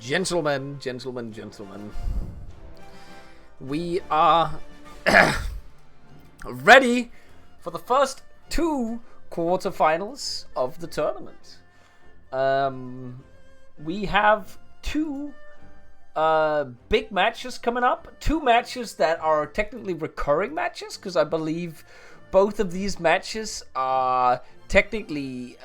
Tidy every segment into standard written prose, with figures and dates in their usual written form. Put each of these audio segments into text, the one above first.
Gentlemen, we are ready for the first two quarterfinals of the tournament. We have two big matches coming up. Two matches that are technically recurring matches, because I believe both of these matches are technically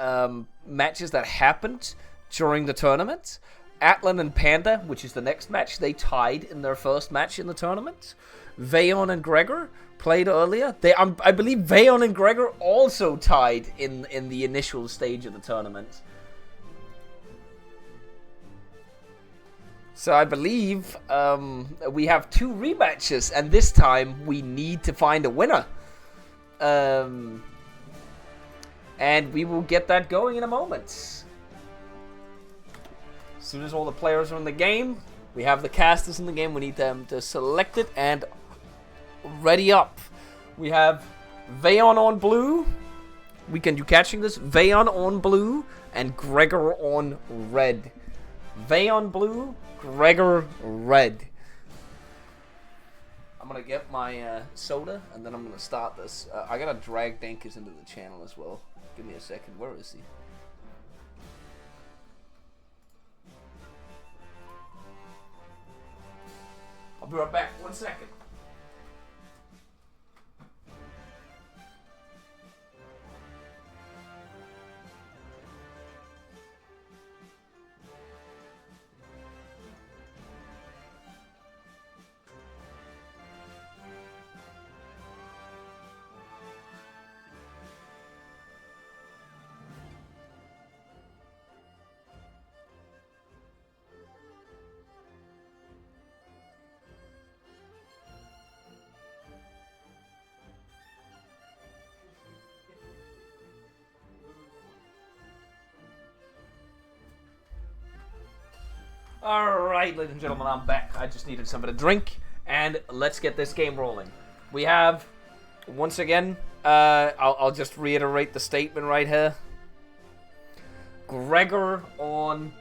matches that happened during the tournament. Atlan and Panda, which is the next match, they tied in their first match in the tournament. Vayon and Gregor played earlier. I believe Vayon and Gregor also tied in the initial stage of the tournament. So I believe we have 2 rematches, and this time we need to find a winner. And we will get that going in a moment. As soon as all the players are in the game, we have the casters in the game. We need them to select it and ready up. We have Vayon on blue. You catching this? Vayon on blue and Gregor on red. Vayon blue, Gregor red. I'm gonna get my soda and then I'm gonna start this. I gotta drag Dankers into the channel as well. Give me a second. Where is he? I'll be right back. 1 second. Alright, ladies and gentlemen, I'm back. I just needed something to drink, and let's get this game rolling. We have, once again, I'll just reiterate the statement right here. Gregor on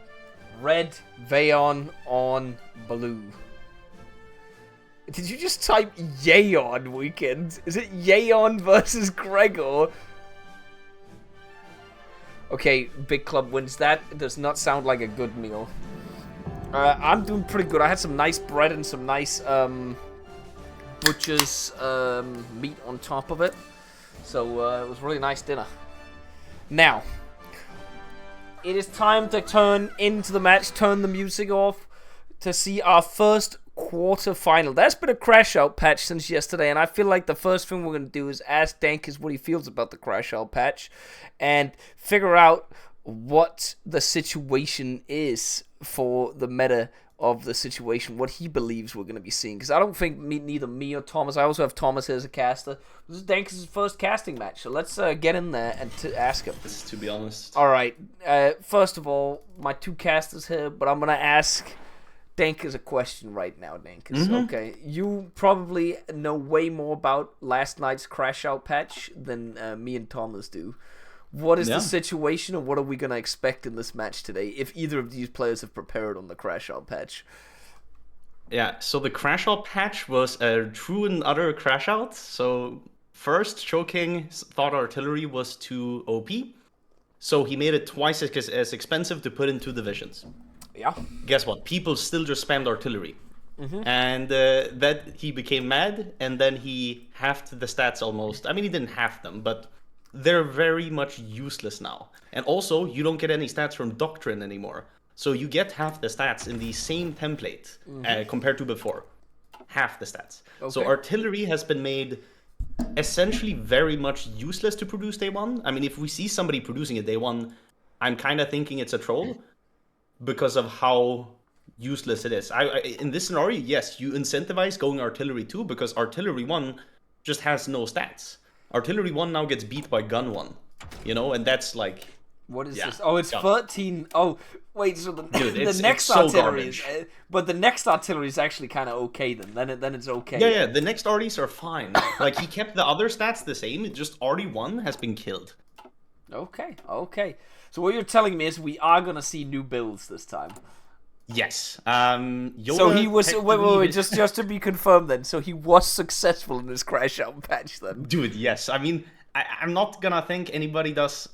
red, Vayon on blue. Did you just type Yayon weekend? Is it Yayon versus Gregor? Okay, Big Club wins. That does not sound like a good meal. I'm doing pretty good. I had some nice bread and some nice butcher's meat on top of it. So it was a really nice dinner. Now, it is time to turn into the match, turn the music off to see our first quarter-final. That's been a crash-out patch since yesterday, and I feel like the first thing we're going to do is ask Dankers what he feels about the crash-out patch and figure out what the situation is for the meta of the situation, what he believes we're going to be seeing. Because I don't think neither me or Thomas, I also have Thomas here as a caster. This is Dankers' first casting match, so let's get in there and ask him. To be honest. Alright, first of all, my 2 casters here, but I'm going to ask Dankers a question right now, Dankers. Mm-hmm. Okay, you probably know way more about last night's crash out patch than me and Thomas do. What is the situation, and what are we going to expect in this match today, if either of these players have prepared on the crash out patch? Yeah, so the crash out patch was a true and utter crash out. So first, Choking thought artillery was too OP, so he made it twice as expensive to put into divisions. Yeah. Guess what? People still just spammed artillery. Mm-hmm. And that he became mad, and then he halved the stats almost. I mean, he didn't halve them, but they're very much useless now. And also, you don't get any stats from Doctrine anymore. So you get half the stats in the same template compared to before. Half the stats. Okay. So artillery has been made essentially very much useless to produce day one. I mean, if we see somebody producing it day one, I'm kind of thinking it's a troll because of how useless it is. In this scenario, yes, you incentivize going artillery 2 because artillery 1 just has no stats. Artillery 1 now gets beat by gun 1, you know, and that's like... What is this? Oh, it's 13. Oh, wait, so the next so artillery is... but the next artillery is actually kind of okay then. Then it's okay. Yeah, the next arties are fine. Like, he kept the other stats the same, it just RD1 has been killed. Okay. So what you're telling me is we are going to see new builds this time. Yes. Yoda so he was wait, just to be confirmed then. So he was successful in this crash out patch then. Dude, yes. I mean, I'm not gonna think anybody does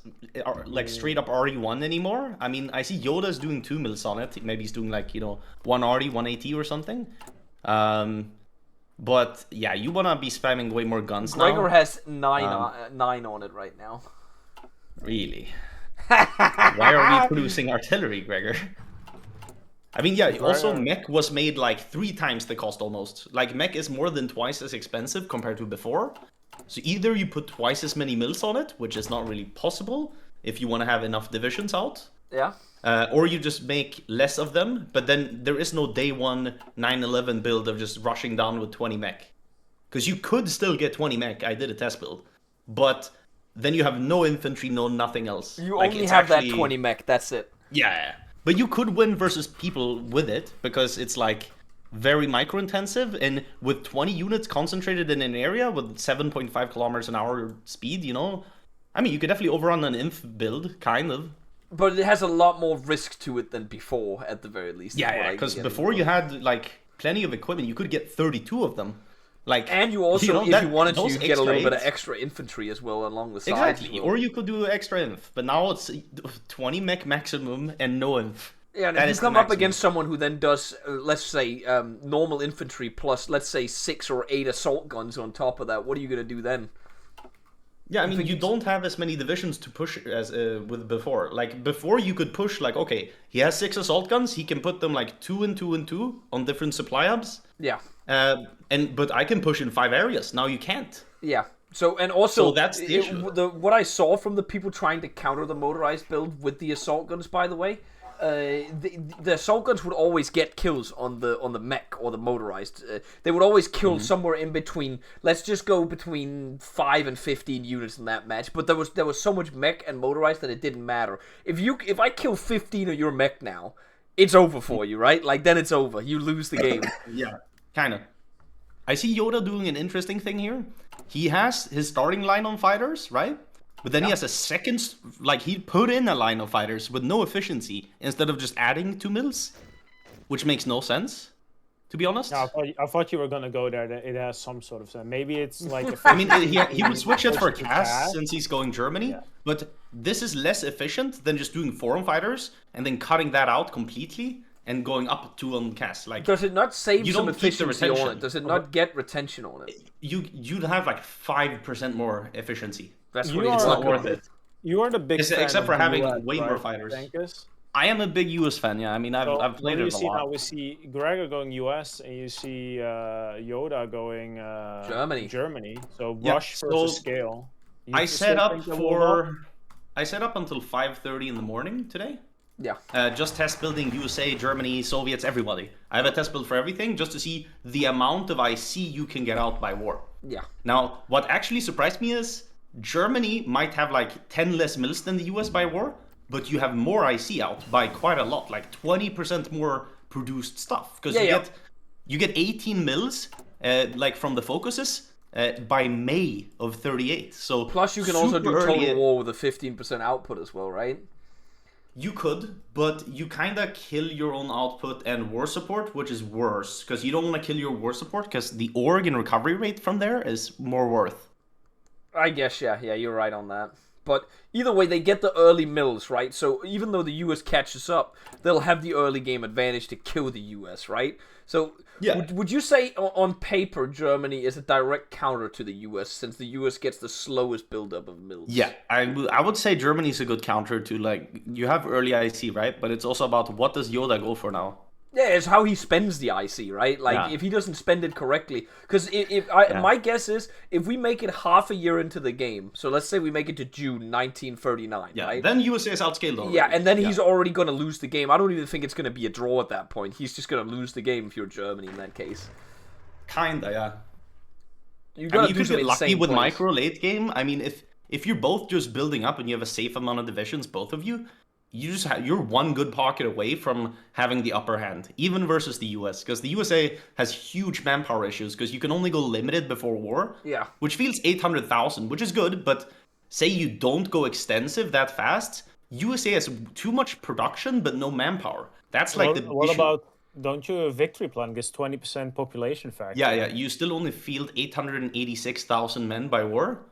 like straight up RE1 anymore. I mean, I see Yoda's doing 2 mils on it. Maybe he's doing like, you know, 1 RD, 1 AT or something. But yeah, you wanna be spamming way more guns now. Gregor has 9 on it right now. Really? Why are we producing artillery, Gregor? I mean, yeah, also mech was made like 3 times the cost almost. Like mech is more than twice as expensive compared to before. So either you put twice as many mills on it, which is not really possible if you want to have enough divisions out. Yeah. Or you just make less of them, but then there is no day one 911 build of just rushing down with 20 mech. Because you could still get 20 mech, I did a test build, but then you have no infantry, no nothing else. You like, only have that 20 mech, that's it. Yeah, but you could win versus people with it, because it's like very micro-intensive, and with 20 units concentrated in an area with 7.5 kilometers an hour speed, you know? I mean, you could definitely overrun an inf build, kind of. But it has a lot more risk to it than before, at the very least. Yeah, because before you had, like, plenty of equipment. You could get 32 of them. Like, and you also, you know, if you wanted to, you could get a little bit of aids. extra infantry as well along the sides. Exactly, or you could do extra inf. But now it's 20 mech maximum and no inf. Yeah, and if you come up against someone who then does, let's say, normal infantry plus, let's say, 6 or 8 assault guns on top of that, what are you going to do then? Yeah, I mean, you don't have as many divisions to push as with before. Like, before you could push, like, okay, he has 6 assault guns, he can put them, like, 2 and 2 and 2 on different supply hubs. Yeah. But I can push in 5 areas. Now you can't. Yeah. So, and also, so that's the issue. What I saw from the people trying to counter the motorized build with the assault guns, by the way, the assault guns would always get kills on the mech or the motorized. They would always kill somewhere in between. Let's just go between 5 and 15 units in that match. But there was so much mech and motorized that it didn't matter. If I kill 15 of your mech now, it's over for you, right? Like, then it's over. You lose the game. Yeah, kind of. I see Yoda doing an interesting thing here. He has his starting line on fighters, right? But then he has a second, like, he put in a line of fighters with no efficiency instead of just adding 2 mills, which makes no sense, to be honest. No, I thought you were gonna go there. That it has some sort of sense. Maybe it's like. I mean, he would switch it for CAS since he's going Germany, but this is less efficient than just doing forum fighters and then cutting that out completely and going up 2 on CAS. Like, does it not save some efficiency retention on it? Does it not get retention on it? You'd have like 5% more efficiency. That's what it's not worth it. You are the big fan except for having US, way right? more fighters. Tankers? I am a big US fan, yeah. I mean, I've played it a lot. Now we see Gregor going US, and you see Yoda going Germany. So rush versus scale. I set up until 5:30 in the morning today. Yeah. Just test building USA, Germany, Soviets, everybody. I have a test build for everything just to see the amount of IC you can get out by war. Yeah. Now, what actually surprised me is Germany might have like 10 less mills than the US by war, but you have more IC out by quite a lot, like 20% more produced stuff. Because you get 18 mills, like from the focuses, by May of 38. So plus you can also do total war with a 15% output as well, right? You could, but you kind of kill your own output and war support, which is worse, because you don't want to kill your war support, because the org and recovery rate from there is more worth. I guess, yeah, you're right on that. But either way, they get the early mills, right? So even though the US catches up, they'll have the early game advantage to kill the US, right? So would you say on paper Germany is a direct counter to the US, since the US gets the slowest buildup of mills? Yeah, I would say Germany's a good counter to, like, you have early IC, right? But it's also about what does Yoda go for now? Yeah, it's how he spends the IC, right? Like, if he doesn't spend it correctly. Because my guess is, if we make it half a year into the game, so let's say we make it to June 1939, right? Then USA is outscaled already. Yeah, and then he's already going to lose the game. I don't even think it's going to be a draw at that point. He's just going to lose the game if you're Germany in that case. Kinda, yeah. You could get lucky with micro late game. I mean, if you're both just building up and you have a safe amount of divisions, both of you, you're one good pocket away from having the upper hand, even versus the US, because the USA has huge manpower issues, because you can only go limited before war, which feels 800,000, which is good, but say you don't go extensive that fast, USA has too much production, but no manpower. That's like the issue. What about, don't you victory plan gets 20% population factor? Yeah, you still only field 886,000 men by war,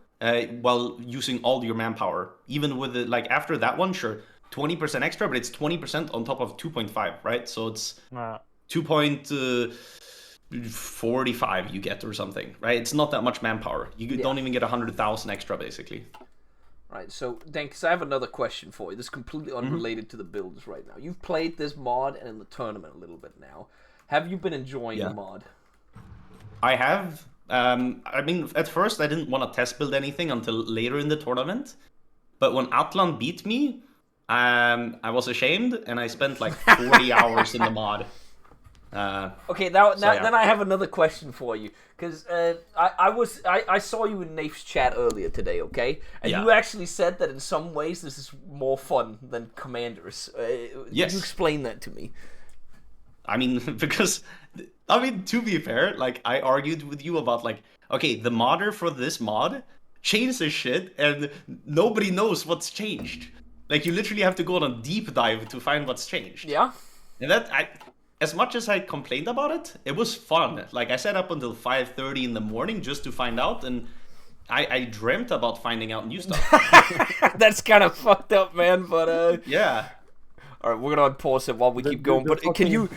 while using all your manpower. Even with it, like, after that one, sure, 20% extra, but it's 20% on top of 2.5, right? So it's 2.45 you get or something, right? It's not that much manpower. You don't even get 100,000 extra, basically. Right, so Dankus, I have another question for you. This is completely unrelated to the builds right now. You've played this mod and in the tournament a little bit now. Have you been enjoying the mod? I have. I mean, at first I didn't want to test build anything until later in the tournament. But when Atlan beat me, I was ashamed and I spent like 40 hours in the mod. Okay, now then I have another question for you, because I saw you in Nafe's chat earlier today, okay? And you actually said that in some ways this is more fun than Commanders. Yes. Can you explain that to me? I mean, because, I mean, to be fair, like, I argued with you about, like, okay, the modder for this mod changed this shit, and nobody knows what's changed. Like, you literally have to go on a deep dive to find what's changed. Yeah. And as much as I complained about it, it was fun. Like, I sat up until 5:30 in the morning just to find out, and I dreamt about finding out new stuff. That's kind of fucked up, man, but yeah. All right, we're gonna pause it while we keep going. But can you,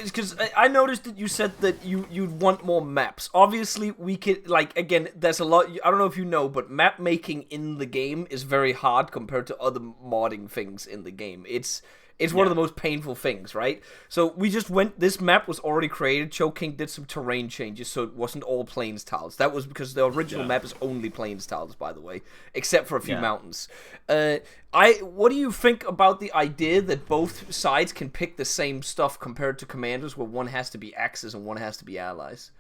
because I noticed that you said that you'd want more maps. Obviously, we could, like, again, there's a lot. I don't know if you know, but map making in the game is very hard compared to other modding things in the game. It's one of the most painful things, right? So we just went. This map was already created. Choking did some terrain changes, so it wasn't all plains tiles. That was because the original map is only plains tiles, by the way, except for a few mountains. What do you think about the idea that both sides can pick the same stuff compared to Commanders, where one has to be axes and one has to be allies?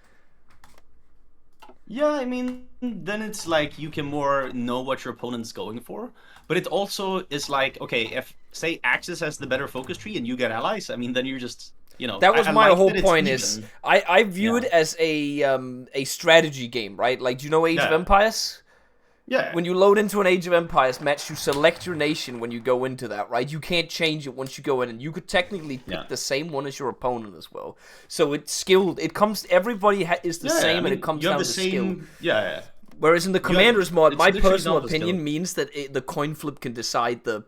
Yeah, I mean, then it's like you can more know what your opponent's going for. But it also is like, okay, if, say, Axis has the better focus tree and you get allies, I mean, then you're just, you know... That was my like whole point is, I view it as a strategy game, right? Like, do you know Age of Empires? Yeah. When you load into an Age of Empires match, you select your nation when you go into that, right? You can't change it once you go in, and you could technically pick the same one as your opponent as well. So it's skilled. It comes. Everybody is the same, I mean, and it comes down to skill. Yeah. Whereas in the Commanders mod, my personal opinion means that the coin flip can decide the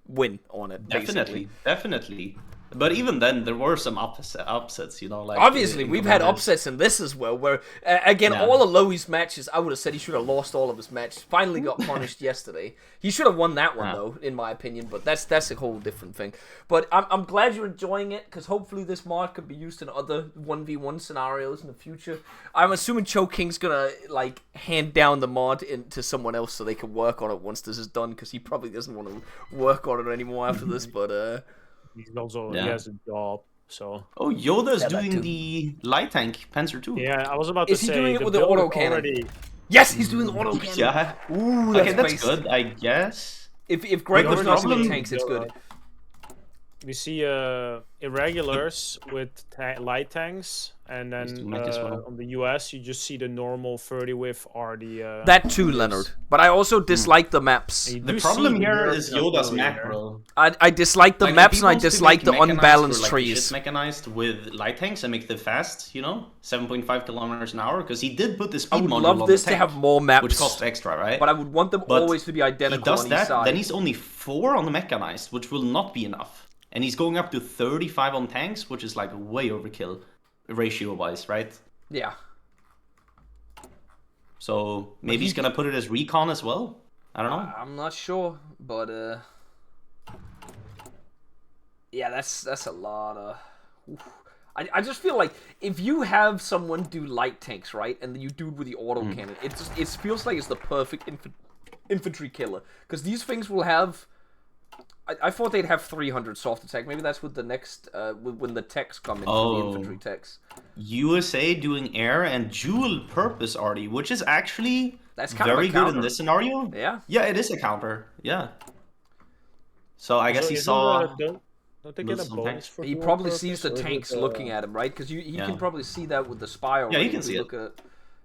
win on it. Definitely. But even then, there were some upsets, you know. Like obviously, we've had upsets in this as well. Where again, all of Loewy's matches, I would have said he should have lost all of his matches. Finally, got punished yesterday. He should have won that one though, in my opinion. But that's a whole different thing. But I'm glad you're enjoying it, because hopefully this mod could be used in other 1v1 scenarios in the future. I'm assuming Choking's gonna like hand down the mod to someone else so they can work on it once this is done, because he probably doesn't want to work on it anymore after this. But He's also he has a job, so. Oh, Yoda's doing the light tank Panzer II. Yeah, I was about to say. Is he doing it with the auto cannon? Yes, he's doing the auto cannon. Yeah. Ooh, that's good, I guess. If Greg was not doing tanks, it's good. We see irregulars with light tanks, and then on the US you just see the normal 30 width are the... that too, Leonard. But I also dislike the maps. The problem here is Yoda's macro. I dislike the maps, and I dislike the unbalanced trees. Mechanized with light tanks and make them fast, you know, 7.5 kilometers an hour, because he did put the speed module on the tank. I would love this to have more maps, which costs extra, right? But I would want them always to be identical on each side. Then he's only 4 on the mechanized, which will not be enough. And he's going up to 35 on tanks, which is like way overkill, ratio-wise, right? Yeah. So maybe he's gonna put it as recon as well? I don't know. I'm not sure, but yeah, that's a lot of... I just feel like if you have someone do light tanks, right, and then you do it with the auto cannon, it feels like it's the perfect infantry killer, because these things will have... I thought they'd have 300 soft attack. Maybe that's with the next, when the techs come in, the infantry techs. USA doing air and dual purpose arty, which is actually very good in this scenario. Yeah. Yeah, it is a counter. Yeah. So I guess he saw... Don't they get a bonus for he probably sees the tanks looking at him, right? Because he can probably see that with the spy. Yeah, he can see it.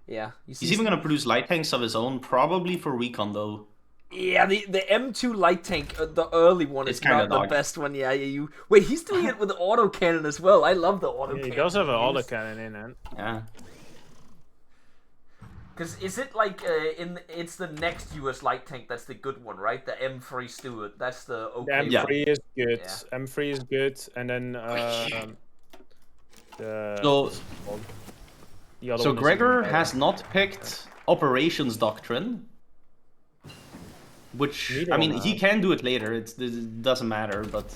Yeah. He's even going to produce light tanks of his own, probably for recon, though. Yeah, the M2 light tank, the early one, is not the best one. Yeah, wait, he's doing it with the auto cannon as well. I love the auto cannon. He does have an auto cannon in it. Yeah. Because is it like it's the next US light tank that's the good one, right? The M3 Stuart. That's the okay. The M3 is good. Yeah. M3 is good, and then so Gregor has not picked Operations Doctrine. which Neither I mean, one he has. can do it later. It doesn't matter, but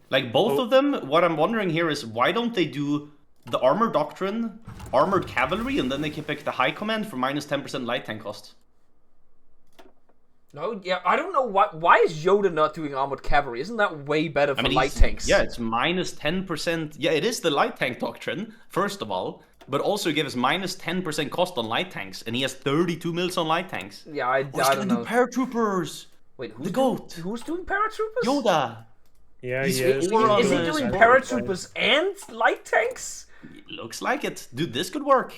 like both of them. What I'm wondering here is why don't they do the armor doctrine, armored cavalry, and then they can pick the high command for minus 10% light tank cost. No, yeah, I don't know why is Yoda not doing armored cavalry? Isn't that way better for light tanks? Yeah, it's minus 10%. Yeah, it is the light tank doctrine, first of all, but also gives minus 10% cost on light tanks, and he has 32 mils on light tanks. Yeah, I don't know. Paratroopers. Wait, the goat. Who's doing paratroopers? Yoda. Yeah, He's he is. Is he doing paratroopers and light tanks? It looks like it. Dude, this could work.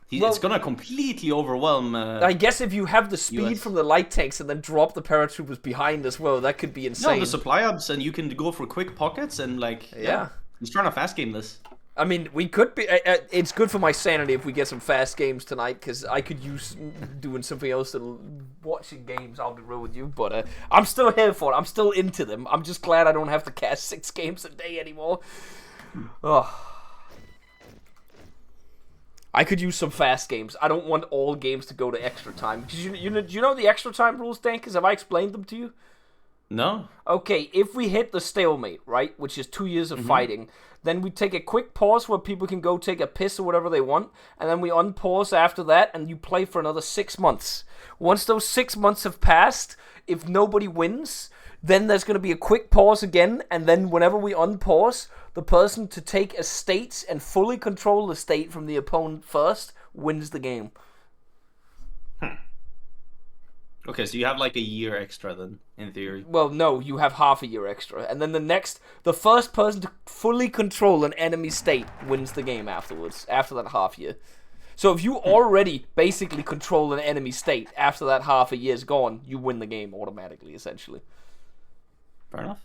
It's gonna completely overwhelm. I guess if you have the speed US. from the light tanks and then drop the paratroopers behind as well, that could be insane. No, the supply ups, and you can go for quick pockets and like. Yeah. He's trying to fast game this. I mean, we could be. It's good for my sanity if we get some fast games tonight, because I could use doing something else than watching games. I'll be real with you, but I'm still here for it. I'm still into them. I'm just glad I don't have to cast 6 games a day anymore. Oh. I could use some fast games. I don't want all games to go to extra time. Because you know the extra time rules, Dan? Because have I explained them to you? No. Okay, if we hit the stalemate, right, which is 2 years of fighting, then we take a quick pause where people can go take a piss or whatever they want, and then we unpause after that, and you play for another 6 months. Once those 6 months have passed, if nobody wins, then there's going to be a quick pause again, and then whenever we unpause, the person to take a state and fully control the state from the opponent first wins the game. Okay, so you have like a year extra then, in theory. Well, no, you have half a year extra. And then the first person to fully control an enemy state wins the game afterwards, after that half year. So if you already basically control an enemy state after that half a year's gone, you win the game automatically, essentially. Fair enough.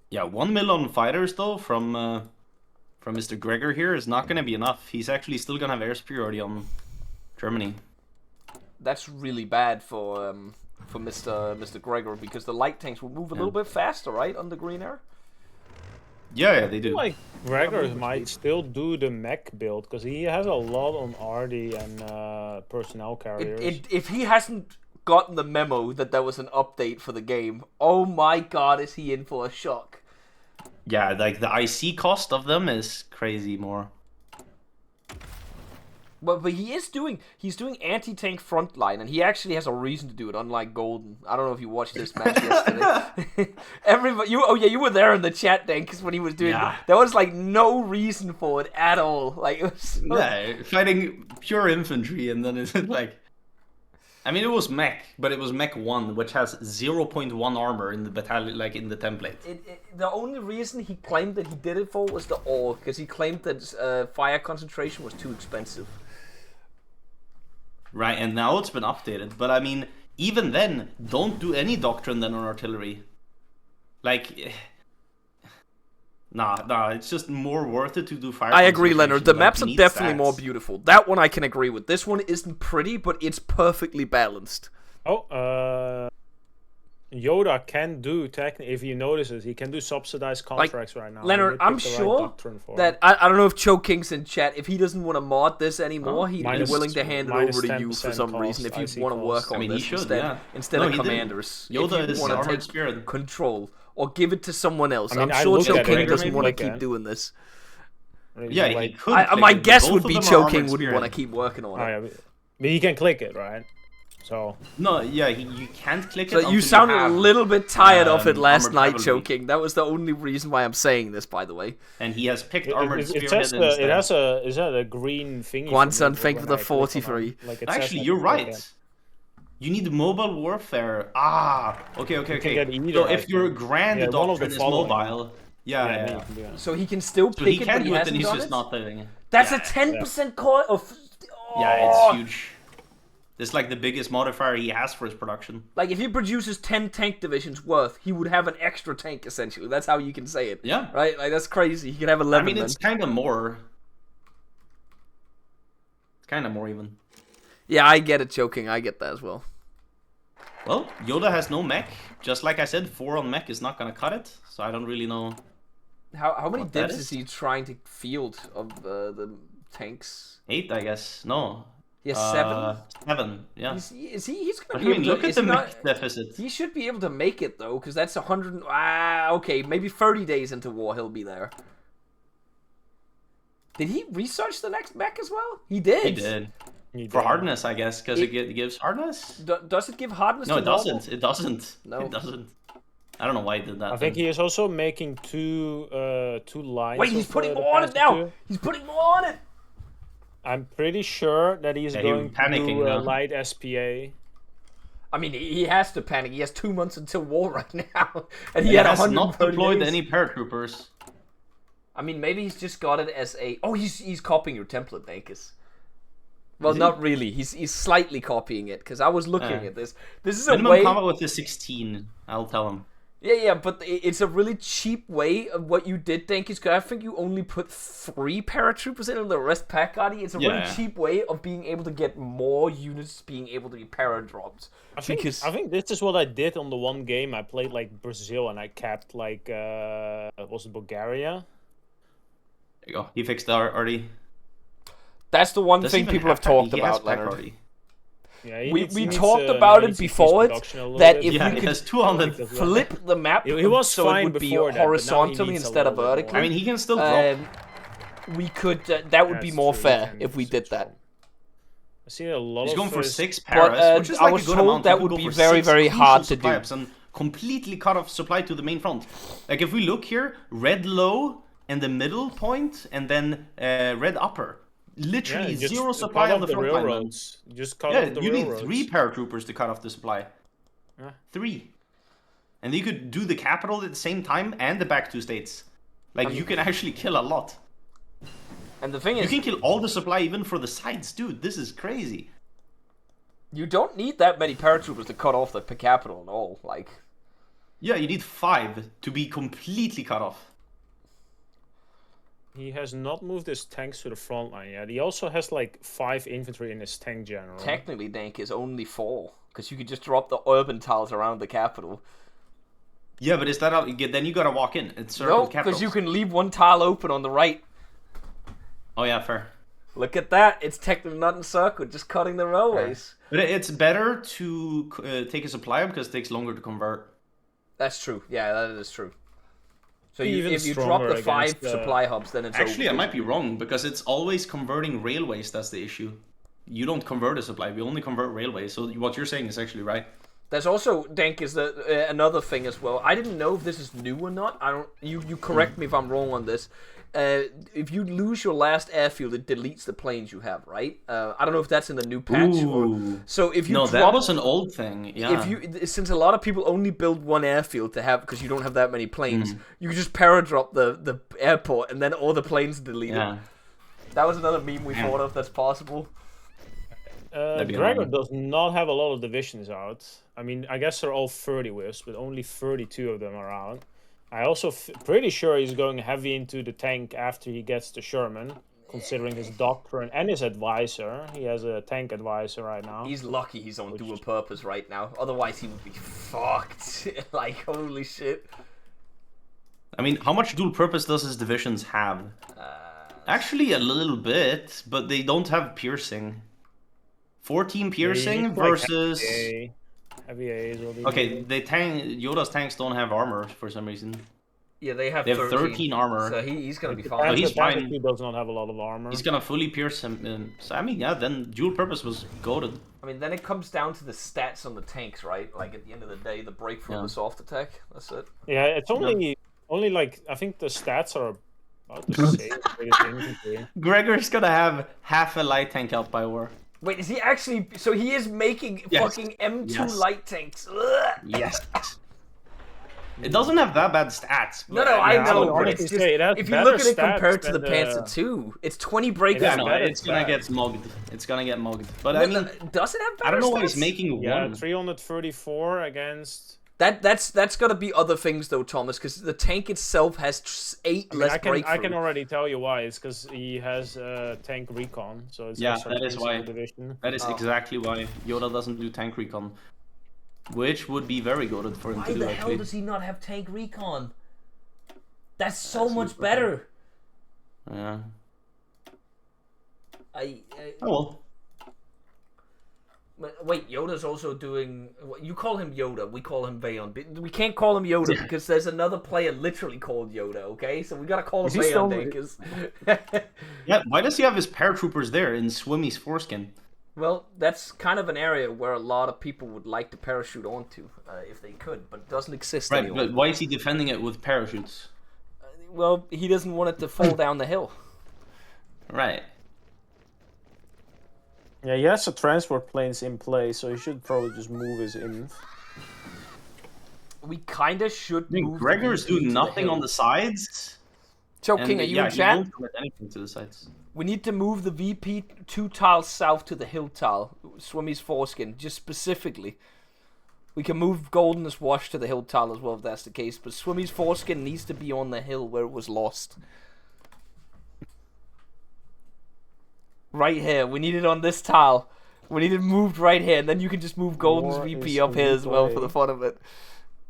Yeah, 1 mil on fighters though from Mr. Gregor here is not going to be enough. He's actually still going to have air superiority on Germany. That's really bad for Mr. Gregor, because the light tanks will move a little bit faster, right, on the green air? Yeah, they do. Like Gregor might still do the mech build because he has a lot on RD and personnel carriers. If he hasn't gotten the memo that there was an update for the game, oh my god, is he in for a shock? Yeah, like the IC cost of them is crazy more. But he's doing anti-tank frontline, and he actually has a reason to do it, unlike Golden. I don't know if you watched this match yesterday. Everybody, you were there in the chat, Dan, because when he was doing it, there was like no reason for it at all. Like, it was fighting pure infantry, and then it's like, I mean, it was mech, but it was mech 1, which has 0.1 armor in the battalion, like in the template. The only reason he claimed that he did it for was the ore, because he claimed that fire concentration was too expensive. Right, and now it's been updated. But I mean, even then, don't do any doctrine then on artillery. Like, nah, it's just more worth it to do fire. I agree, Leonard. The like, maps are definitely stats. more beautiful. That one I can agree with. This one isn't pretty, but it's perfectly balanced. Yoda can do technically, if you notice it, he can do subsidized contracts right now. Leonard, I'm sure that I don't know if Cho King's in chat. If he doesn't want to mod this anymore, he'd be willing to hand it over to you for some reason. If you want to work on this instead of commanders, Yoda is want to take control or give it to someone else. I'm sure Cho King doesn't want to keep doing this. Yeah, he could. My guess would be Cho King wouldn't want to keep working on it. But he can click it, right? So no, yeah, you can't click it. So you sounded a little bit tired of it last night, Choking. That was the only reason why I'm saying this, by the way. And he has picked armored spearhead instead. It has a green thingy. Guanson, thank for the 43. Actually, you're right. You need mobile warfare. Okay. So if your grand doctrine is mobile, so he can still pick he can do it, and he's just not doing it. That's a 10% cost of. Yeah, it's huge. It's like the biggest modifier he has for his production. Like, if he produces 10 tank divisions worth, he would have an extra tank, essentially. That's how you can say it. Yeah. Right? Like, that's crazy. He could have 11 I mean, it's kind of more. It's kind of more even. Yeah, I get it, Choking. I get that as well. Well, Yoda has no mech. Just like I said, 4 on mech is not going to cut it. So I don't really know. How many divs is he trying to field of the tanks? 8, I guess. No. He has 7? 7, yeah. He's going But to be able to... look at the not, mech deficit. He should be able to make it, though, because that's 100... okay, maybe 30 days into war he'll be there. Did he research the next mech as well? He did. He did. For hardness, I guess, because it gives hardness? Does it give hardness no, to it doesn't. normal? It doesn't. No. It doesn't. I don't know why he did that. I think he is also making two lines. Wait, he's putting more on it now! He's putting more on it! I'm pretty sure that he's going to do light SPA. I mean, he has to panic. He has 2 months until war right now. And he has not deployed any paratroopers. I mean, maybe he's just got it as a... Oh, he's copying your template, Nakis. Well, not really. He's slightly copying it, because I was looking at this. This is minimum a way... combat with the 16, I'll tell him. Yeah, but it's a really cheap way of what you did, Dankis, because I think you only put 3 paratroopers in and the rest Packguardy. It's a really cheap way of being able to get more units being able to be para-dropped. I think this is what I did on the one game. I played like Brazil and I capped like, was it Bulgaria? There you go. He fixed that already. That's the one thing people have talked about, Leonard. Yeah, we talked about it before that if we could flip the map it was so fine it would be before horizontally instead of vertically. I mean, he can still drop. We could. That would be more fair if we did that. I see a lot. He's going for 6 paras, which is like a good amount. That would be very, very hard to do. And completely cut off supply to the main front. Like if we look here, red low and the middle point, and then red upper. Literally 0 supply on the front line. Just cut off the you railroads. need 3 paratroopers to cut off the supply. 3. And you could do the capital at the same time and the back 2 states. Like, you can actually kill a lot. And the thing is... You can kill all the supply even for the sides, dude. This is crazy. You don't need that many paratroopers to cut off the capital at all, like... Yeah, you need 5 to be completely cut off. He has not moved his tanks to the front line yet. He also has like 5 infantry in his tank general. Technically, Dank is only 4, because you could just drop the urban tiles around the capital. Yeah, but is that how... Then you gotta walk in. It's no, because you can leave 1 tile open on the right. Oh yeah, fair. Look at that. It's technically not in circle, just cutting the railways. But it's better to take a supplier because it takes longer to convert. That's true. Yeah, that is true. So if you drop the 5 supply hubs, then it's actually, I might be wrong, because it's always converting railways that's the issue. You don't convert a supply, we only convert railways, so what you're saying is actually right. There's also, Dank, is another thing as well. I didn't know if this is new or not. You correct me if I'm wrong on this. If you lose your last airfield, it deletes the planes you have, right? I don't know if that's in the new patch. So if you that was an old thing. Yeah. Since a lot of people only build 1 airfield to have because you don't have that many planes, you can just paradrop the airport and then all the planes deleted. Yeah. That was another meme we thought of that's possible. Gregor does not have a lot of divisions out. I mean, I guess they're all 30 whiffs, but only 32 of them are out. I also pretty sure he's going heavy into the tank after he gets the Sherman, considering his doctrine and his advisor. He has a tank advisor right now. He's lucky he's on dual purpose right now. Otherwise, he would be fucked. Like, holy shit. I mean, how much dual purpose does his divisions have? Actually, a little bit, but they don't have piercing. 14 piercing versus... Heavy A's will be okay, Yoda's tanks don't have armor for some reason. Yeah, they have 13 armor. So he's gonna be fine. He's fine. He does not have a lot of armor. He's gonna fully pierce him. So I mean, yeah, then dual purpose was goated. I mean, then it comes down to the stats on the tanks, right? Like at the end of the day, the breakthrough, the soft attack. That's it. Yeah, it's only like I think the stats are about the same. Gregor's gonna have half a light tank out by war. Wait, is he actually... So he is making fucking M2 light tanks. Ugh. Yes. It doesn't have that bad stats. No, I know, but it's just... If you look at it compared to the Panzer II, it's 20 breakers. Yeah, no, it's gonna get mugged. It's gonna get mugged. But I mean... Does it have better I don't know stats? why he's making 1. 334 against... That's gotta be other things though, Thomas, because the tank itself has 8 less breakthrough. I can already tell you why. It's because he has tank recon, so it's that is why. Division. That is exactly why Yoda doesn't do tank recon, which would be very good for him to do. Why the hell does he not have tank recon? That's so much better. Yeah. Oh well. Wait, Yoda's also doing... You call him Yoda, we call him Vayon. We can't call him Yoda because there's another player literally called Yoda, okay? So we gotta call him Vayon then, because... Yeah, why does he have his paratroopers there in Swimmy's foreskin? Well, that's kind of an area where a lot of people would like to parachute onto, if they could, but it doesn't exist anymore. Right, but why is he defending it with parachutes? Well, he doesn't want it to fall down the hill. Right. Yeah, he has the transport planes in place, so he should probably just move his inv. We kind of should move... Gregor is doing nothing on the sides. So, King, are you in he chat? won't commit anything to the sides. We need to move the VP 2 tiles south to the hill tile, Swimmy's foreskin, just specifically. We can move Golden's Wash to the hill tile as well if that's the case, but Swimmy's foreskin needs to be on the hill where it was lost. Right here, we need it on this tile. We need it moved right here, and then you can just move Golden's VP up here as well for the fun of it.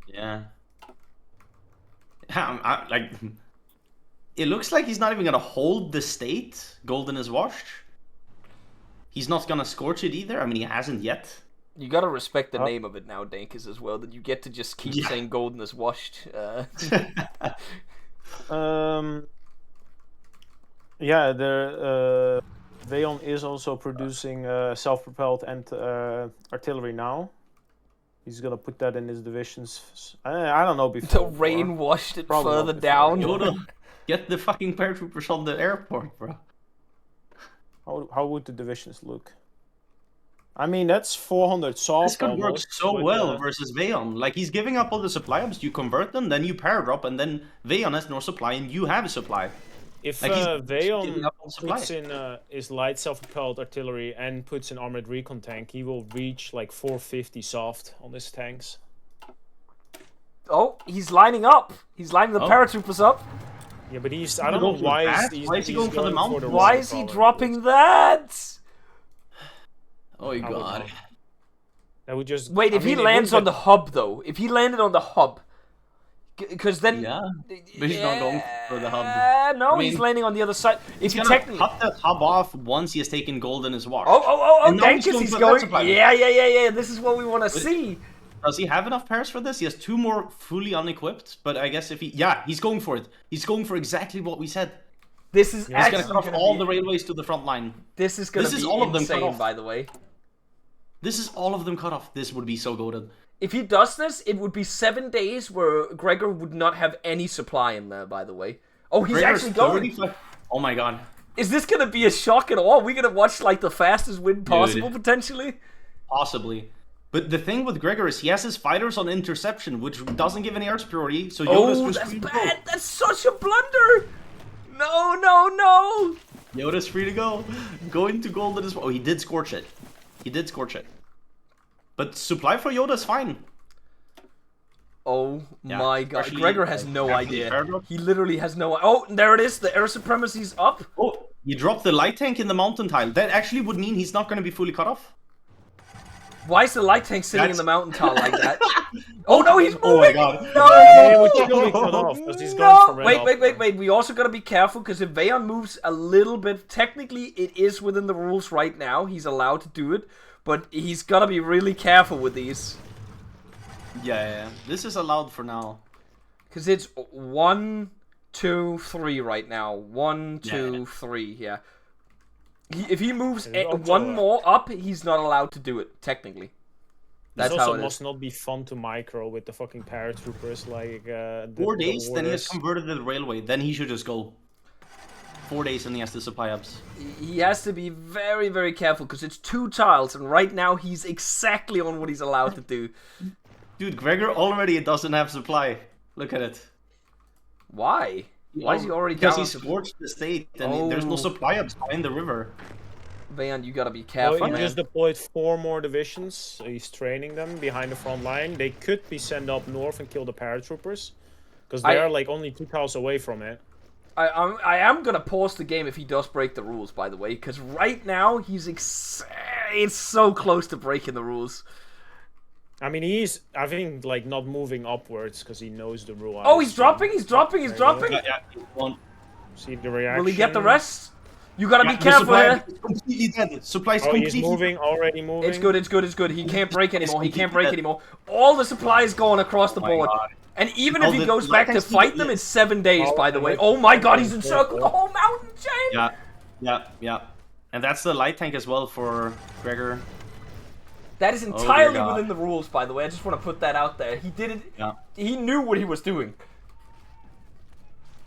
Yeah. Like, it looks like he's not even gonna hold the state. Golden is washed. He's not gonna scorch it either. I mean, he hasn't yet. You gotta respect the name of it now, Dankers, as well. That you get to just keep saying Golden is washed. Yeah, Vayon is also producing self-propelled and artillery now. He's gonna put that in his divisions. I don't know before. The rain washed it Probably further not down. Yoda, get the fucking paratroopers on the airport, bro. How would the divisions look? I mean, that's 400 soft. This could work so well versus Vayon. Like, he's giving up all the supply hubs, you convert them, then you paradrop, and then Vayon has no supply, and you have a supply. If like Vayon puts in his light self-propelled artillery and puts an armored recon tank, he will reach like 450 soft on his tanks. Oh, he's lining up. He's lining the paratroopers up. Yeah, but he's... I don't know why he's he going for the mountain? Why is he dropping that? Oh my god. That would just... Wait, if he lands on the hub, though. If he landed on the hub. Because then... Yeah, but he's not going for the hub. No, he's landing on the other side. If He's you gonna cut the hub off once he has taken gold in his wash. Oh, And now Dankers, he's going... Yeah, this is what we want to see. Does he have enough pairs for this? He has 2 more fully unequipped, but I guess if he... Yeah, he's going for it. He's going for exactly what we said. This is He's going to cut off all the railways to the front line. This is going to be all of them cut insane, off. by the way. This is all of them cut off. This would be so goated. If he does this, it would be 7 days where Gregor would not have any supply in there, by the way. Oh, he's Gregor's actually going. 35... Oh my god. Is this going to be a shock at all? We're going to watch, like, the fastest win possible, potentially? Possibly. But the thing with Gregor is he has his fighters on interception, which doesn't give any air superiority, so Yoda's Oh, just that's free to bad! go. That's such a blunder! No! Yoda's free to go. Go into golden as well. Oh, he did scorch it. But supply for Yoda is fine. Oh my god. actually, Gregor has no actually, idea. paradox. He literally has no... Oh, there it is. The air supremacy's up. Oh, you dropped the light tank in the mountain tile. That actually would mean he's not going to be fully cut off. Why is the light tank sitting in the mountain tile like that? Oh no, he's moving! Oh my god. No! He would still be cut off because he's going for red Wait. We also gotta be careful because if Vayon moves a little bit, technically it is within the rules right now. He's allowed to do it, but he's gotta be really careful with these. Yeah. This is allowed for now. Because it's 1, 2, 3 right now. 1, 2, 3. Yeah. If he moves one more up, he's not allowed to do it, technically. That's this how also it must is. not be fun to micro with the fucking paratroopers, like... 4 days, then he has converted the railway. Then he should just go. 4 days and he has the supply hubs. He has to be very, very careful, because it's 2 tiles, and right now he's exactly on what he's allowed to do. Dude, Gregor already doesn't have supply. Look at it. Why? Why is he already down? Because he scorched the state, and there's no supply hubs behind the river. Van, you gotta be careful, Well, he man. just deployed 4 more divisions, so he's training them behind the front line. They could be sent up north and kill the paratroopers, because they are like only 2 tiles away from it. I am gonna pause the game if he does break the rules, by the way, because right now he's it's so close to breaking the rules. I mean, he's, I think, like, not moving upwards because he knows the rule. Oh, he's dropping! He's dropping! Yeah, he won't. See the reaction. Will he get the rest? You gotta be the careful supply here. is completely dead. Supply's Oh, completely he's moving, already moving. It's good, it's good, it's good. He can't break anymore. He can't break dead. anymore. All the supply is going across the my board. God. And even Oh, if he the goes light back to tanks fight need them, to- it's 7 days, Oh, by the and way. it's- Oh my god, he's it's- encircled the whole mountain chain! Yeah. And that's the light tank as well for Gregor. That is dear entirely God. within the rules, by the way. I just want to put that out there. He did it. Yeah. He knew what he was doing.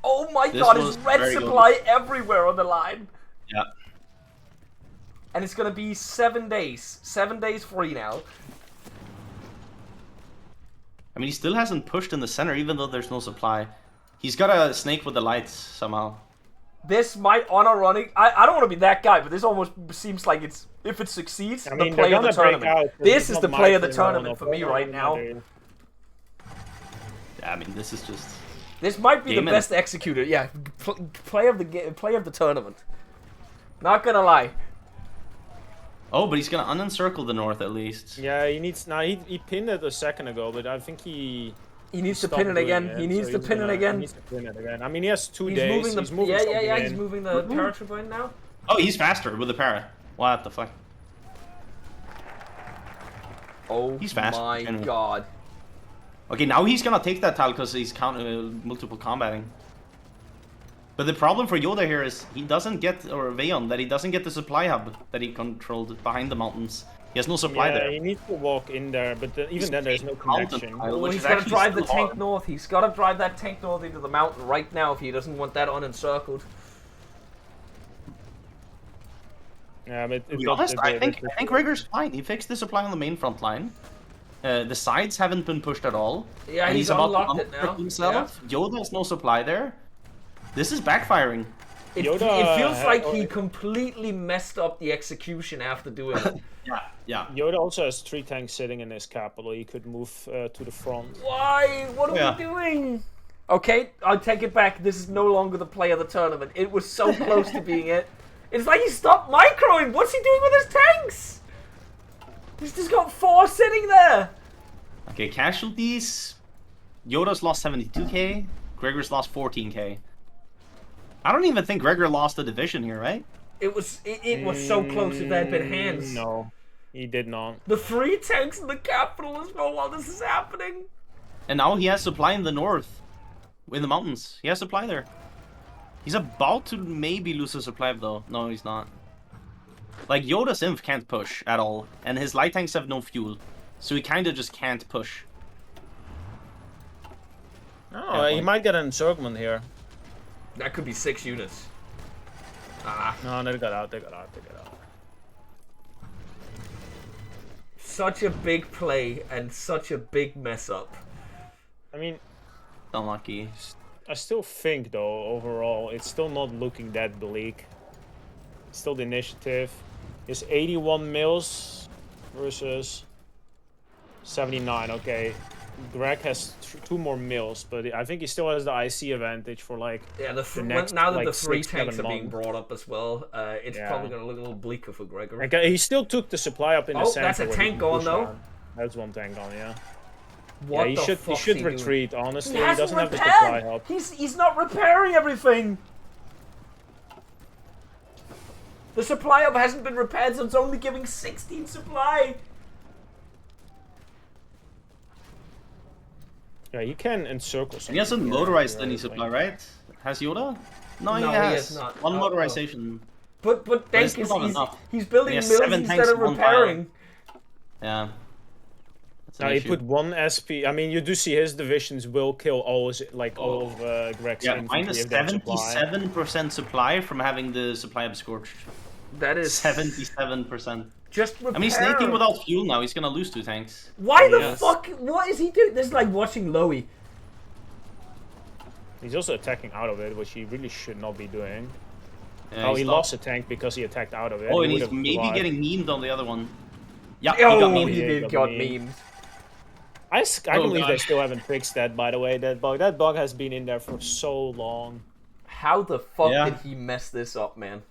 Oh my This god, was his red very good. supply everywhere on the line. Yeah. And it's gonna be 7 days. 7 days free now. I mean, he still hasn't pushed in the center, even though there's no supply. He's got a snake with the lights somehow. This might honor running. I don't want to be that guy, but this almost seems like it's, if it succeeds, I mean, the play they're of the gonna break tournament. out, but This it's is not the play of the micro, no, tournament for me no, right no, now. no. Yeah, I mean, this is just... This might be Game the in. best executed. Yeah, play of the tournament. Not gonna lie. Oh, but he's gonna unencircle the north at least. Yeah, he needs. Now he pinned it a second ago, but I think he needs to stopped pin it doing again. He needs so to he's pin it gonna- again. He needs to pin it again. I mean, he has 2 He's days. moving the he's moving yeah. something He's in. moving the paratrooper in now. Oh, he's faster with the para. What the fuck? Oh He's fast, my generally. god. Okay, now he's gonna take that tile because he's multiple combating. But the problem for Yoda here is he doesn't get, or Veon, that he doesn't get the supply hub that he controlled behind the mountains. He has no supply Yeah, there. he needs to walk in there, but even then, there's no mountain connection. tile, Well, which he's is gotta actually drive the still tank hard. north. He's gotta drive that tank north into the mountain right now if he doesn't want that unencircled. Yeah, but To be honest, I think Gregor's fine. He fixed the supply on the main front line. The sides haven't been pushed at all. Yeah, and he's about to unlocked it unencircle now. himself. Yoda has no supply there. This is backfiring. It Yoda feels had- like he completely messed up the execution after doing it. Yeah. Yoda also has 3 tanks sitting in his capital. He could move to the front. Why? What are Yeah. we doing? Okay, I'll take it back. This is no longer the play of the tournament. It was so close to being it. It's like he stopped microing. What's he doing with his tanks? He's just got 4 sitting there. Okay, casualties. Yoda's lost 72k. Gregor's lost 14k. I don't even think Gregor lost a division here, right? It was so close if there had been hands. No, he did not. The 3 tanks in the capital as well while this is happening. And now he has supply in the north. In the mountains. He has supply there. He's about to maybe lose a supply though. No, he's not. Like, Yoda's Inf can't push at all. And his light tanks have no fuel. So he kinda just can't push. Oh, he might get an encirclement here. That could be 6 units. No, they got out. They got out. Such a big play and such a big mess up. I mean, Unlucky. I still think though overall it's still not looking that bleak. Still the initiative is 81 mils versus 79. Okay, Greg has 2 more mils, but I think he still has the IC advantage for like Yeah, next, now that like, the 3 6-7 tanks are being months. brought up as well, it's Yeah. probably going to look a little bleaker for Gregor. Okay, he still took the supply up in the Oh, center. that's a where he tank can gone, push though. down. That's 1 tank gone, yeah. What Yeah, the he fuck's should he doing? retreat. Honestly, He he hasn't doesn't have the supply repaired. help. He's not repairing everything. The supply hub hasn't been repaired, so it's only giving 16 supply. Yeah, you can encircle And something. he hasn't here, motorized right? any supply, right? Has Yoda? No, he No, he has. has not. One Oh, motorization. But it's Denk is still not enough. he's building He has mills 7 instead tanks of in one repairing. Yeah. That's an Now he issue. put 1 SP. I mean, you do see his divisions will kill all of Greg's Yeah, infantry minus if they have supply. 77% supply from having the supply of scorched. That is 77%. just repair. I mean, he's snaking without fuel now. He's gonna lose 2 tanks. Why the Yes. fuck? What is he doing? This is like watching Loey. He's also attacking out of it, which he really should not be doing. Yeah, Oh, he stopped. lost a tank because he attacked out of it. Oh, He and he's would've maybe survived. getting memed on the other one. Yeah, he Oh, got he memed. Yeah, did got got memed. memed. I can't believe they gosh. still haven't fixed that, by the way. That bug has been in there for so long. How the fuck Yeah. did he mess this up, man?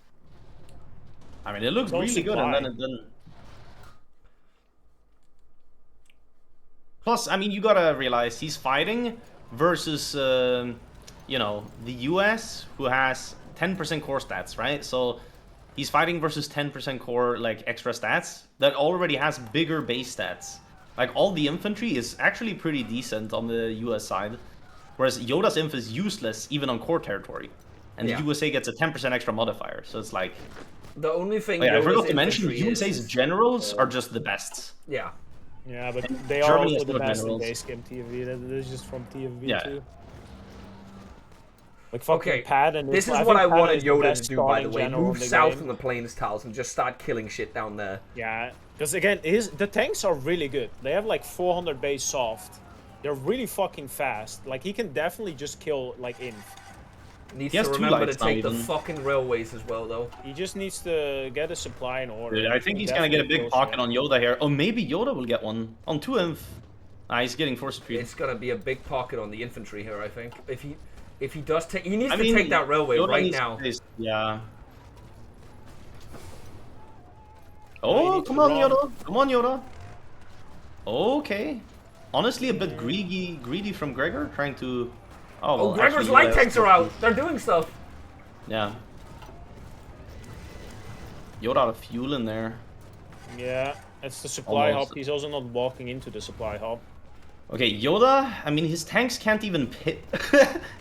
I mean, it looks Don't really good, and then supply. it didn't. Plus, I mean, you gotta realize he's fighting versus, you know, the US, who has 10% core stats, right? So he's fighting versus 10% core, like, extra stats that already has bigger base stats. Like, all the infantry is actually pretty decent on the US side, whereas Yoda's inf is useless even on core territory. And the USA gets a 10% extra modifier, so it's like... The only thing I forgot to mention, infantry USA's generals are just the best. Yeah. Yeah, but they are Germany also has the no best in generals. base game TFV. That is just from TFV Yeah. too. Like fucking Okay, Patton. this is I what think I Patton wanted is the Yoda best to do, by the starting way. general Move in the south game. from the plains tiles and just start killing shit down there. Yeah, because again, the tanks are really good. They have like 400 base soft. They're really fucking fast. Like he can definitely just kill like inf. Needs He has to two remember to lights now, take the even. fucking railways as well, though. He just needs to get a supply in order. I think he's gonna get a big pocket on Yoda here. Oh, maybe Yoda will get one on 2 inf. Ah, he's getting force retreat. It's gonna be a big pocket on the infantry here, I think. If he does take, he needs to mean, take that railway Yoda right needs now. space, yeah. he Oh, needs come to on, run. Yoda. Come on, Yoda. Okay. Honestly, a bit greedy from Gregor, trying to... Oh, well, Oh, Gregor's actually, light Yoda tanks has- are out. They're doing stuff. Yeah. Yoda out of fuel in there. Yeah, it's the supply Almost. hub. He's also not walking into the supply hub. Okay, Yoda, I mean, his tanks can't even pin...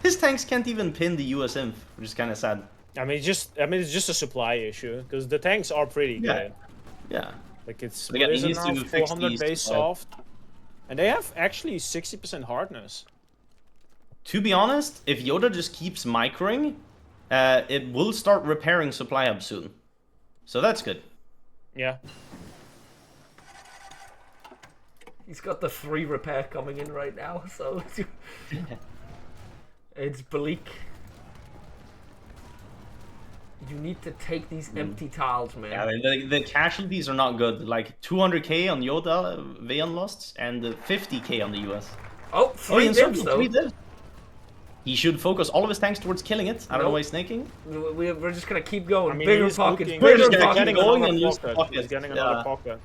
his tanks can't even pin the US inf, which is kind of sad. It's just a supply issue because the tanks are pretty Yeah. good. Yeah. Like it's But again, what is he it needs now? to fix 400 these, base soft, and they have actually 60% hardness. To be honest, if Yoda just keeps microing, it will start repairing supply hub soon. So that's good. Yeah. He's got the 3 repair coming in right now, so it's bleak. You need to take these empty tiles, man. Yeah, the casualties are not good. Like 200k on Yoda, Veon lost, and 50k on the US. Oh, 3 he dips encircled, though. 3 dips. He should focus all of his tanks towards killing it. I don't know Nope. why he's snaking. We're just gonna keep going. I mean, Bigger he's pockets, looking- bigger We're just gonna pockets. keep going and another lose pocket. pockets. He's getting another Yeah. pocket.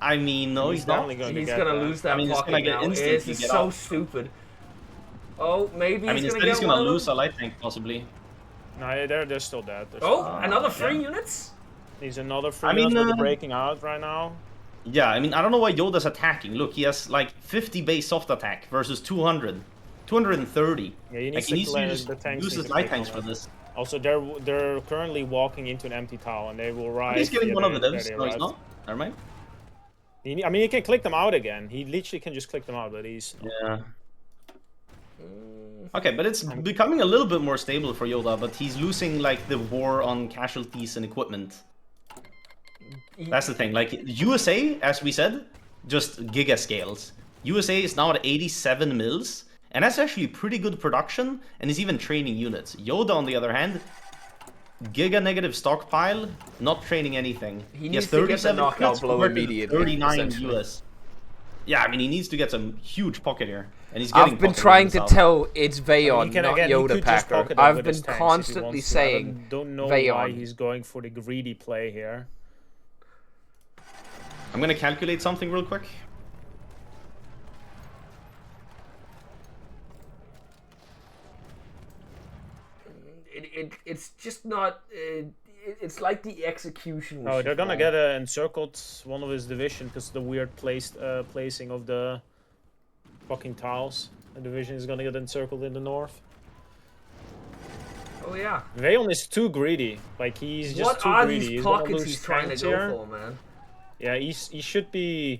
I mean, no, he's not. definitely going to He's get gonna that. lose that I mean, he's pocket gonna get now. instantly This is get so off. stupid. Oh, maybe I he's mean, gonna instead get he's gonna one of lose them. a light tank, possibly. No, they're still dead. They're Oh, still dead. another 3 yeah. units? He's another free I mean, unit, but they're breaking out right now. Yeah, I mean, I don't know why Yoda's attacking. Look, he has like 50 base soft attack versus 200. 230. Yeah, he Like, needs he needs to to use, the tanks. use need his to light pick tanks on for it. this. Also, they're currently walking into an empty tower, and they will rise. He's getting yeah, one of the there divs. they No, he's arrived. not. Never mind. I mean, he can click them out again. He literally can just click them out, but he's... Yeah. Okay, but it's becoming a little bit more stable for Yoda, but he's losing like the war on casualties and equipment. That's the thing. Like USA, as we said, just giga scales. USA is now at 87 mils, and that's actually pretty good production, and is even training units. Yoda, on the other hand, giga negative stockpile, not training anything. He has needs to get the 37 knockout units blow compared to immediately, 39 essentially. US. Yeah, I mean, he needs to get some huge pocket here. And he's getting I've been pocket trying on to the south. tell it's Veon, He can, not again, he Yoda could just Packer. pocket up I've with been his tanks if he constantly wants to. I saying don't know why Veon. he's going for the greedy play here. I'm gonna calculate something real quick. It's just not. It's like the execution. Was Oh, they're just gonna wrong. get encircled one of his division because the weird placing of the fucking tiles. The division is gonna get encircled in the north. Oh yeah. Veon is too greedy. Like he's just What too are greedy. these He's gonna pockets lose he's trying to tanks go here. for, man? Yeah, he should be.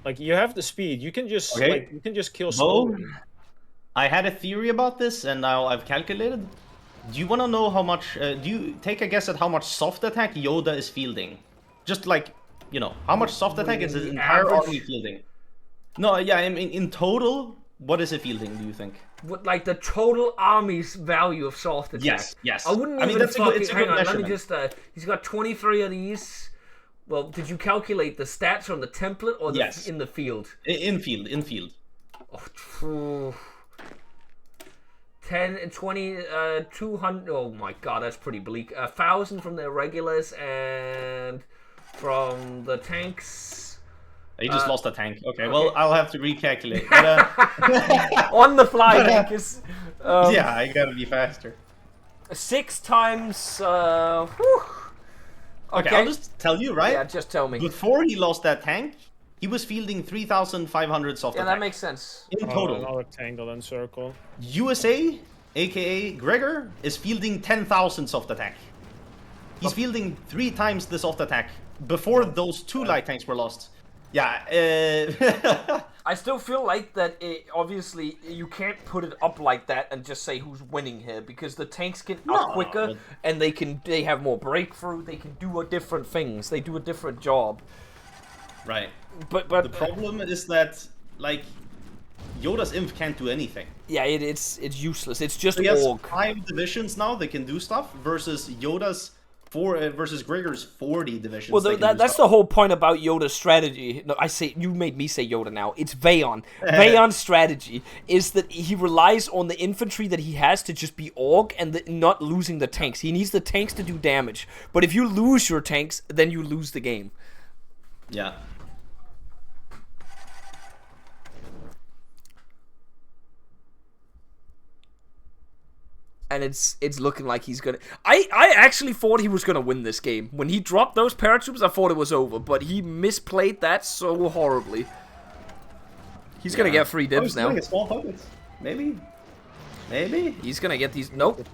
Like you have the speed. You can just Okay. like you can just kill Bo, slowly. I had a theory about this, and now I've calculated. Do you want to know how much? Do you take a guess at how much soft attack Yoda is fielding? Just like, you know, how much soft attack is his The entire average? army fielding? No, yeah, I mean, in total, what is it fielding? Do you think? What, like the total army's value of soft attack? Yes, yes. I wouldn't I mean, even that's a good- fucking. it's a Hang good on, let me measurement. just. He's got 23 of these. Well, did you calculate the stats from the template or the, Yes. in the field? In field. Oh, 10, 20, 200. Oh my god, that's pretty bleak. 1,000 from the irregulars and from the tanks. He just lost a tank. Okay, well, I'll have to recalculate. But, On the fly, Dankers. yeah, I gotta be faster. 6 times. Okay, I'll just tell you, right? Yeah, just tell me. Before he lost that tank, he was fielding 3,500 soft attack. Yeah, that makes sense. In total. Another tangle and circle. USA, aka Gregor, is fielding 10,000 soft attack. He's fielding 3 times the soft attack before those 2 light tanks were lost. Yeah, I still feel like that obviously you can't put it up like that and just say who's winning here, because the tanks get up quicker and they have more breakthrough, they can do different things, they do a different job. Right. But the problem is that, like, Yoda's Inf can't do anything. Yeah, it's useless. It's just he has org. 5 divisions now that can do stuff versus Yoda's versus Gregor's 40 divisions. Well, that's the whole point about Yoda's strategy. No, you made me say Yoda now. It's Vayon. Vayon's strategy is that he relies on the infantry that he has to just be org and not losing the tanks. He needs the tanks to do damage. But if you lose your tanks, then you lose the game. Yeah. And it's looking like he's gonna. I actually thought he was gonna win this game when he dropped those paratroops. I thought it was over, but he misplayed that so horribly. He's gonna get 3 dibs now. Small pockets. Maybe. He's gonna get these. Nope.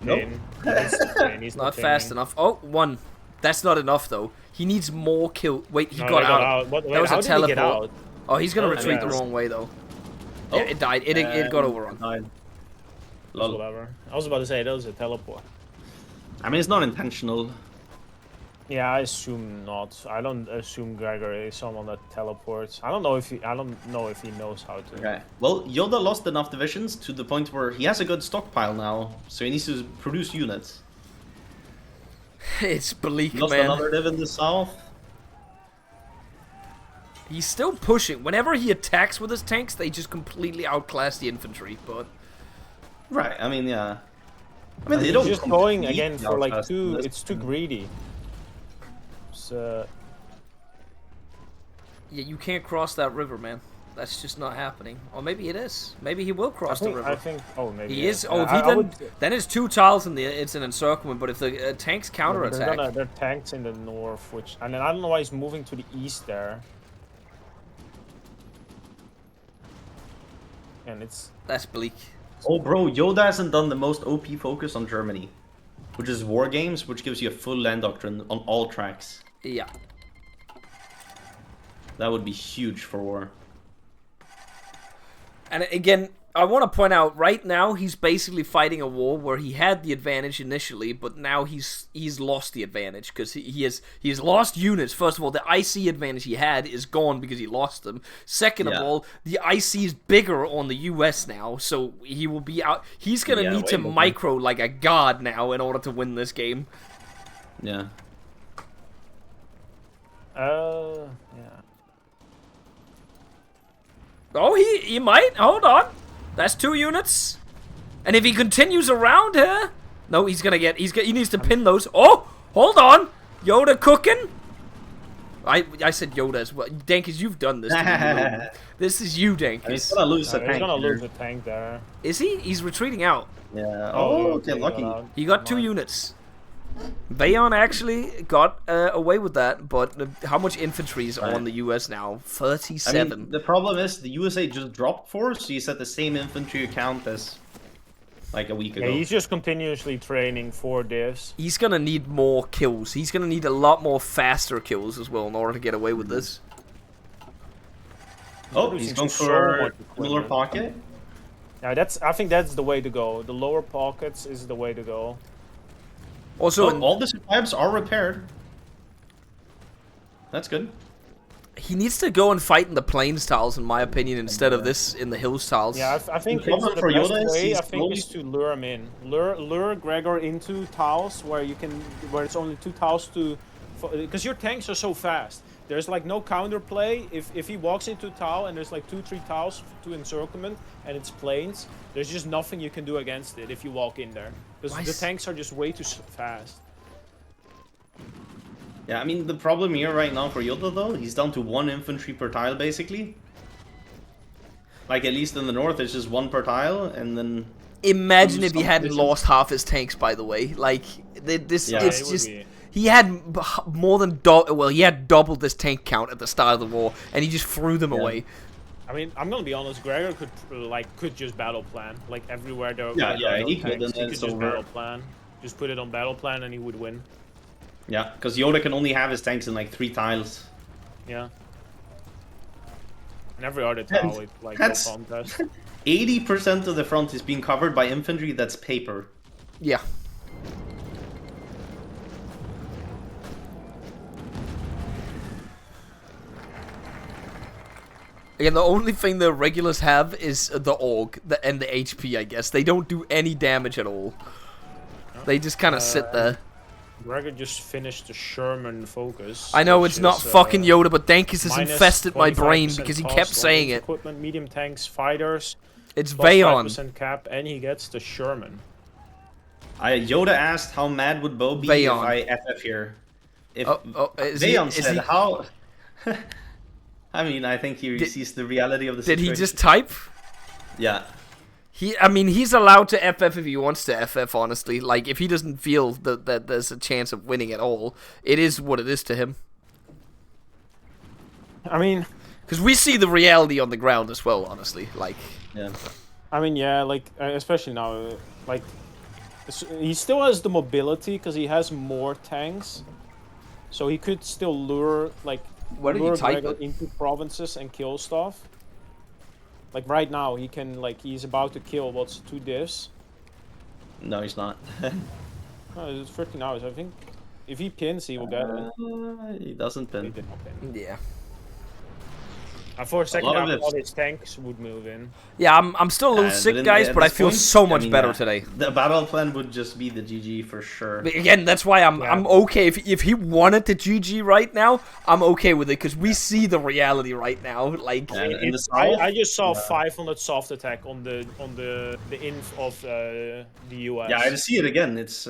He's Not fast enough. Oh, 1. That's not enough though. He needs more kill. Wait, he got out. Wait, that was a teleport. Get out? Oh, he's gonna retreat the wrong way though. Yeah, it died. It got overrun. Whatever. I was about to say that was a teleport. I mean, it's not intentional. Yeah, I assume not. I don't assume Gregor is someone that teleports. I don't know if he knows how to. Okay. Well, Yoda lost enough divisions to the point where he has a good stockpile now, so he needs to produce units. It's bleak, Lost man. another div in the south. He's still pushing. Whenever he attacks with his tanks, they just completely outclass the infantry. But right. I mean, yeah. I mean, they don't just going again for like outclass 2. this. It's too greedy. So yeah, you can't cross that river, man. That's just not happening. Or maybe it is. Maybe he will cross the river. I think. Oh, maybe He is. Oh, if he then it's 2 tiles in it's an encirclement. But if the tanks counterattack, they're tanks in the north, and then I don't know why he's moving to the east there. And that's bleak. Oh, bro, Yoda hasn't done the most OP focus on Germany, which is war games, which gives you a full land doctrine on all tracks. Yeah. That would be huge for war. And again, I want to point out, right now, he's basically fighting a war where he had the advantage initially, but now he's lost the advantage, because he has lost units. First of all, the IC advantage he had is gone because he lost them. Second of all, the IC is bigger on the US now, so he will be out. He's going to need to micro like a god now in order to win this game. Yeah. Yeah. Oh, he might. Hold on. That's 2 units. And if he continues around here... No, he needs to pin those. Oh, hold on. Yoda cooking. I said Yoda as well. Dankers, you've done this. This is you, Dankers. He's gonna lose a tank. He's gonna lose a tank there. Is he? He's retreating out. Yeah. Oh, okay, lucky. He got 2 units. Vayon actually got away with that, but how much infantry is on the US now? 37. I mean, the problem is the USA just dropped 4, so he's at the same infantry count as like a week ago. Yeah, he's just continuously training 4 divs. He's gonna need more kills. He's gonna need a lot more faster kills as well in order to get away with this. Oh, he's going for a similar pocket. Yeah, I think that's the way to go. The lower pockets is the way to go. Also, all the survivors are repaired. That's good. He needs to go and fight in the plains tiles, in my opinion, instead of this in the hills tiles. Yeah, I think the best way is to lure him in. Lure Gregor into tiles where it's only 2 tiles to, because your tanks are so fast. There's like no counterplay. If he walks into a tile and there's like 2-3 tiles to encirclement and it's plains, there's just nothing you can do against it if you walk in there. Because the tanks are just way too fast. Yeah, I mean, the problem here right now for Yoda, though, he's down to 1 infantry per tile, basically. Like, at least in the north, it's just 1 per tile, and then... Imagine if he hadn't lost half his tanks, by the way. Like, this, Yeah, it's just... He had more than he had doubled this tank count at the start of the war, and he just threw them away. I mean, I'm gonna be honest. Gregor could just battle plan, like everywhere there. He could. He could just battle plan, just put it on battle plan, and he would win. Yeah, because Yoda can only have his tanks in like 3 tiles. Yeah. And every other tile, with like no contest. 80% of the front is being covered by infantry. That's paper. Yeah. Again, the only thing the regulars have is the Org and the HP, I guess. They don't do any damage at all. They just kind of sit there. Gregor just finished the Sherman focus. I know it's not fucking Yoda, but Dankis has infested my brain because he kept saying it. Equipment, medium tanks, fighters. It's Vayon. 5% cap, and he gets the Sherman. Yoda asked how mad would Bo be Vayon. if I FF here. If Vayon said how... I mean, I think he sees the reality of the situation. Did he just type? Yeah. I mean, he's allowed to FF if he wants to FF, honestly. Like, if he doesn't feel that there's a chance of winning at all, it is what it is to him. I mean... Because we see the reality on the ground as well, honestly. Like... Yeah. I mean, yeah, like, especially now, like... He still has the mobility, because he has more tanks. So he could still lure, like... Where did you type it? Into provinces and kill stuff. Like right now, he can he's about to kill 2 divs. No, he's not. No, it's 13 hours. I think if he pins, he will get it. He doesn't pin. He did not pin. Yeah. And for a second, I thought his tanks would move in. Yeah, I'm still a little sick, guys, but I feel so much better today. The battle plan would just be the GG for sure. But again, that's why I'm okay. If he wanted the GG right now, I'm okay with it because we see the reality right now. Like I just saw 500 soft attack on the inf of the US. Yeah, I see it again. It's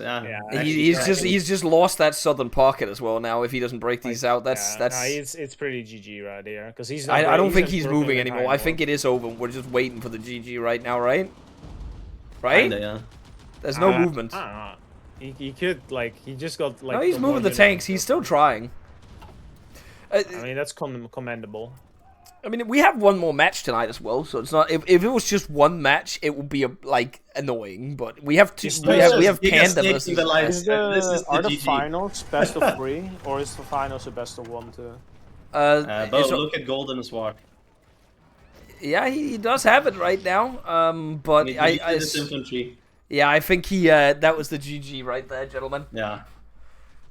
he's just lost that southern pocket as well now. If he doesn't break these out, that's it's pretty GG right here because he's not. I don't think he's moving anymore. I think it is over. We're just waiting for the GG right now, right? Right? Kinda, yeah. There's no movement. He could, he just got, No, he's moving the tanks. He's still trying. I mean, that's commendable. I mean, we have one more match tonight as well, so it's not... If it was just one match, it would be, annoying, but we have two... We have Panda versus... Are the finals best of 3, or is the finals a best of 1, too? Look at Golden's walk. Yeah, he does have it right now. But infantry. Yeah, I think that was the GG right there, gentlemen. Yeah.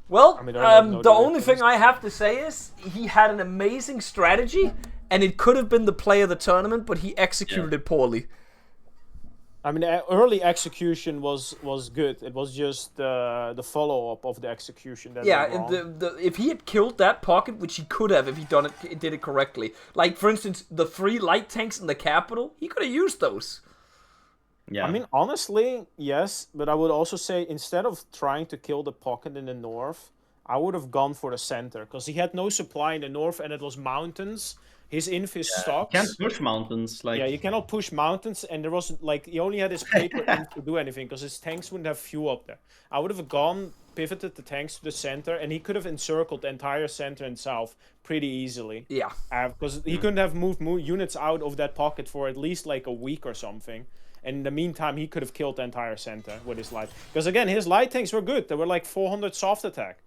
Well, the only thing I have to say is he had an amazing strategy, and it could have been the play of the tournament, but he executed it poorly. I mean, the early execution was good. It was just the follow-up of the execution that went wrong. If he had killed that pocket, which he could have if he did it correctly. Like, for instance, the 3 light tanks in the capital, he could have used those. Yeah. I mean, honestly, yes, but I would also say instead of trying to kill the pocket in the north, I would have gone for the center, because he had no supply in the north, and it was mountains. His inf is stocks. You can't push mountains. Yeah, you cannot push mountains, and there was, he only had his paper inf to do anything, because his tanks wouldn't have fuel up there. I would have pivoted the tanks to the center, and he could have encircled the entire center and south pretty easily. Yeah. Because he couldn't have moved units out of that pocket for at least, a week or something. And in the meantime, he could have killed the entire center with his light. Because again, his light tanks were good. They were 400 soft attack.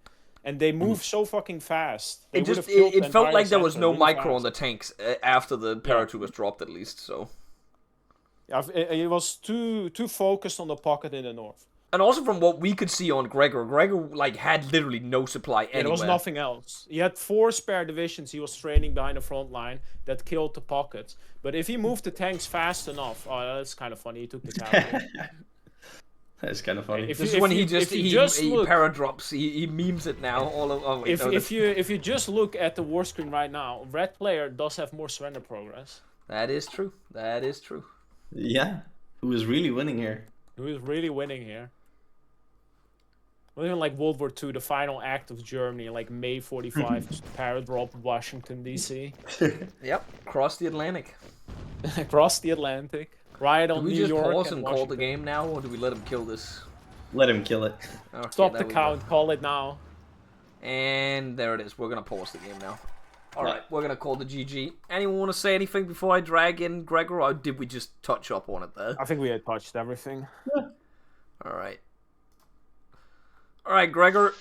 And they moved so fucking fast. It felt like there was no micro on the tanks after the Paratrooper was dropped, at least. So it was too focused on the pocket in the north. And also from what we could see on Gregor had literally no supply anywhere. There was nothing else. He had 4 spare divisions he was training behind the front line that killed the pockets. But if he moved the tanks fast enough, that's kind of funny. He took the capital. That's kind of funny. This is when he paradrops. He memes it now. If you just look at the war screen right now, red player does have more surrender progress. That is true. That is true. Yeah. Who is really winning here? Who is really winning here? Not even like World War II, the final act of Germany, like May 45, just paradrop Washington, D.C. Yep, cross the Atlantic. across the Atlantic, right Do on we New just York pause and and call the Washington. game now, or do we let him kill this? Let him kill it. Okay, Stop there the we count, go. call it now. And there it is. We're gonna pause the game now. Alright, we're gonna call the GG. Anyone want to say anything before I drag in Gregor, or did we just touch up on it there? I think we had touched everything. Alright. Alright, Gregor.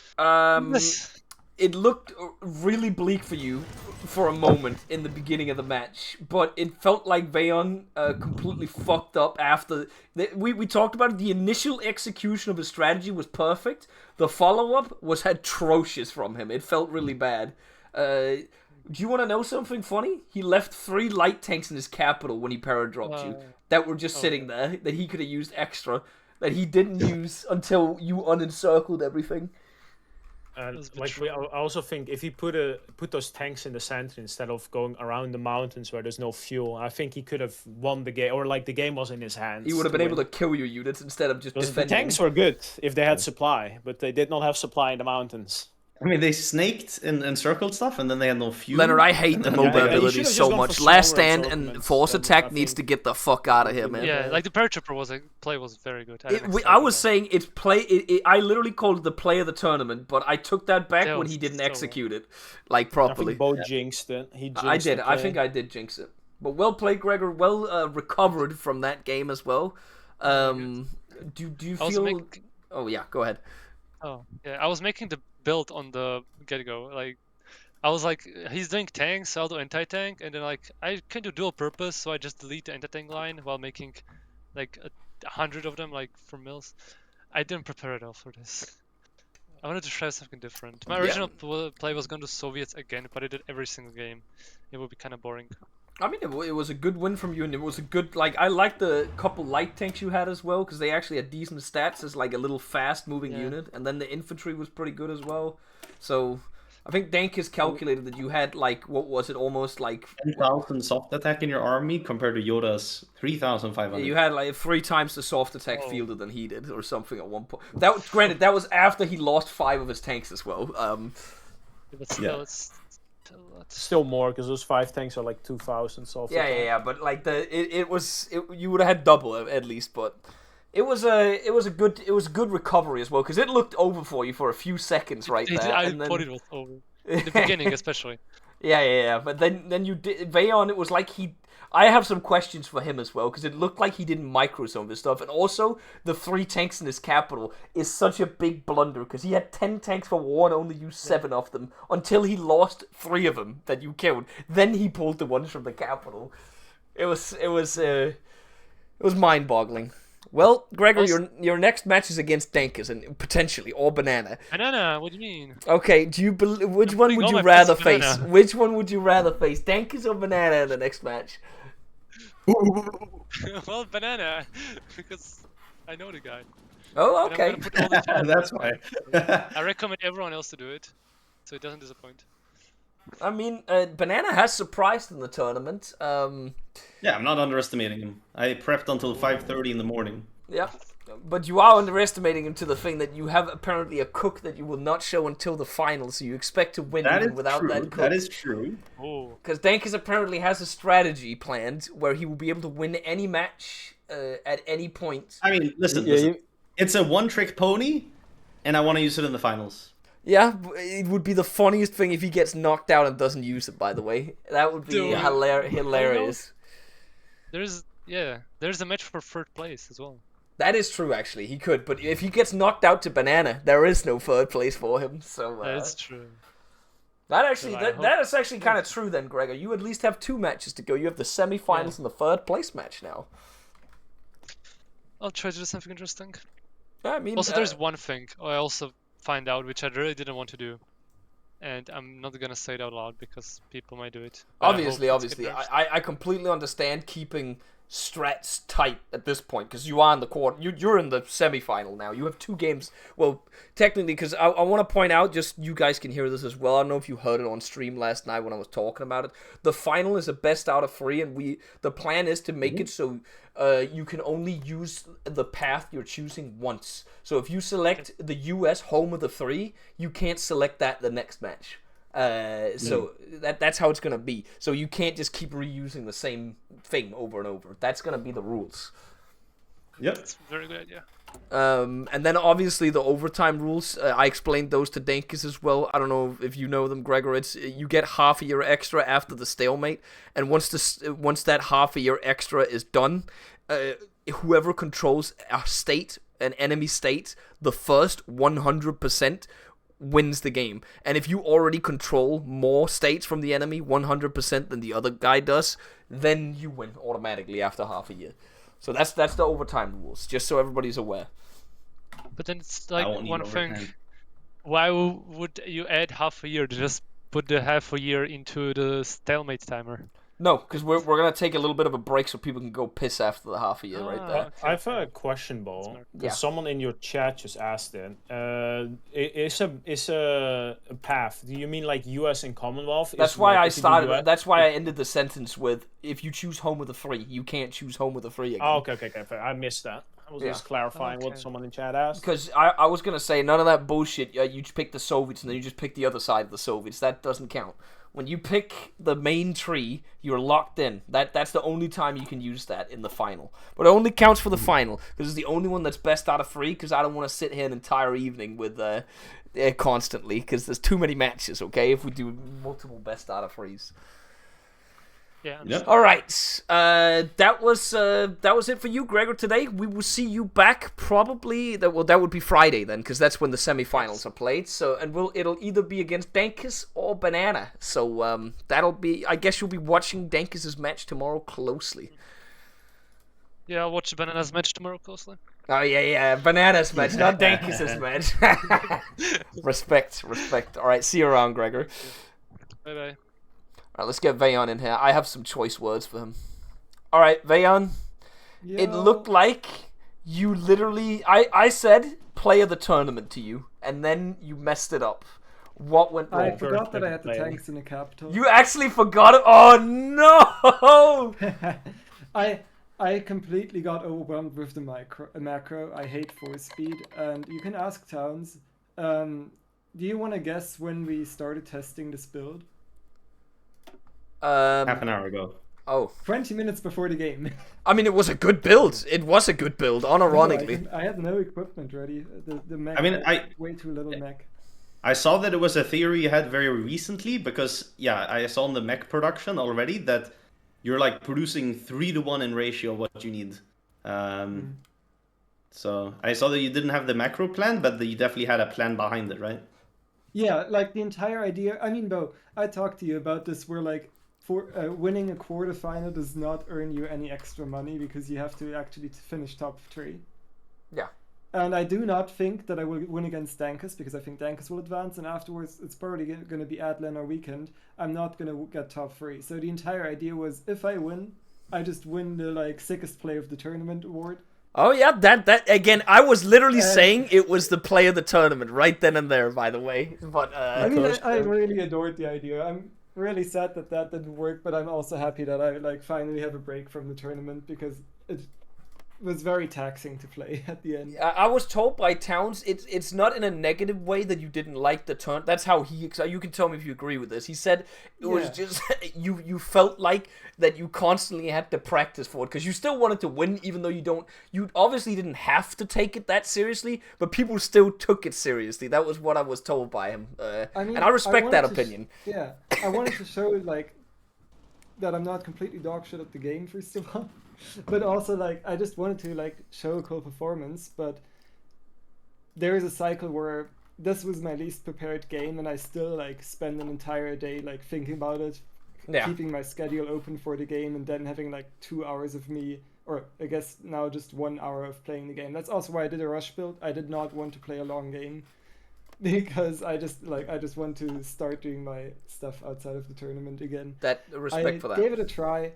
It looked really bleak for you for a moment in the beginning of the match, but it felt like Veon completely fucked up after. We talked about it. The initial execution of his strategy was perfect. The follow-up was atrocious from him. It felt really bad. Do you want to know something funny? He left 3 light tanks in his capital when he paradropped you that were just sitting there that he could have used extra, that he didn't use until you unencircled everything. And I also think if he put those tanks in the center instead of going around the mountains where there's no fuel, I think he could have won the game, or like the game was in his hands. He would have been able to kill your units instead of just defending. The tanks were good if they had supply, but they did not have supply in the mountains. I mean, they snaked and encircled stuff, and then they had no fuel. Leonard, I hate the mobile ability so gone much. for Last stronger Stand and encirclements, Force then Attack I needs think- to get the fuck out of here, man. Yeah, like the paratrooper play was very good. I was saying it's play. I literally called it the play of the tournament, but I took that back That when was he didn't so execute it like I properly. think Bo jinxed it. He jinxed I did. the I play. think I did jinx it. But well played, Gregor. Well recovered from that game as well. Do you I was feel? making- Oh yeah, go ahead. Oh, yeah, I was making the build on the get-go. Like, I was like, he's doing tanks, I'll do anti-tank, and then like, I can do dual purpose, so I just delete the anti-tank line while making like 100 of them, like from mills. I didn't prepare at all for this. I wanted to try something different. My original play was going to Soviets again, but I did every single game. It would be kind of boring. I mean, it was a good win from you, and it was a good, like, I liked the couple light tanks you had as well, because they actually had decent stats as, like, a little fast-moving unit, and then the infantry was pretty good as well. So, I think Dank has calculated that you had, like, what was it, almost, like... 10,000 soft attack in your army compared to Yoda's 3,500. You had, like, 3 times the soft attack fielded than he did, or something at one point. Granted, that was after he lost 5 of his tanks as well. But still, it's Still more, because those 5 tanks are like 2,000 soft attack. Yeah, but like you would have had double at least, but it was a good recovery as well, because it looked over for you for a few seconds right there. I and then... thought it was over. In the beginning, especially. Yeah. But then you did Veon. It was like I have some questions for him as well, because it looked like he didn't micro some of his stuff, and also the 3 tanks in his capital is such a big blunder, because he had 10 tanks for war and only used 7 of them until he lost 3 of them that you killed. Then he pulled the ones from the capital. It was mind-boggling. Well, Gregor, your next match is against Dankers and potentially or Banana. Banana, what do you mean? Okay, which one would you rather face? Which one would you rather face, Dankers or Banana in the next match? Well, Banana, because I know the guy. Oh, And I'm okay. gonna put all the time. That's why. I recommend everyone else to do it, so it doesn't disappoint. I mean, Banana has surprised in the tournament. Yeah, I'm not underestimating him. I prepped until 5:30 in the morning. Yeah, but you are underestimating him to the thing that you have apparently a cook that you will not show until the finals, so you expect to win That even is without true. that cook. That is true. Oh, Because Dankers apparently has a strategy planned where he will be able to win any match at any point. I mean, listen. It's a one-trick pony, and I want to use it in the finals. Yeah, it would be the funniest thing if he gets knocked out and doesn't use it, by the way. That would be Dude. hilarious. there's a match for 3rd place as well. That is true, actually. He could, but if he gets knocked out to Banana, there is no 3rd place for him. So That's true. that is actually kind of true then, Gregor. You at least have 2 matches to go. You have the semi-finals and the 3rd place match now. I'll try to do something interesting. I mean, Also, there's one thing I also find out which I really didn't want to do, and I'm not gonna say it out loud because people might do it. But I hope obviously, it's good nerfs. I completely understand keeping strats tight at this point because you are in the quarter. You're in the semi-final now. You have 2 games. Well, technically, because I want to point out, just you guys can hear this as well. I don't know if you heard it on stream last night when I was talking about it. The final is a best out of 3, and the plan is to make it so you can only use the path you're choosing once. So if you select the US home of the 3, you can't select that the next match. So that's how it's gonna be. So you can't just keep reusing the same thing over and over. That's gonna be the rules. Yep. That's very good idea. And then obviously the overtime rules. I explained those to Dankis as well. I don't know if you know them, Gregor. It's you get half a year extra after the stalemate, and once that half a year extra is done, whoever controls a state, an enemy state, the first 100%. Wins the game. And if you already control more states from the enemy 100% than the other guy does, then you win automatically after half a year. So that's the overtime rules, just so everybody's aware. But then it's like won't need one thing. overtime. Why would you add half a year to just put the half a year into the stalemate timer? No, because we're gonna take a little bit of a break so people can go piss after the half a year right there. Okay, I've a question, Bo. Yeah. Someone in your chat just asked it. Is a path? Do you mean like U.S. and Commonwealth? That's why I started. That's why I ended the sentence with, "If you choose home with a 3, you can't choose home with a 3 again." Oh, okay. I missed that. I was just clarifying what someone in chat asked. Because I was gonna say none of that bullshit. You just pick the Soviets and then you just pick the other side of the Soviets. That doesn't count. When you pick the main tree, you're locked in. That's the only time you can use that in the final. But it only counts for the final because it's the only one that's best out of 3. Because I don't want to sit here an entire evening with constantly because there's too many matches. Okay, if we do multiple best out of 3s. Yeah. Yep. All right, that was it for you, Gregor. Today we will see you back probably. That would be Friday then, because that's when the semifinals are played. So it'll either be against Dankis or Banana. So that'll be. I guess you'll be watching Dankis' match tomorrow closely. Yeah, I'll watch Banana's match tomorrow closely. Oh yeah, Banana's match, not Dankis' match. Respect. All right, see you around, Gregor. Bye bye. Alright, let's get Vayon in here. I have some choice words for him. Alright, Vayon. It looked like you literally... I said play of the tournament to you, and then you messed it up. What went wrong? I forgot that I had the tanks in the capital. You actually forgot it? Oh, no! I completely got overwhelmed with the macro. I hate force speed. And you can ask Towns, do you want to guess when we started testing this build? Half an hour ago. Oh. 20 minutes before the game. I mean, it was a good build. It was a good build, unironically. I had no equipment ready. The mech. Way too little mech. I saw that it was a theory you had very recently because, yeah, I saw in the mech production already that you're like producing 3-to-1 in ratio of what you need. So I saw that you didn't have the macro plan, but that you definitely had a plan behind it, right? Yeah, like the entire idea. I mean, Bo, I talked to you about this. Where like winning a quarterfinal does not earn you any extra money because you have to actually finish top 3. Yeah. And I do not think that I will win against Dankis because I think Dankis will advance, and afterwards it's probably going to be Adlen or Weekend. I'm not going to get top 3. So the entire idea was if I win, I just win the like sickest play of the tournament award. Oh yeah, that again. I was literally saying it was the play of the tournament right then and there. By the way, but I mean, I really adored the idea. I'm really sad that didn't work, but I'm also happy that I like finally have a break from the tournament because it was very taxing to play at the end. I was told by Towns it's not in a negative way that you didn't like the turn. That's how you can tell me if you agree with this. He said it was just you felt like that you constantly had to practice for it because you still wanted to win even though you obviously didn't have to take it that seriously, but people still took it seriously. That was what I was told by him. I mean, and I respect that opinion. I wanted to show like that I'm not completely dogshit at the game first of all. But also, like, I just wanted to, like, show a cool performance, but there is a cycle where this was my least prepared game, and I still, like, spend an entire day, like, thinking about it, keeping my schedule open for the game, and then having, like, 2 hours of me, or I guess now just 1 hour of playing the game. That's also why I did a rush build. I did not want to play a long game, because I just want to start doing my stuff outside of the tournament again. Respect for that. I gave it a try.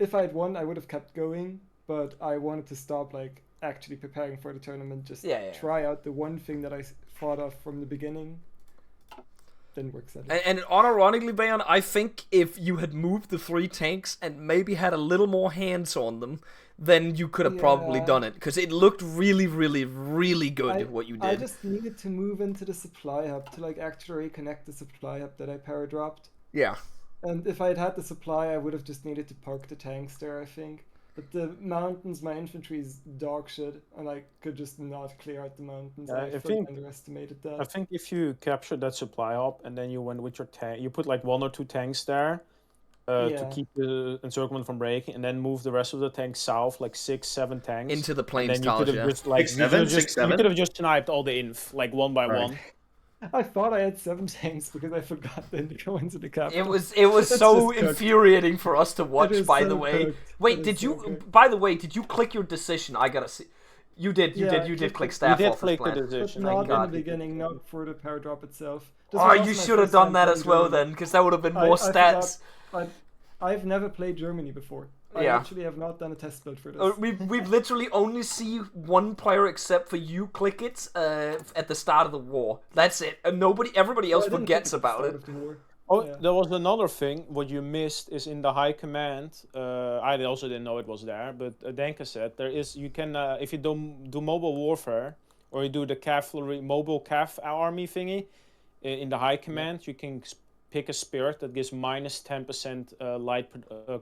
if I had won, I would have kept going, but I wanted to stop like actually preparing for the tournament. Just try out the one thing that I thought of from the beginning. Didn't work sadly. And unironically, Bayon, I think if you had moved the 3 tanks and maybe had a little more hands on them, then you could have probably done it, because it looked really, really, really good what you did. I just needed to move into the supply hub to like actually reconnect the supply hub that I power dropped. Yeah. And if I had the supply, I would have just needed to park the tanks there, I think. But the mountains, my infantry is dog shit, and I could just not clear out the mountains. I think underestimated that. I think if you captured that supply hub and then you went with your tank, you put like 1 or 2 tanks there to keep the encirclement from breaking, and then move the rest of the tanks south, like 6, 7 tanks into the plains. And then you could have just like 6, 7? You could have just sniped all the inf like one by one. I thought I had 7 tanks because I forgot then to go into the capital. It was so infuriating for us to watch, by the way. Wait, did you, by the way, did you click your decision? I gotta see. You did click staff You did office click plan. the decision. But not in the beginning, not for the power drop itself. Oh, you should have done that as well then, because that would have been more stats. I've never played Germany before. I actually have not done a test build for this. We've literally only see one player except for you click it at the start of the war. That's it. And everybody else forgets about it. There was another thing. What you missed is in the high command. I also didn't know it was there, but Danka said you can if you do mobile warfare or you do the cavalry mobile cav army thingy in the high command, you can pick a spirit that gives minus 10% light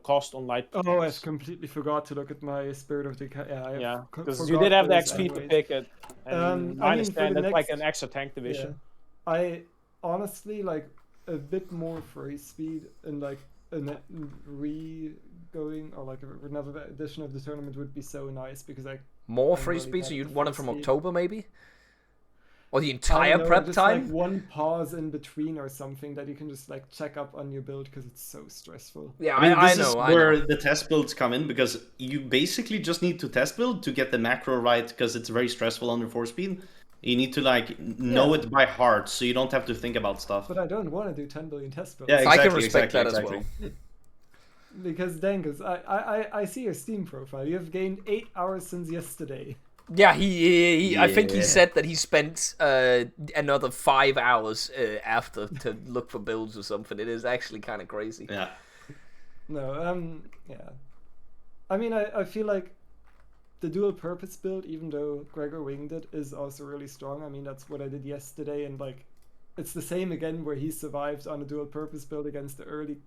cost on light. Oh, I completely forgot to look at my spirit of the because you did have the XP to pick it. And minus 10, that's like an extra tank division. Yeah. I honestly like a bit more free speed and like a going or like another edition of the tournament would be so nice, because more free speed. So you'd want it from October maybe. Or the entire prep just time? Like one pause in between or something that you can just like check up on your build, because it's so stressful. Yeah, I mean, this is where the test builds come in, because you basically just need to test build to get the macro right, because it's very stressful under 4 speed. You need to like know it by heart, so you don't have to think about stuff. But I don't want to do 10 billion test builds. Yeah, exactly, I can respect that as well. Because Dangus, I see your Steam profile. You have gained 8 hours since yesterday. Yeah, he I think he said that he spent another 5 hours after to look for builds or something. It is actually kind of crazy. Yeah. No, yeah. I mean, I feel like the dual purpose build, even though Gregor winged it, is also really strong. I mean, that's what I did yesterday, and like, it's the same again where he survived on a dual purpose build against the early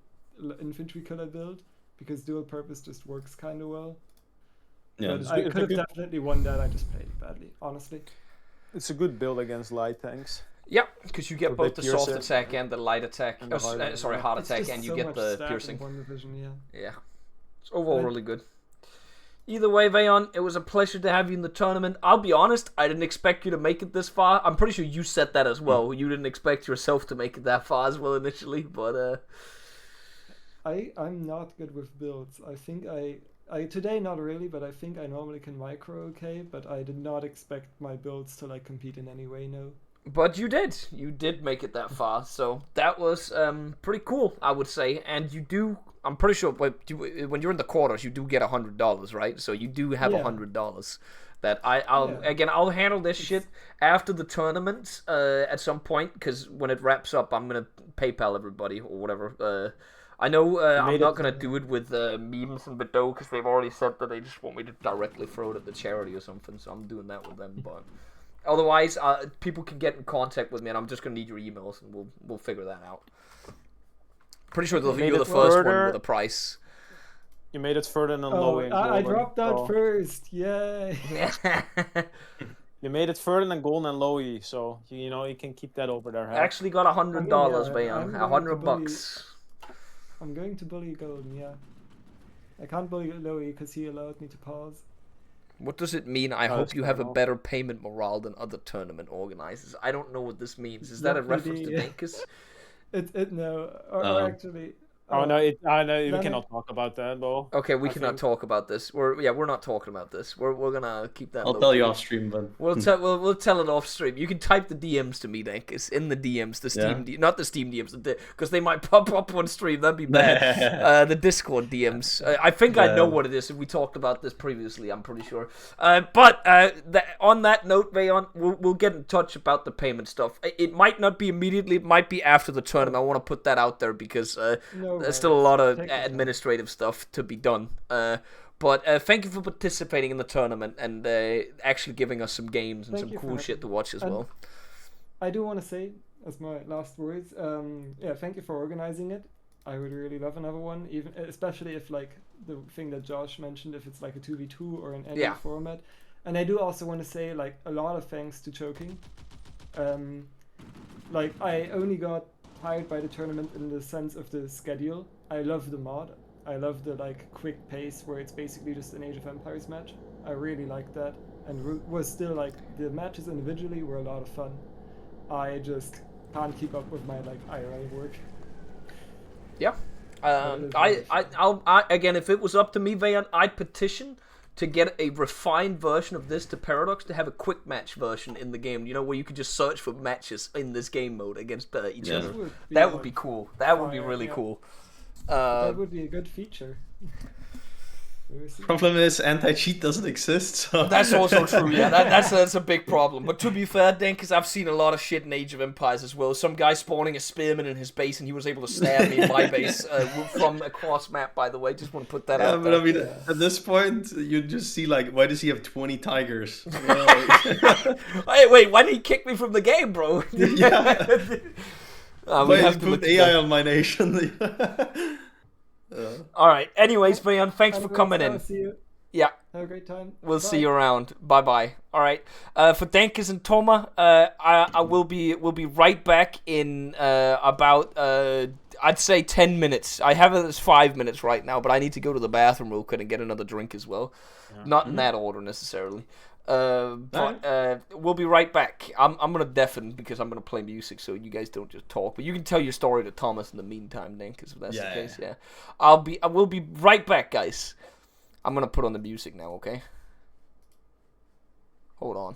infantry killer build, because dual purpose just works kind of well. Yeah, I could have definitely won that. I just played it badly, honestly. It's a good build against light tanks. Yeah, because you get both the soft attack and the light attack. Hard attack, and you get the piercing. One division, yeah. It's overall really good. Either way, Vayon, it was a pleasure to have you in the tournament. I'll be honest, I didn't expect you to make it this far. I'm pretty sure you said that as well. You didn't expect yourself to make it that far as well initially, but I'm not good with builds. I think I today not really, but I think I normally can micro okay, but I did not expect my builds to like compete in any way, no. But you did make it that far, so that was pretty cool, I would say. And you do, I'm pretty sure when you're in the quarters, you do get $100, right? So you do have $100 that I'll handle this shit after the tournament at some point, because when it wraps up, I'm gonna PayPal everybody or whatever. I know I'm not going to do it with Memes and Bedeau, because they've already said that they just want me to directly throw it at the charity or something, so I'm doing that with them. But otherwise, people can get in contact with me, and I'm just going to need your emails, and we'll figure that out. Pretty sure you're the first one with a price. You made it further than Lowy. I dropped out first, yay! You made it further than Golden and Lowy, so you can keep that over there. I actually got $100, man. $100. I'm going to bully Golden, yeah. I can't bully Lowy because he allowed me to pause. What does it mean? I hope you have a better payment morale than other tournament organizers. I don't know what this means. Is that a reference to Dankus? No. Or actually, Oh no, I know we Then cannot talk about that though. Okay, we I cannot think- talk about this. We're not talking about this. We're gonna keep that. I'll low tell you key. off stream, but We'll tell it off stream. You can type the DMs to me, Dank. It's in the DMs, the Steam, not the Steam DMs, because they might pop up on stream. That'd be bad. The Discord DMs. I think I know what it is. We talked about this previously. I'm pretty sure. But on that note, Vayon, we'll get in touch about the payment stuff. It might not be immediately. It might be after the tournament. I want to put that out there because there's still a lot of administrative stuff to be done. But thank you for participating in the tournament and actually giving us some games and some cool shit to watch as well. I do want to say, as my last words, thank you for organizing it. I would really love another one, even especially if like the thing that Josh mentioned, if it's like a 2v2 or in any format. And I do also want to say like a lot of thanks to Choking. Like I only got hired by the tournament in the sense of the schedule. I love the mod. I love the like quick pace where it's basically just an Age of Empires match. I really like that, and was still like the matches individually were a lot of fun. I just can't keep up with my like IRL work. Yeah. I again, if it was up to me, Vayan, I'd petition to get a refined version of this to Paradox to have a quick match version in the game. You know, where you could just search for matches in this game mode against each other. That would be cool. That would be really cool. That would be a good feature. Problem is anti-cheat doesn't exist. So. That's also true. Yeah, that's a big problem. But to be fair, Dan, because I've seen a lot of shit in Age of Empires as well. Some guy spawning a spearman in his base, and he was able to stab me in my base from across map. By the way, just want to put that out there. But I mean, at this point, you just see like, why does he have 20 tigers? Hey, wait, why did he kick me from the game, bro? Yeah. We have to put AI on my nation. All right. Anyways, Bayan, thanks for coming in. See you. Yeah. Have a great time. We'll see you around. Bye. All right. For Dankers and Toma, we'll be right back in about I'd say 10 minutes. I have it as 5 minutes right now, but I need to go to the bathroom real quick and get another drink as well. Yeah. Not in that order necessarily. But we'll be right back. I'm gonna deafen because I'm gonna play music so you guys don't just talk. But you can tell your story to Thomas in the meantime, then, because if that's the case, I will be right back, guys. I'm gonna put on the music now, okay? Hold on.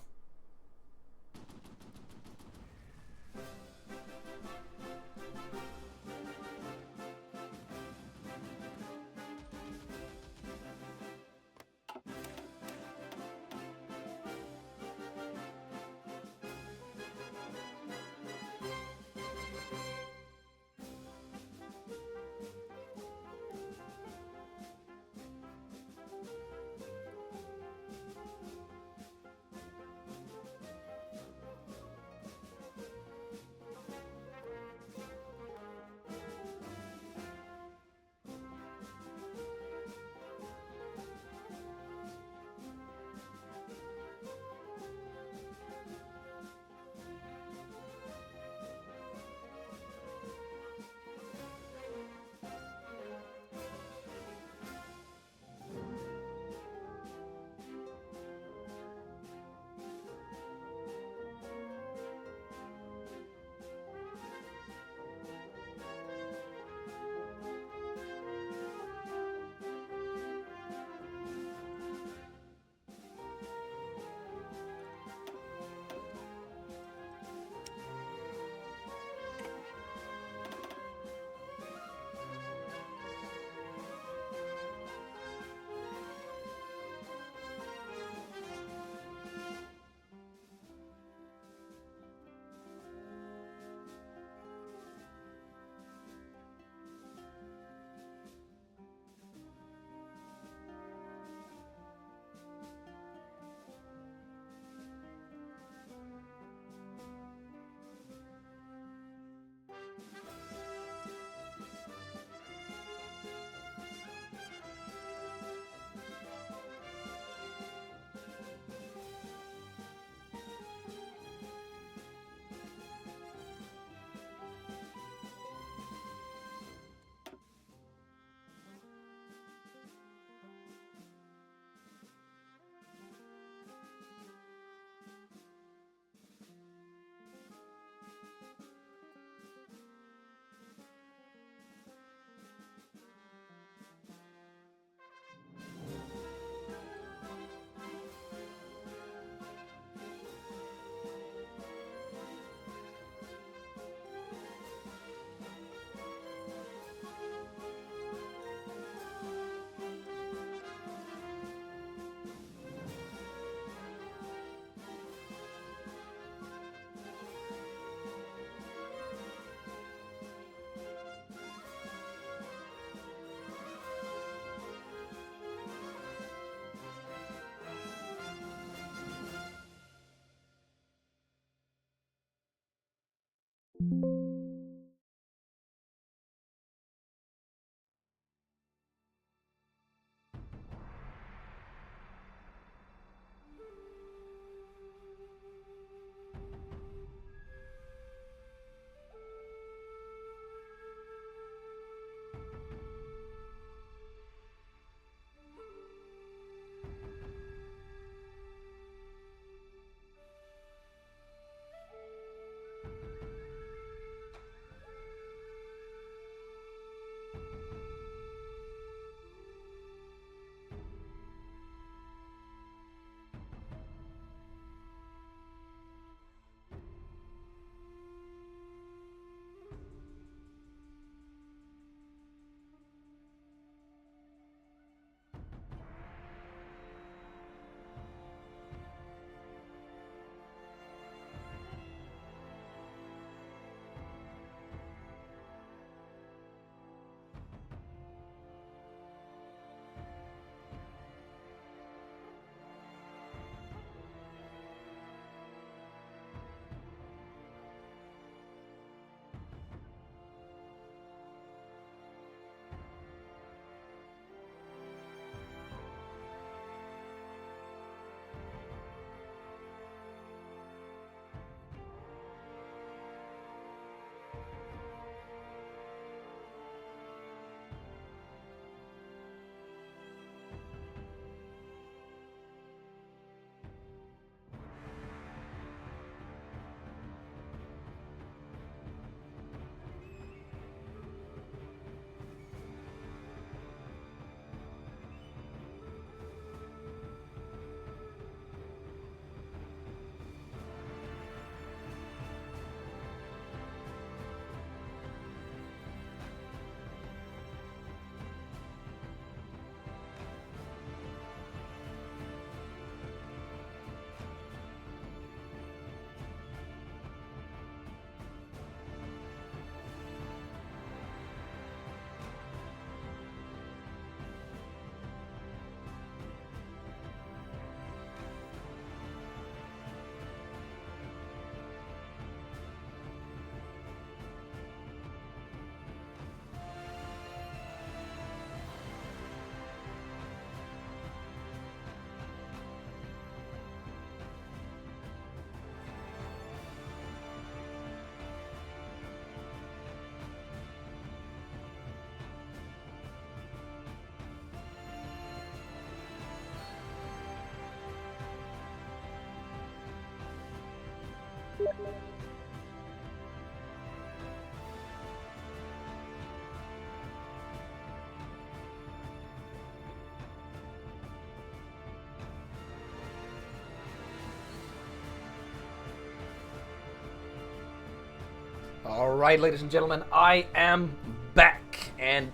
Alright, ladies and gentlemen, I am back, and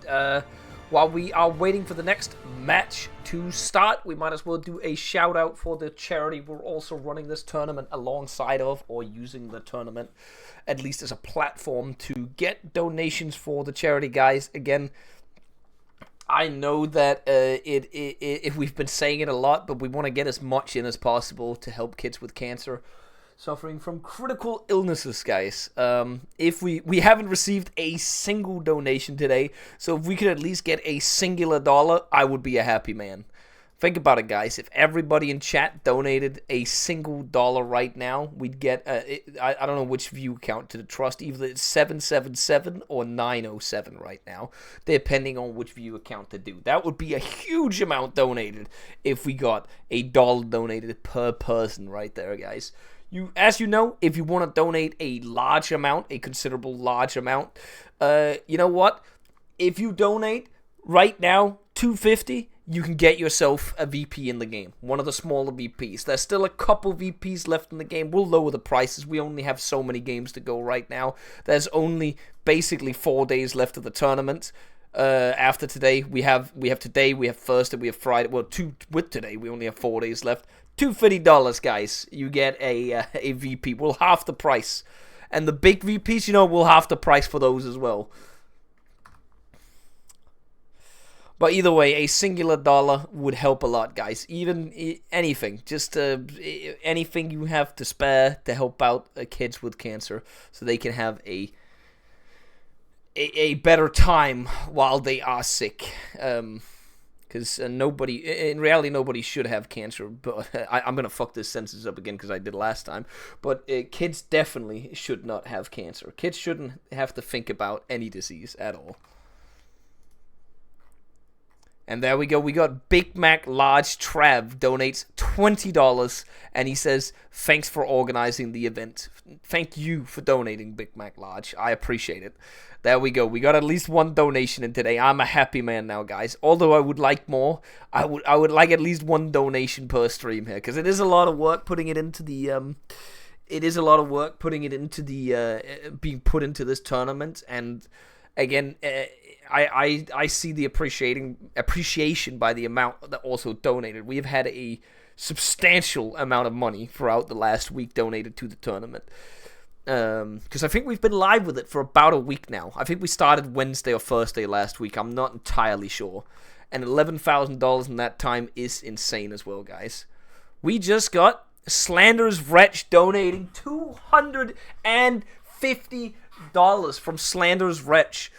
while we are waiting for the next match to start, we might as well do a shout out for the charity we're also running this tournament alongside of, or using the tournament at least as a platform to get donations for the charity, guys. Again, I know that if we've been saying it a lot, but we want to get as much in as possible to help kids with cancer suffering from critical illnesses, guys. If we haven't received a single donation today, so if we could at least get a singular dollar, I would be a happy man. Think about it, guys. If everybody in chat donated a single dollar right now, we'd get, I don't know which view count to trust, either it's 777 or 907 right now, depending on which view account to do. That would be a huge amount donated if we got a dollar donated per person right there, guys. As you know, if you want to donate a large amount, a considerable large amount, you know what? If you donate right now $250, you can get yourself a VP in the game. One of the smaller VPs. There's still a couple VPs left in the game. We'll lower the prices. We only have so many games to go right now. There's only basically 4 days left of the tournament. After today, we have today, we have Thursday, we have Friday. Well, with today, we only have 4 days left. $250, guys. You get a VP. We'll half the price. And the big VPs, you know, we'll half the price for those as well. But either way, a singular dollar would help a lot, guys. Even anything. Just anything you have to spare to help out kids with cancer so they can have a better time while they are sick. Because in reality, nobody should have cancer. But I'm going to fuck this sentence up again because I did last time. But kids definitely should not have cancer. Kids shouldn't have to think about any disease at all. And there we go. We got Big Mac Large Trav donates $20. And he says, thanks for organizing the event. Thank you for donating, Big Mac Large. I appreciate it. There we go. We got at least one donation in today. I'm a happy man now, guys. Although I would like more, I would like at least one donation per stream here, because it is a lot of work putting it into the being put into this tournament. And again, I see the appreciation by the amount that also donated. We have had a substantial amount of money throughout the last week donated to the tournament. Because I think we've been live with it for about a week now. I think we started Wednesday or Thursday last week. I'm not entirely sure. And $11,000 in that time is insane as well, guys. We just got Slander's Wretch donating $250 from Slander's Wretch.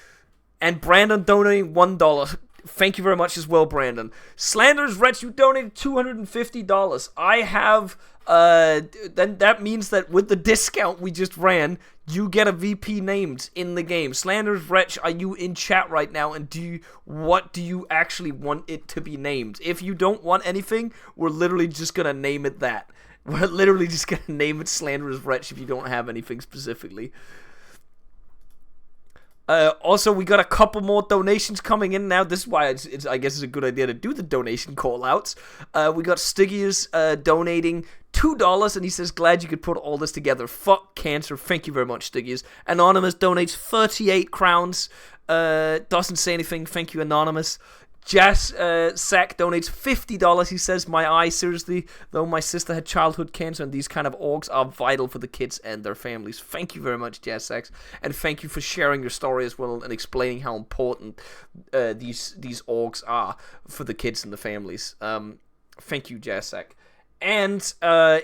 And Brandon donating $1. Thank you very much as well, Brandon. Slander's Wretch, you donated $250. I have, then that means that with the discount we just ran, you get a VP named in the game. Slander's Wretch, are you in chat right now? And what do you actually want it to be named? If you don't want anything, we're literally just gonna name it that. We're literally just gonna name it Slander's Wretch if you don't have anything specifically. Also, we got a couple more donations coming in now. This is why I guess it's a good idea to do the donation call-outs. We got Stiggius donating $2, and he says, glad you could put all this together. Fuck cancer. Thank you very much, Stiggius. Anonymous donates 38 crowns. Doesn't say anything. Thank you, Anonymous. Jazz Sack donates $50. He says, my eye, seriously, though my sister had childhood cancer and these kind of orgs are vital for the kids and their families. Thank you very much, Jazz Sack, and thank you for sharing your story as well and explaining how important these orgs are for the kids and the families. Thank you, Jazz Sack. And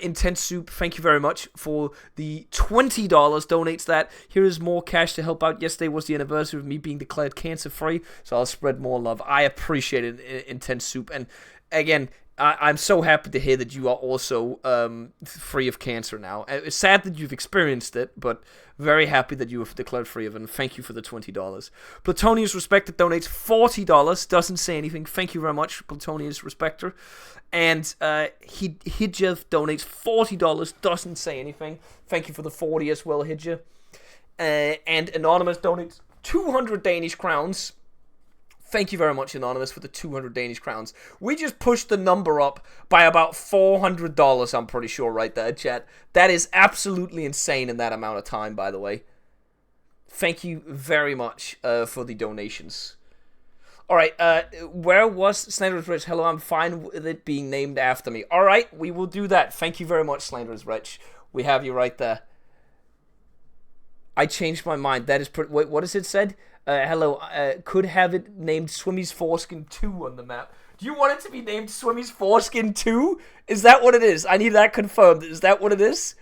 Intense Soup, thank you very much for the $20 donates that. Here is more cash to help out. Yesterday was the anniversary of me being declared cancer-free, so I'll spread more love. I appreciate it, Intense Soup. And again, I'm so happy to hear that you are also free of cancer now. It's sad that you've experienced it, but very happy that you have declared free of it, and thank you for the $20. Platonius Respector donates $40, doesn't say anything. Thank you very much, Platonius Respector. And Hidja donates $40, doesn't say anything. Thank you for the 40 as well, Hidja. And Anonymous donates 200 Danish crowns. Thank you very much, Anonymous, for the 200 Danish crowns. We just pushed the number up by about $400, I'm pretty sure, right there, chat. That is absolutely insane in that amount of time, by the way. Thank you very much for the donations. All right, where was Slanderous Rich? Hello, I'm fine with it being named after me. All right, we will do that. Thank you very much, Slanderous Rich. We have you right there. I changed my mind. That is pretty... Wait, what has it said? Hello, could have it named Swimmy's Foreskin 2 on the map. Do you want it to be named Swimmy's Foreskin 2? Is that what it is? I need that confirmed. Is that what it is?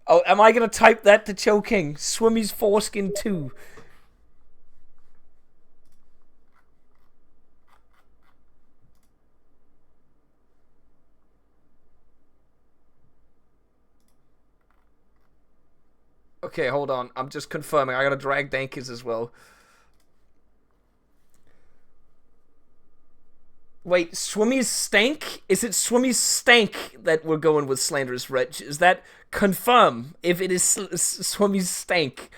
Oh, am I going to type that to Choking? Swimmy's Foreskin 2. Okay, hold on. I'm just confirming. I gotta drag Dankers as well. Wait, Swimmy's Stank? Is it Swimmy's Stank that we're going with, Slanderous Rich? Is that confirm if it is Swimmy's Stank?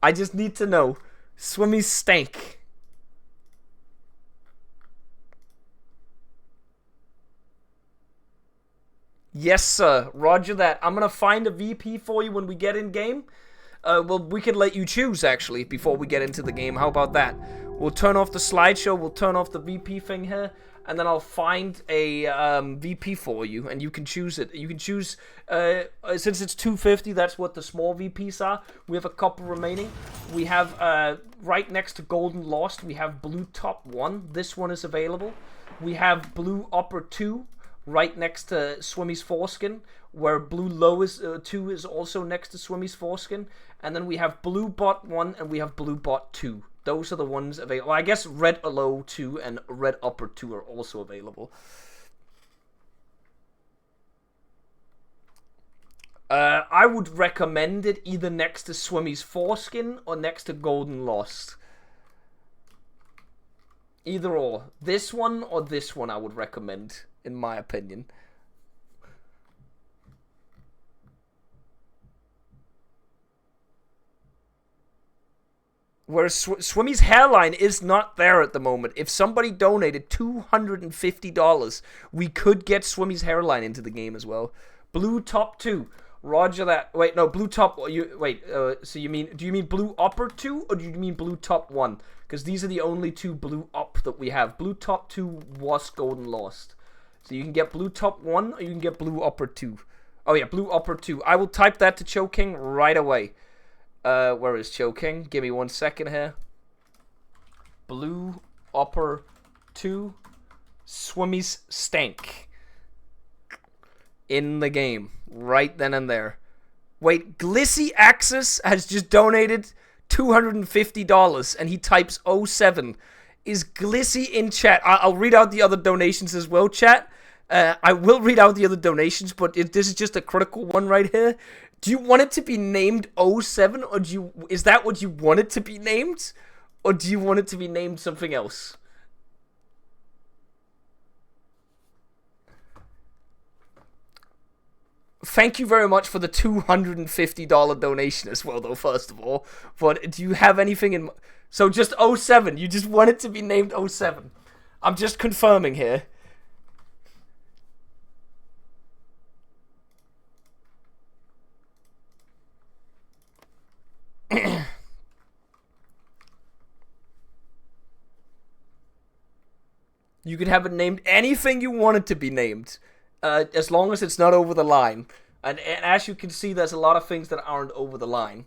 I just need to know. Swimmy's Stank. Yes, sir. Roger that. I'm gonna find a VP for you when we get in game. Well, we could let you choose, actually, before we get into the game. How about that? We'll turn off the slideshow, we'll turn off the VP thing here, and then I'll find a VP for you, and you can choose it. You can choose, since it's 250, that's what the small VPs are. We have a couple remaining. We have, right next to Golden Lost, we have Blue Top 1. This one is available. We have Blue Upper 2. Right next to Swimmy's Foreskin, where Blue Low is 2 is also next to Swimmy's Foreskin, and then we have Blue Bot 1 and we have Blue Bot 2. Those are the ones available. Well, I guess Red Low 2 and Red Upper 2 are also available. I would recommend it either next to Swimmy's Foreskin or next to Golden Lost. Either or. This one or this one I would recommend, in my opinion. Whereas Swimmy's hairline is not there at the moment. If somebody donated $250, we could get Swimmy's hairline into the game as well. Blue Top 2. Roger that. Wait, no, Blue Top... so you mean... Do you mean Blue Upper 2 or do you mean Blue Top 1? Because these are the only two Blue Up that we have. Blue Top 2 was Golden Lost. So you can get Blue Top 1 or you can get Blue Upper 2. Oh yeah, Blue Upper 2. I will type that to Choking right away. Where is Choking? Give me 1 second here. Blue Upper 2. Swimmy's Stank. In the game. Right then and there. Wait, Glissy Axis has just donated $250 and he types 07. Is Glissy in chat? I'll read out the other donations as well, chat. I will read out the other donations, but this is just a critical one right here. Do you want it to be named 07, or is that what you want it to be named? Or do you want it to be named something else? Thank you very much for the $250 donation as well, though, first of all. But do you have anything in... So just 07. You just want it to be named 07. I'm just confirming here. You can have it named anything you want it to be named. As long as it's not over the line. And as you can see, there's a lot of things that aren't over the line.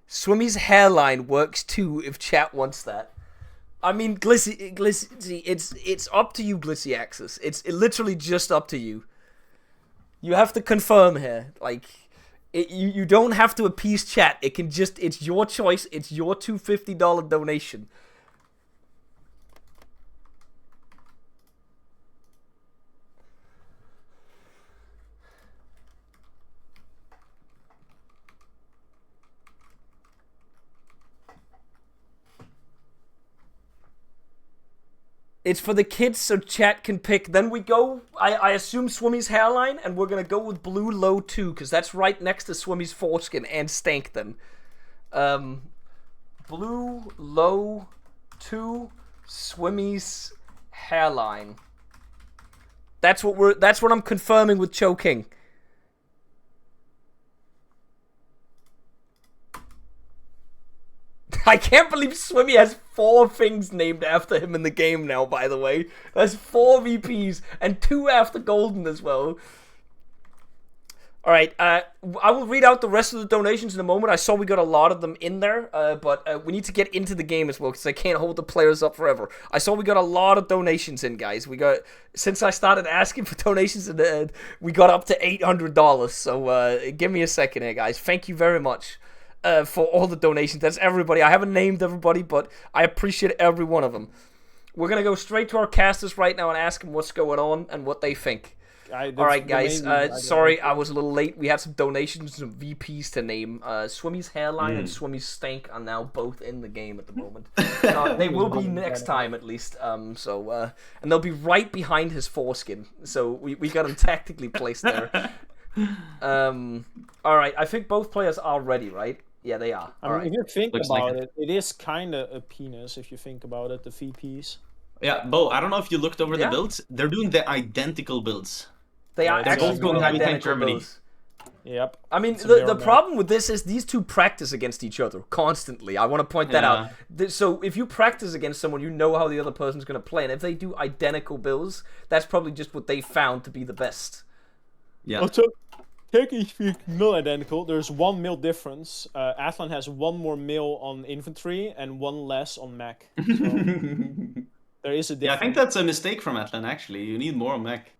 Swimmy's hairline works too if chat wants that. I mean, Glissy, it's up to you, Glissy Axis. It's literally just up to you. You have to confirm here. Like, you don't have to appease chat. It's your choice. It's your $250 donation. It's for the kids so chat can pick. Then we go, I assume Swimmy's hairline, and we're going to go with Blue Low 2, because that's right next to Swimmy's foreskin and Stank then. Blue Low 2, Swimmy's hairline. That's what I'm confirming with Choking. I can't believe Swimmy has 4 things named after him in the game now, by the way. That's 4 VPs and 2 after Golden as well. Alright, I will read out the rest of the donations in a moment. I saw we got a lot of them in there, but we need to get into the game as well, because I can't hold the players up forever. I saw we got a lot of donations in, guys. Since I started asking for donations, we got up to $800, so give me a second here, guys. Thank you very much. For all the donations. That's everybody. I haven't named everybody, but I appreciate every one of them. We're going to go straight to our casters right now and ask them what's going on and what they think. Alright, guys. Sorry, I was a little late. We had some donations, some VPs to name. Swimmy's hairline and Swimmy's stank are now both in the game at the moment. They will be next time, at least. And they'll be right behind his foreskin. So we got them tactically placed there. Alright, I think both players are ready, right? Yeah, they are. I mean, if you think about it, it is kind of a penis if you think about it, the VPs. Yeah, Bo, I don't know if you looked over the builds. They're doing the identical builds. They are actually going doing heavy tank identical Germany. builds. Yep. I mean, the problem with this is these two practice against each other constantly. I want to point that out. So if you practice against someone, you know how the other person's going to play. And if they do identical builds, that's probably just what they found to be the best. Yeah. Also, technically not identical. There's 1 mil difference. Atlan has 1 more mil on infantry and 1 less on mech. So there is a difference. Yeah, I think that's a mistake from Atlan, actually. You need more on mech.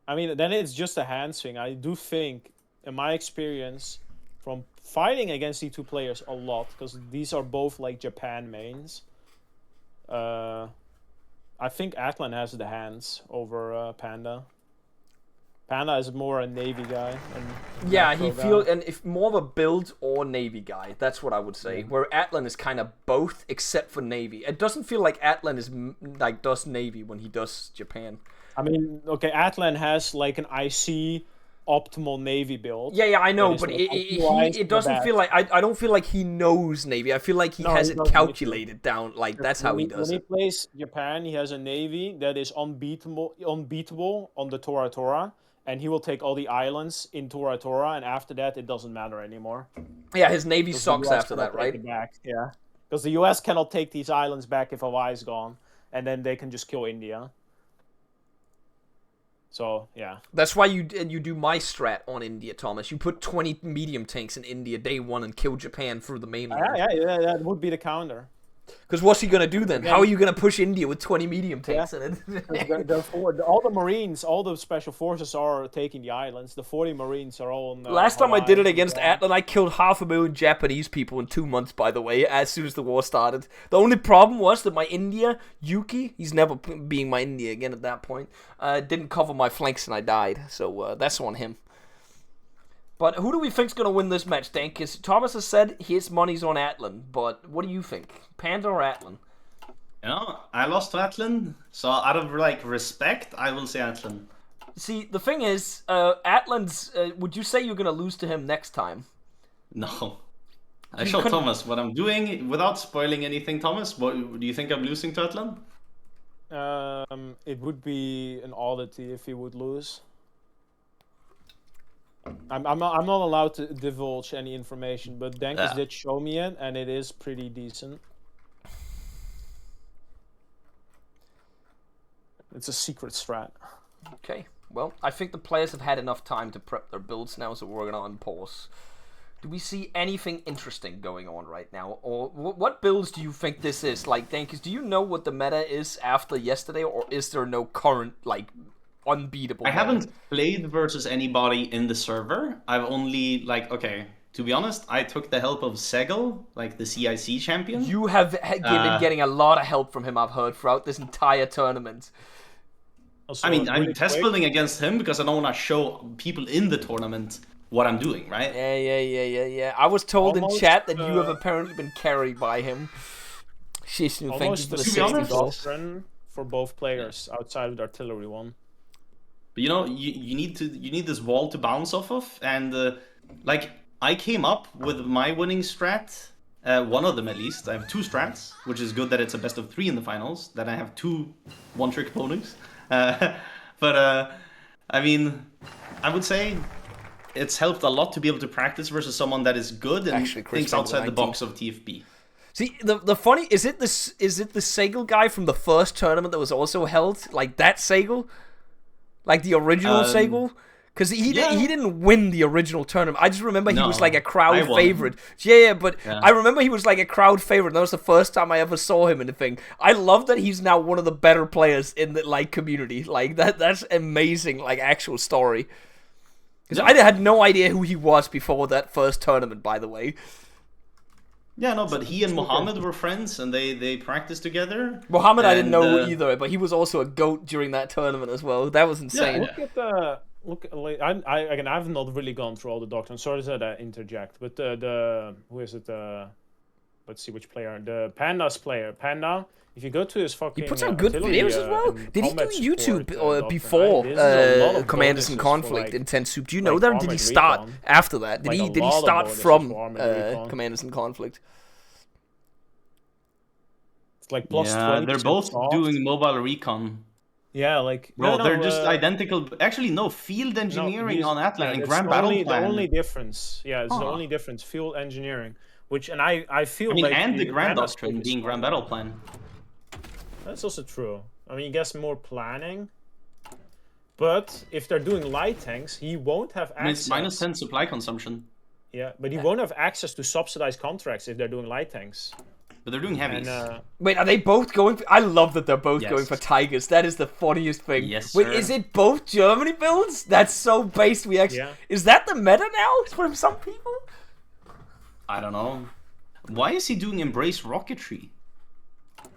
I mean, then it's just a hand swing. I do think, in my experience, from fighting against these 2 players a lot, because these are both like Japan mains, I think Atlan has the hands over Panda. Panda is more a Navy guy. Yeah, and if more of a build or Navy guy, that's what I would say. Where Atlan is kind of both, except for Navy. It doesn't feel like Atlan is does Navy when he does Japan. I mean, okay, Atlan has like an IC optimal Navy build. Yeah, I know, but it doesn't feel like I don't feel like he knows Navy. I feel like he has it calculated down. Like that's how he does it. When he plays Japan, he has a Navy that is unbeatable on the Tora Tora. And he will take all the islands in Tora Tora, and after that, it doesn't matter anymore. Yeah, his Navy sucks after that, right? Yeah, because the US cannot take these islands back if Hawaii is gone, and then they can just kill India. So, yeah. That's why you do my strat on India, Thomas. You put 20 medium tanks in India day 1 and kill Japan through the mainland. Yeah, that would be the counter. Because what's he going to do then? How are you going to push India with 20 medium tanks in it? All the Marines, all the special forces are taking the islands. The 40 Marines are all in Last time I did it against Atlan, I killed 500,000 Japanese people in 2 months, by the way, as soon as the war started. The only problem was that my India, Yuki, he's never being my India again at that point, didn't cover my flanks and I died. So that's on him. But who do we think's going to win this match, Dan? Because Thomas has said his money's on Atlan, but what do you think? Panda or Atlan? You know, I lost to Atlan, so out of respect, I will say Atlan. See, the thing is, Atlan's. Would you say you're going to lose to him next time? No. I showed Thomas what I'm doing without spoiling anything. Thomas, what do you think I'm losing to Atlan? It would be an oddity if he would lose. I'm not allowed to divulge any information, but Dankus did show me it, and it is pretty decent. It's a secret strat. Okay, well, I think the players have had enough time to prep their builds now, so we're gonna unpause. Do we see anything interesting going on right now, or what builds do you think this is? Like, Dankus, do you know what the meta is after yesterday, or is there no current unbeatable? I haven't played versus anybody in the server. I've only to be honest, I took the help of Segel, the CIC champion. You have been getting a lot of help from him, I've heard, throughout this entire tournament. Also, I'm test building against him because I don't want to show people in the tournament what I'm doing, right? Yeah. I was told in chat that you have apparently been carried by him. Shishu, thank you for the $60. For both players outside of the artillery one. But you need this wall to bounce off of, and I came up with my winning strat One of them at least. I have 2 strats, which is good that it's a best of 3 in the finals. That I have 2 one-trick opponents. But I mean, I would say it's helped a lot to be able to practice versus someone that is good and Actually, Chris thinks Payne outside the 19. box of TFB. See, the funny is it the Sagal guy from the first tournament that was also held, like that Sagal, like the original Sagal, because he didn't win the original tournament. I just remember he was like a crowd favorite. Yeah, but I remember he was like a crowd favorite. That was the first time I ever saw him in the thing. I love that he's now one of the better players in the like community. Like that's amazing. Like actual story. Because I had no idea who he was before that first tournament. By the way. Yeah, no, but he and Mohammed were friends, and they practiced together. Mohammed, I didn't know either, but he was also a GOAT during that tournament as well. That was insane. Yeah. Again, I've not really gone through all the doctrines. Sorry to interject, but who is it? Let's see which player. The Panda's player. Panda. If you go to his fucking, he puts out good videos as well. Did he do YouTube before Commanders in Conflict in 10 Soup? Do you know that, or did he start after that? Did he start from Commanders in Conflict? It's like plus 20. They're both doing mobile recon. Yeah, like they're just identical. Actually, no, field engineering on Atlan and Grand Battle Plan. The only difference, it's the only difference. Field engineering, which I feel like and the Grand Doctrine being Grand Battle Plan. That's also true. I mean, he gets more planning. But if they're doing light tanks, he won't have access. It's minus 10 supply consumption. Yeah, but he won't have access to subsidized contracts if they're doing light tanks. But they're doing heavies. Wait, are they both going for... I love that they're both going for Tigers. That is the funniest thing. Yes, Wait, is it both Germany builds? That's so based. We actually... Yeah. Is that the meta now for some people? I don't know. Why is he doing Embrace Rocketry?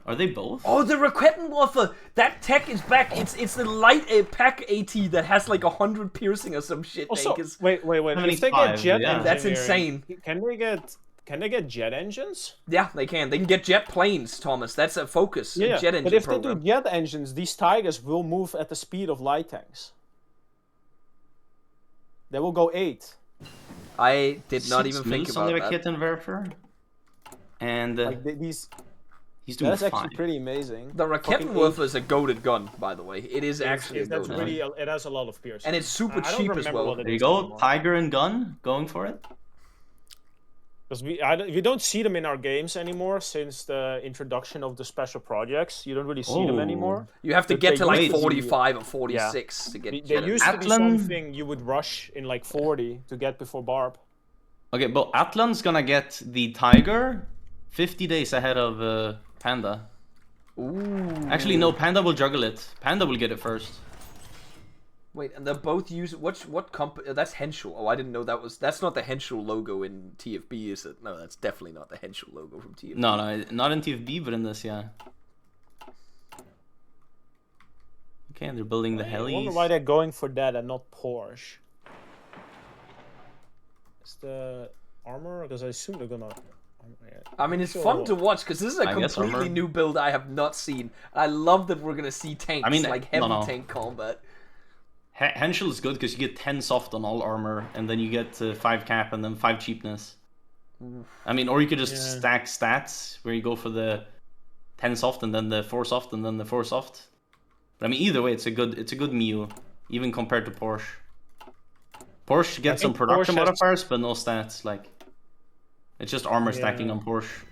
Are they both? Oh, the Rakettenwerfer! That tech is back. It's the light pack AT that has like 100 piercing or some shit. Also, wait. If they get jet engines, that's insane. Can they get jet engines? Yeah, they can. They can get jet planes, Thomas. That's a focus. Yeah, jet engine but if program. they do jet engines, these Tigers will move at the speed of light tanks. They will go 8. I did not even think about that. Rakettenwerfer. And like these. He's doing That's fine. actually pretty amazing. The Rakettenwerfer is a goated gun, by the way. It is actually a goated gun. It has a lot of piercing. And it's super cheap as well. There you go, Tiger and gun, going for it. Because we don't see them in our games anymore since the introduction of the special projects. You don't really see them anymore. You have to get to like 45 or 46 to get They used to be something you would rush in like 40 to get before Barb. Okay, but Atlan's gonna get the Tiger 50 days ahead of Panda. Ooh. Actually, no, Panda will juggle it. Panda will get it first. Wait, and they're both using what company? That's Henschel. Oh, I didn't know that was. That's not the Henschel logo in TFB, is it? No, that's definitely not the Henschel logo from TFB. No, not in TFB, but in this, yeah. Okay, and they're building the helis. I wonder why they're going for that and not Porsche. Is the armor? Because I assume they're gonna. I mean, it's fun to watch because this is a completely new build I have not seen. I love that we're gonna see tanks, like heavy tank combat. Henschel is good because you get 10 soft on all armor, and then you get 5 cap and then 5 cheapness. I mean, or you could just stack stats where you go for the 10 soft and then the 4 soft and then the 4 soft. But I mean, either way, it's a good meal, even compared to Porsche. Porsche gets some production modifiers, but no stats. Like, it's just armor stacking on Porsche.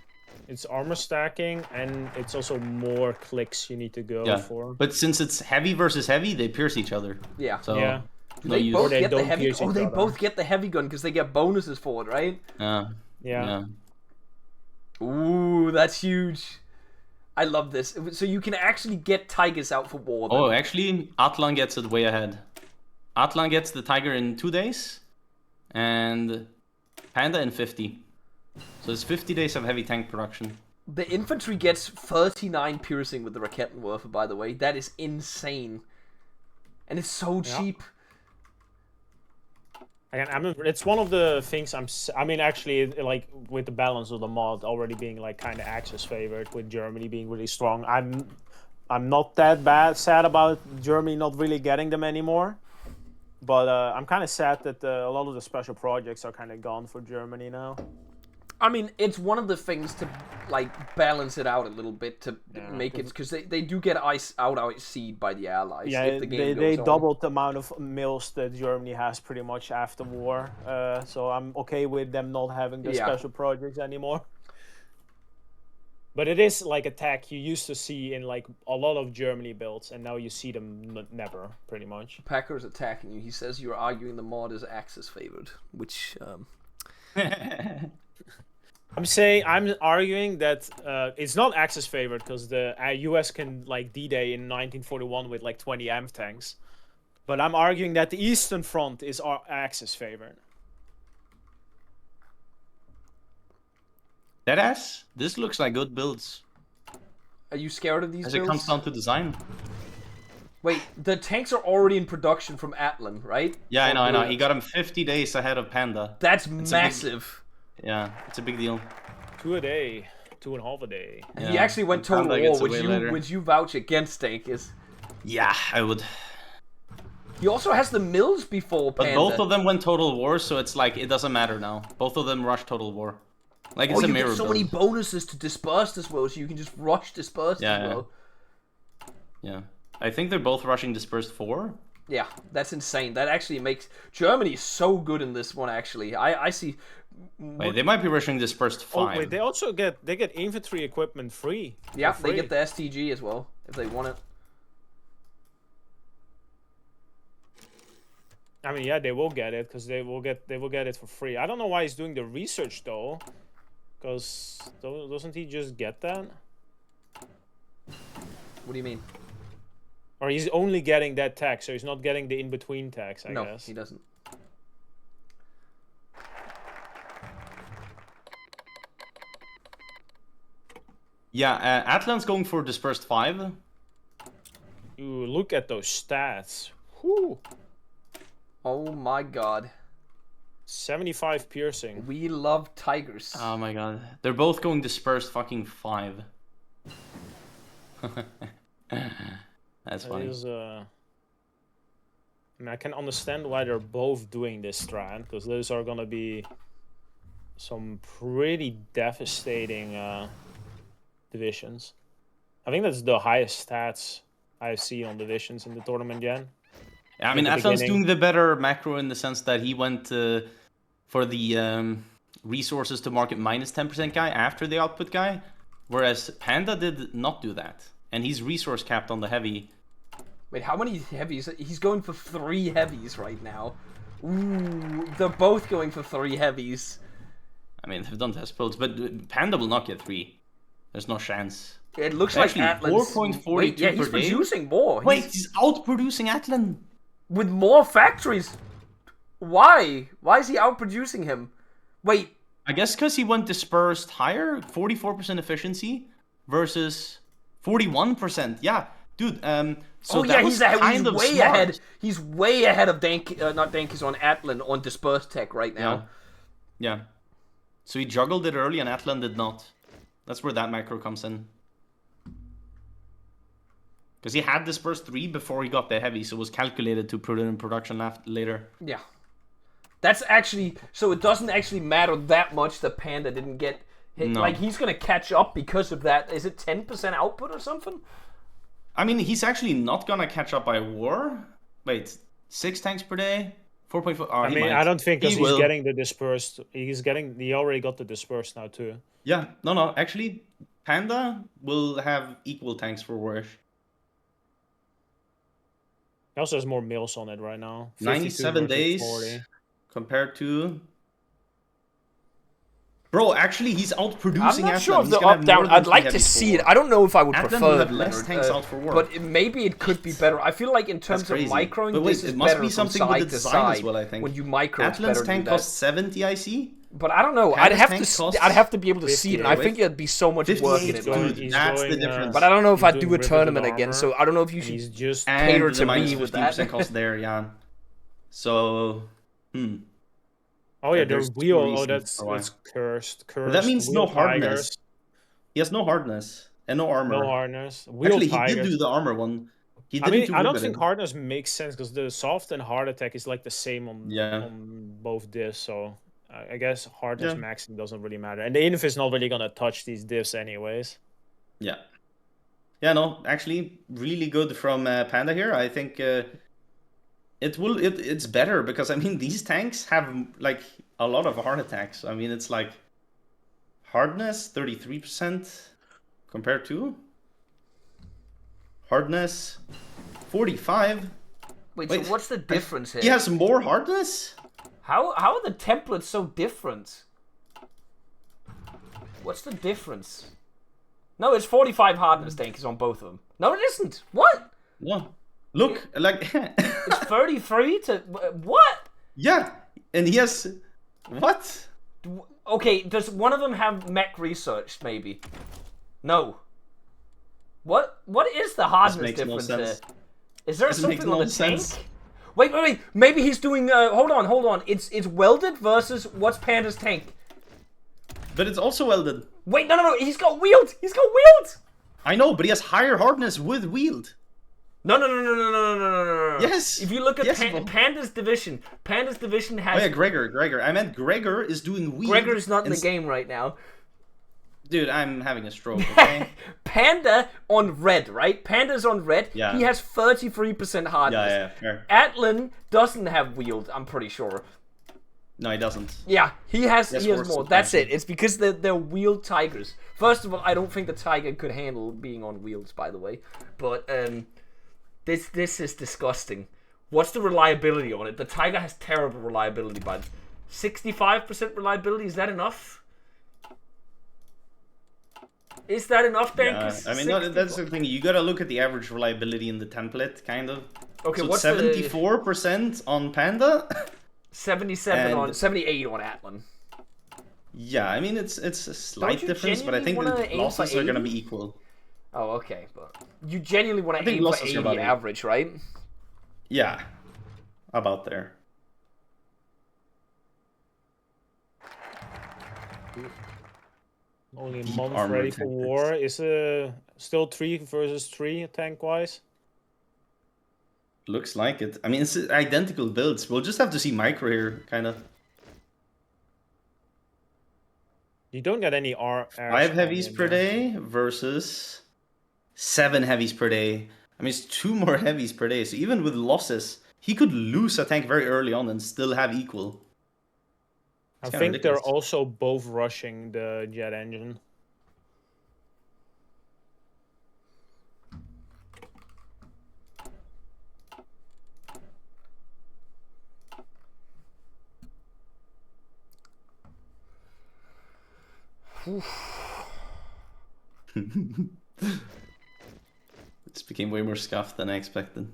It's armor stacking, and it's also more clicks you need to go for. But since it's heavy versus heavy, they pierce each other. Yeah. So they both get the heavy. Oh, they both get the heavy gun because they get bonuses for it, right? Yeah. Ooh, that's huge. I love this. So you can actually get Tigers out for war. Then. Oh, actually, Atlan gets it way ahead. Atlan gets the Tiger in 2 days, and Panda in 50. So it's 50 days of heavy tank production. The infantry gets 39 piercing with the Rakettenwerfer, by the way. That is insane. And it's so cheap. Again, it's one of the things actually, like, with the balance of the mod already being, like, kind of Axis favored, with Germany being really strong. I'm not that sad about Germany not really getting them anymore. But I'm kind of sad that a lot of the special projects are kind of gone for Germany now. I mean, it's one of the things to like balance it out a little bit to make it, because they do get out-seed by the Allies. Yeah, if the game they goes on. doubled the amount of mills that Germany has pretty much after war. So I'm okay with them not having the special projects anymore. But it is like a tech you used to see in like a lot of Germany builds, and now you see them never, pretty much. Packer's attacking you. He says you're arguing the mod is Axis favored, which I'm arguing that it's not Axis favored because the US can like D-Day in 1941 with like 20 AMP tanks, but I'm arguing that the Eastern Front is Axis favored. Deadass, this looks like good builds. Are you scared of these As builds? it comes down to design. Wait, the tanks are already in production from Atlan, right? Yeah, I know. He got him 50 days ahead of Panda. That's massive. Yeah, it's a big deal. 2 a day, 2.5 a day. Yeah. He actually went total Panda war. gets Would you vouch against Tankis? Yeah, I would. He also has the mills before Panda. But both of them went total war, so it's like it doesn't matter now. Both of them rushed total war. Like it's a you mirror get so build. many bonuses to disperse as well, so you can just rush dispersed as well. Yeah. I think they're both rushing dispersed 4. Yeah, that's insane. That actually makes Germany so good in this one. Actually, I see. Wait, they might be rushing dispersed 5. Oh wait, they also get infantry equipment free. Yeah, free. they get the STG as well if they want it. I mean, yeah, they will get it because they will get it for free. I don't know why he's doing the research though, because doesn't he just get that? What do you mean? Or he's only getting that tax, so he's not getting the in-between tax, I guess. No, he doesn't. Yeah, Atlan's going for dispersed 5. Ooh, look at those stats. Whew. Oh my god. 75 piercing. We love tigers. Oh my god. They're both going dispersed fucking 5. That's funny. I mean, I can understand why they're both doing this strat, because those are gonna be some pretty devastating divisions. I think that's the highest stats I've seen on divisions in the tournament, Jan. Yeah, I mean, Atlan's doing the better macro in the sense that he went for the resources to market minus 10% guy after the output guy, whereas Panda did not do that. And he's resource capped on the heavy. Wait, how many heavies? He's going for 3 heavies right now. Ooh, they're both going for 3 heavies. I mean, they've done test builds, but Panda will not get 3. There's no chance. It looks Actually, like Atlan's... 4.42 yeah, he's per day? producing more. Wait, he's outproducing Atlan. With more factories. Why? Why is he outproducing him? Wait. I guess because he went dispersed higher, 44% efficiency versus 41%. Yeah, dude. So that was kind of way smart. ahead. He's way ahead of not Danky's on Atlan on dispersed tech right now. Yeah. So he juggled it early and Atlan did not. That's where that macro comes in. Because he had dispersed 3 before he got the heavy, so it was calculated to put it in production later. Yeah. That's actually... So it doesn't actually matter that much that Panda didn't get hit. No. Like, he's going to catch up because of that. Is it 10% output or something? I mean, he's actually not going to catch up by war. Wait, 6 tanks per day? 4.4... Oh, I mean, might. I don't think because he's will. getting the dispersed. He already got the dispersed now too. Yeah, no. Actually, Panda will have equal tanks for war. He also has more mills on it right now. 97 days 40. compared to... Bro, actually, he's outproducing I'm not Atlan. sure if He's the gonna have up-down... more than I'd 3 like to heavies see for it. war. I don't know if I would Atlan prefer will have it, less Leonard, tanks out for war. But maybe it could be better. I feel like in terms of crazy. microing, But wait, this is it must better be from something with side the to design side. as well, I think. When you micro, it's better Atlan's to tank do that. costs 70 IC. But I don't know. Panda's I'd tank costs have to be able to see it, and I 58. think it'd be so much work in 58, it. dude. He's That's going, the difference. But I don't know if he's I'd doing do a riveted tournament again, armor, so I don't know if you and should he's just cater And to the minus me with 50% that. cost there, yeah. So, Oh yeah, the there's 2 wheel. Oh, reasons that's for why. cursed. But that means no wheel hardness. tigers, He has no hardness and no armor. no hardness. Wheel Actually, he tigers. did do the armor one. He I didn't mean, do I don't riveting. think hardness makes sense because the soft and hard attack is like the same on Yeah. on both discs. So I guess hardness Yeah. maxing doesn't really matter, and the inf is not really gonna touch these diffs anyways. Yeah. Yeah, no, actually, really good from Panda here. I think it's better because I mean these tanks have like a lot of heart attacks. I mean it's like hardness 33% compared to hardness 45. Wait, Wait, so what's the difference here? He has more hardness? How are the templates so different? What's the difference? No, it's 45 hardness tankers on both of them. No, it isn't. What? No. Look, like It's 33 to what? yeah, and he has what? Okay, does one of them have mech research? Maybe. No. What is the hardness makes no difference sense. there? Is there This makes something on no the sense. tank? Wait. Maybe he's doing. Hold on. It's welded versus what's Panda's tank? But it's also welded. Wait, no. He's got wheeled. I know, but he has higher hardness with wheeled. No. Yes. If you look at Yes, Bo. Panda's division has. Oh yeah, Gregor. I meant Gregor is doing wheeled. Gregor's not in the and- game right now. Dude, I'm having a stroke, okay? Panda on red, right? Panda's on red. Yeah. He has 33% hardness. yeah, fair. Atlan doesn't have wheeled, I'm pretty sure. No, he doesn't. Yeah, he has Yes, more. worse That's than it. It's because they're wheeled tigers. First of all, I don't think the tiger could handle being on wheels, by the way. But this is disgusting. What's the reliability on it? The tiger has terrible reliability, bud. 65% reliability, is that enough? Is that enough, Yeah, Dankers? I mean, no, that's the thing. You gotta look at the average reliability in the template, kind of. Okay, So what's 74% on Panda. 77 on and- 78 on Atlan. Yeah, I mean it's a slight you difference, but I think genuinely wanna the aim for losses are gonna 80? be equal. Oh, okay, but you genuinely want to think aim for losses are 80 about it. average, right? Yeah, about there. Only a Deep month armor ready for tankers. war. Is still 3 versus 3 tank wise? Looks like it. I mean, it's identical builds. We'll just have to see micro here, kind of. You don't get any R. 5 heavies per day versus 7 heavies per day. I mean, it's 2 more heavies per day. So even with losses, he could lose a tank very early on and still have equal. I It's kinda think they're ridiculous. also both rushing the jet engine. This became way more scuffed than I expected.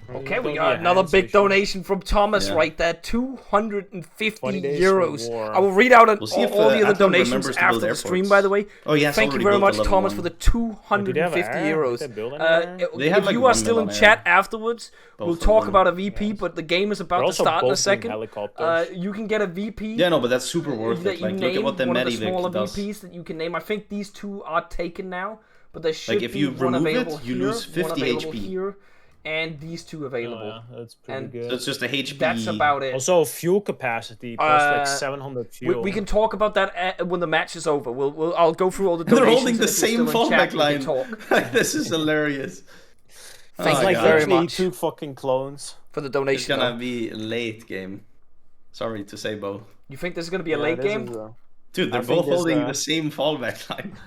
Okay, we Don't got be a another hands big issue. donation from Thomas Yeah. right there. 250 20 days euros. for war. I will read out We'll see if, all the other Atlan donations remembers to after build the stream, airports. by the way. Oh, yes, Thank you already very built much, the level Thomas, 1. for the Do they have 250 air? euros. Did they build any air? They have If like you are one still mil in on chat air. afterwards, we'll Both of talk them. about a VP, Yes. but the game is They're about to also start in a both in second. helicopters. You can get a VP. Yeah, no, but that's super worth that it. you Like, name, look at what the one of the smaller Medivac does. VPs that you can name. I think these two are taken now, but there should Like, if be you one remove it, available you here, lose 50 one available HP. here, and these two available. Oh, yeah, that's pretty And good. So it's just a HP. That's about it. Also, fuel capacity plus Uh, like 700 fuel. We can talk about that when the match is over. I'll go through all the They're donations. holding and the if you're same still in chat, fallback we line. can talk Like, this is hilarious. Thank Oh, you like God. very literally much. 2 fucking clones. for the It's donation. gonna though. be late game. Sorry to say, Bo. You think this is gonna be a Yeah, late this game? is, Dude, they're I think both this, holding the same fallback line.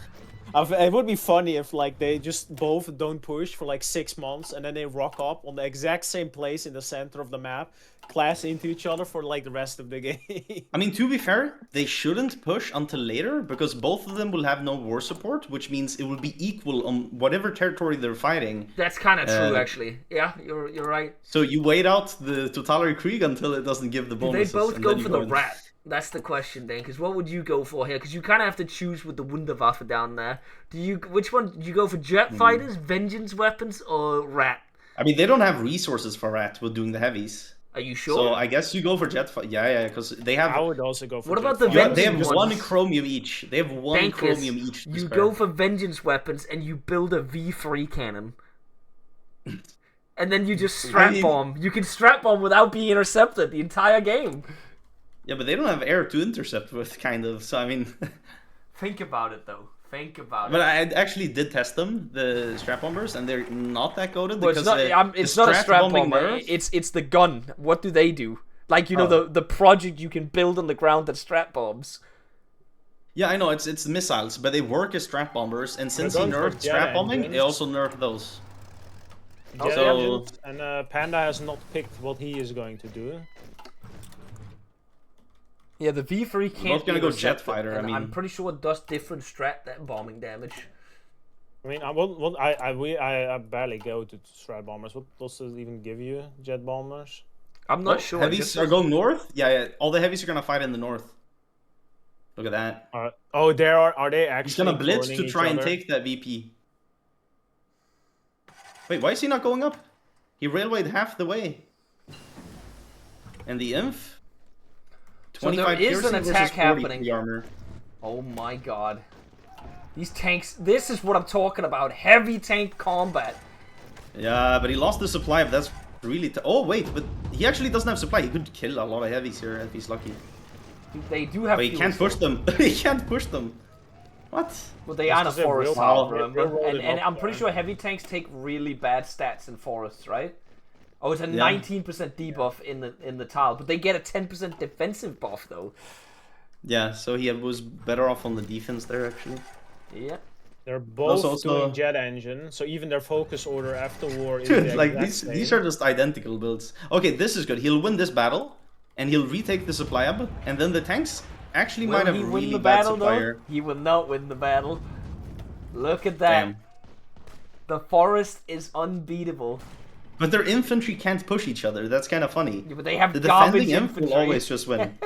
It would be funny if like they just both don't push for like 6 months and then they rock up on the exact same place in the center of the map, clash into each other for like the rest of the game. I mean, to be fair, they shouldn't push until later because both of them will have no war support, which means it will be equal on whatever territory they're fighting. That's kind of true, Uh, actually. Yeah, you're right. So you wait out the Totalary Krieg until it doesn't give the Do they bonuses. both and go then you for the in. rat? That's the question, then. Because what would you go for here? Because you kind of have to choose with the Wunderwaffe down there. Which one? Do you go for jet fighters, vengeance weapons, or rat? I mean, they don't have resources for rat with doing the heavies. Are you sure? So I guess you go for jet fight. Yeah, because they have. I would also go for What about jet the fighter. They vengeance have one ones? chromium each. They have one Dankers, chromium each. to you spare. go for vengeance weapons and you build a V3 cannon. And then you just strap bomb. You can strap bomb without being intercepted the entire game. Yeah, but they don't have air to intercept with, kind of. So I mean, think about it though. Think about but it. I actually did test them, the strap bombers, and they're not that goated Well, because it's not a strap bombing bomber. nerf- It's the gun. What do they do? Like the project you can build on the ground that strap bombs. Yeah, I know, it's missiles, but they work as strap bombers, and since he going for nerfed jet strap bombing, engines. they also nerfed those. Jet So- engines, and Panda has not picked what he is going to do. Yeah, the V3 can't both gonna be go jet intercepted, fighter, I and mean- I'm pretty sure it does different strat bombing damage. I mean, I barely go to strat bombers. What does it even give you? Jet bombers? I'm not sure. Heavies just- are going north? Yeah, all the heavies are gonna fight in the north. Look at that. Oh, are they actually? He's gonna blitz cloning to each try and other? take that VP. Wait, why is he not going up? He railwayed half the way. And the Inf? So there 25 is piercing an versus attack 40 happening. the armor. Oh my god. These tanks, this is what I'm talking about. Heavy tank combat. Yeah, but he lost the supply, but that's really... Oh, wait, but he actually doesn't have supply. He could kill a lot of heavies here if he's lucky. They do have But he fuel can't push still. them. He can't push them. What? Well, they are in a Because they're forest real tile, powerful. remember? They're rolling And up I'm pretty there. sure heavy tanks take really bad stats in forests, right? Oh, it's a Yeah. 19% debuff in the tile, but they get a 10% defensive buff though. Yeah, so he was better off on the defense there, actually. Yeah. They're both Also- doing jet engine, so even their focus order after war is the Dude, like, exact these same. are just identical builds. Okay, this is good. He'll win this battle, and he'll retake the supply hub, and then the tanks actually might Will have he a win really the bad battle supplier. though? He will not win the battle. Look at that. Damn. The forest is unbeatable. But their infantry can't push each other. That's kind of funny. Yeah, but they have The garbage defending inf will infantry. always just win.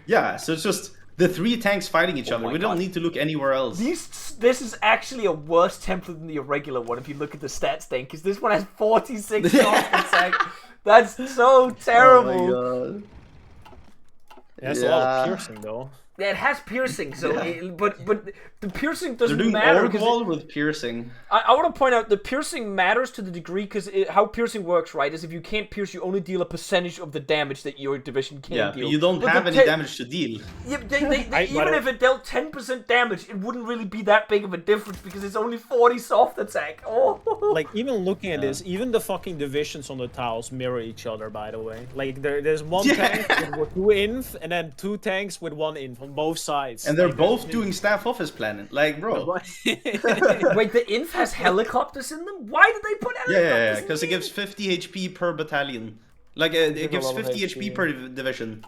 Yeah, so it's just the three tanks fighting each other. my We don't God. need to look anywhere else. This is actually a worse template than the irregular one if you look at the stats thing, because this one has 46 shots per sec. That's so terrible. Oh my god. It has a lot of piercing though. Yeah, it has piercing, so but the piercing They're doesn't doing matter. orc 'Cause wall with piercing. I want to point out the piercing matters to the degree because how piercing works, right? Is if you can't pierce, you only deal a percentage of the damage that your division can Yeah, deal. but you don't But have the any damage to deal. Yeah, I- even if it dealt 10% damage, it wouldn't really be that big of a difference because it's only 40 soft attack. Oh, Like even looking at this, even the fucking divisions on the tiles mirror each other. By the way, like there's one Yeah. tank with 2 inf, and then 2 tanks with 1 inf on both sides. And they're Like, both doing staff office planning. Like, bro. wait, the inf has helicopters in them? Why did they put Yeah, helicopters because it in them? gives 50 HP per battalion. Like, it gives a lot of 50 HP HP. per division.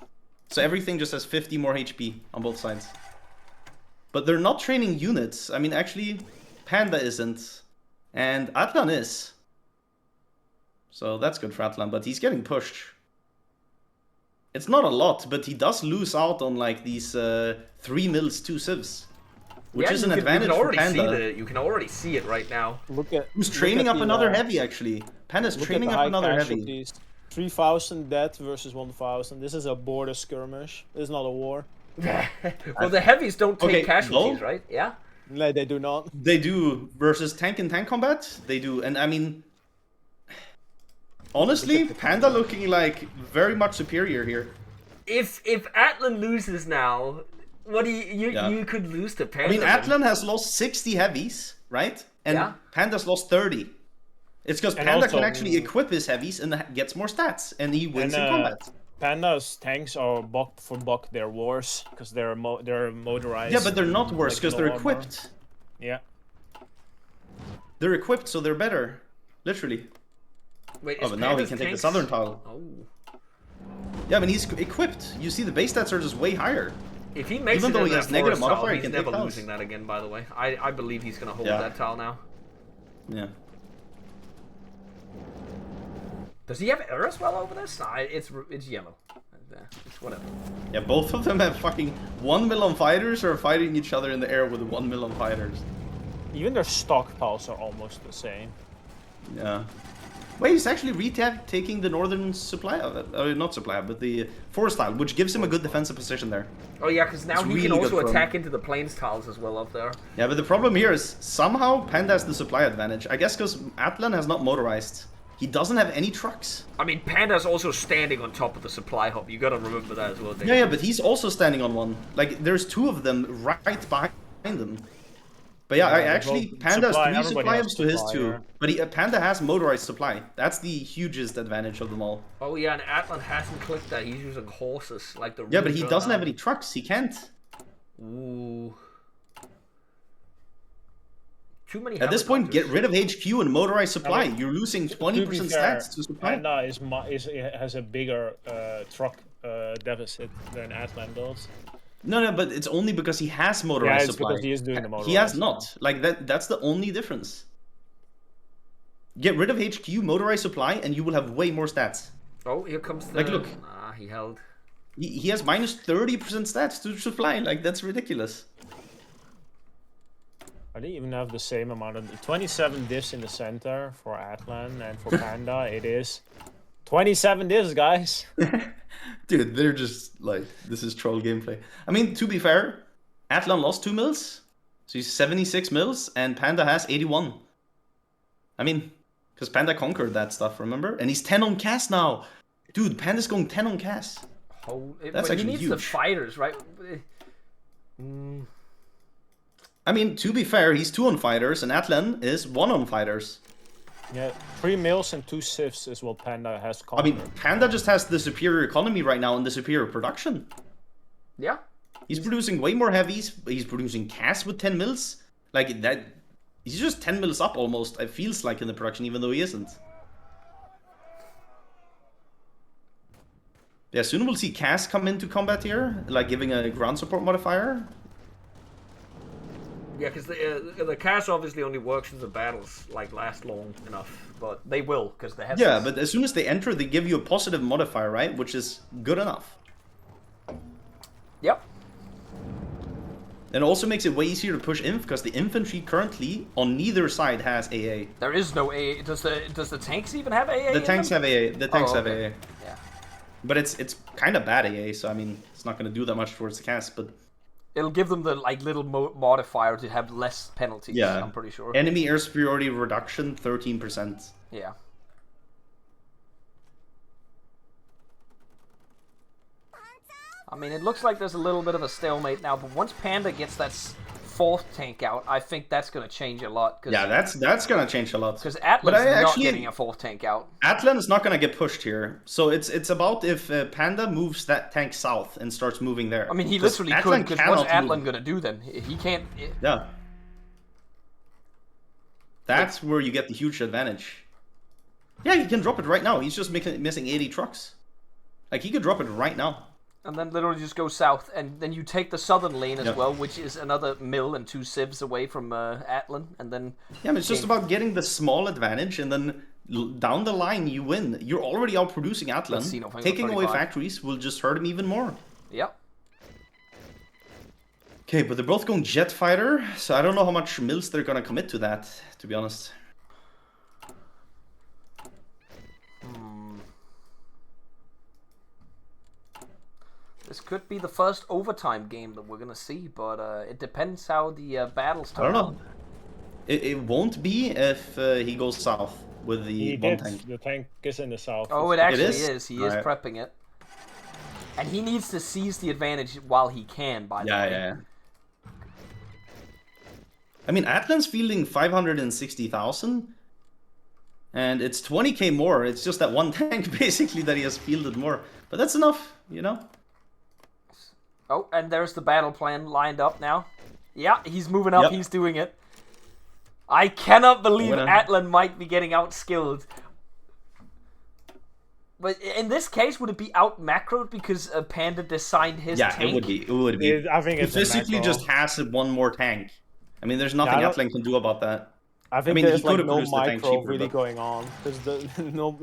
So everything just has 50 more HP on both sides. But they're not training units. I mean, actually, Panda isn't. And Atlan is. So that's good for Atlan, but he's getting pushed. It's not a lot, but he does lose out on, like, these 3 mils, 2 civs. Which Yeah, is you an can- advantage you can for already Panda. you can already see it right now. Look at Who's look training at up the, another heavy, actually. Panda's Look training at the up high another heavy. casualties. 3,000 dead versus 1,000. This is a border skirmish. This is not a war. Well, the heavies don't take Okay, casualties, no. right? Yeah. No, they do not. They do versus tank and tank combat. They do, and I mean, honestly, Panda looking like very much superior here. If Atlan loses now, what do you Yeah. you could lose to I Panda? mean, then. Atlan has lost 60 heavies, right? And Yeah. Panda's lost 30. It's because And Panda also- can actually equip his heavies and gets more stats, and he wins in combat. Panda's tanks are bucked for buck their wars because they're motorized. Yeah, but they're not worse like because they're no armor. equipped. Yeah. They're equipped, so they're better. Literally. Wait, Oh, is but now he Panda's can take the tanks- southern tile. Oh. Yeah, I mean, he's equipped. You see, the base stats are just way higher. If he makes Even it though in he that has negative forest tile, modifier, he he's can never take tiles. losing that again. By the way, I believe he's gonna hold Yeah. that tile now. Yeah. Does he have air as well over this? Nah, it's yellow. It's whatever. Yeah, both of them have fucking 1 million fighters or fighting each other in the air with 1 million fighters. Even their stockpiles are almost the same. Yeah. Wait, he's actually retaking the northern supply, not supply, but the forest tile, which gives him a good defensive position there. Oh yeah, because now It's he really can also good for him. attack into the plains tiles as well up there. Yeah, but the problem here is somehow Panda has the supply advantage. I guess because Atlan has not motorized. He doesn't have any trucks. I mean, Panda's also standing on top of the supply hub. You gotta remember that as well, Dave. Yeah, but he's also standing on one. Like, there's 2 of them right behind him. But yeah, Panda has 3 supply hubs to his 2. But Panda has motorized supply. That's the hugest advantage of them all. Oh yeah, and Atlan hasn't clicked that. He's using horses, like the. Yeah, but he doesn't have any trucks. He can't. Ooh. Too many. At this point, get rid of HQ and motorized supply. You're losing 20% stats to supply. Panda has a bigger truck deficit than Atlan does. No, but it's only because he has motorized supply. Because he is doing the motorized. He has not. Like that's the only difference. Get rid of HQ, motorized supply, and you will have way more stats. Oh, here comes the... Like, look. Ah, he held. He has minus 30% stats to supply. Like, that's ridiculous. I didn't even have the same amount of 27 diffs in the center for Atlan, and for Panda it is 27 diffs, guys. Dude, they're just like, this is troll gameplay. I mean, to be fair, Atlan lost 2 mils, so he's 76 mils, and Panda has 81. I mean, because Panda conquered that stuff, remember? And he's 10 on cast now. Dude, Panda's going 10 on cast. Oh, That's actually he needs huge. the fighters, right? I mean, to be fair, he's 2 on fighters, and Atlan is 1 on fighters. Yeah, 3 mils and 2 sieves is what Panda has I conquered. mean, Panda just has the superior economy right now and the superior production. Yeah. He's producing way more heavies. He's producing cast with 10 mils. Like, that... He's just 10 mils up almost, it feels like, in the production, even though he isn't. Yeah, soon we'll see cast come into combat here, like giving a ground support modifier. Yeah, because the cast obviously only works if the battles like last long enough, but they will because they have. Yeah, but as soon as they enter, they give you a positive modifier, right? Which is good enough. Yep. It also makes it way easier to push inf because the infantry currently on neither side has AA. There is no AA. Does the tanks even have AA? The tanks have AA. The tanks have okay. AA. Yeah. But it's kind of bad AA, so I mean, it's not going to do that much towards the cast, but... It'll give them the like little modifier to have less penalties. Yeah. I'm pretty sure. Enemy air superiority reduction, 13%. Yeah. I mean, it looks like there's a little bit of a stalemate now, but once Panda gets that 4th tank out, I think that's going to change a lot. Yeah, that's going to change a lot. Because Atlan's not getting a 4th tank out. Atlan is not going to get pushed here. So it's about if Panda moves that tank south and starts moving there. I mean, he literally could, because what's Atlan going to do then? He can't... Yeah. That's where you get the huge advantage. Yeah, he can drop it right now. He's just missing 80 trucks. Like, he could drop it right now. And then literally just go south, and then you take the southern lane as well, which is another mill and 2 civs away from Atlan, and then... Yeah, but it's just about getting the small advantage, and then down the line you win. You're already outproducing Atlan. Taking away factories will just hurt him even more. Yep. Okay, but they're both going jet fighter, so I don't know how much mills they're gonna commit to that, to be honest. This could be the first overtime game that we're gonna see, but it depends how the battles turn out. I don't know. It won't be if he goes south with the one tank. The tank is in the south. Oh, it actually is. He is prepping it. And he needs to seize the advantage while he can, by the way. Yeah. I mean, Atlan's fielding 560,000. And it's 20k more. It's just that one tank, basically, that he has fielded more. But that's enough, you know? Oh, and there's the battle plan lined up now. Yeah, he's moving up. Yep. He's doing it. I cannot believe Atlan might be getting outskilled. But in this case, would it be out macroed because Panda designed his tank? Yeah, it would be. It would be. I think it's physically just has one more tank. I mean, there's nothing Atlan can do about that. I think there's like no micro really going on because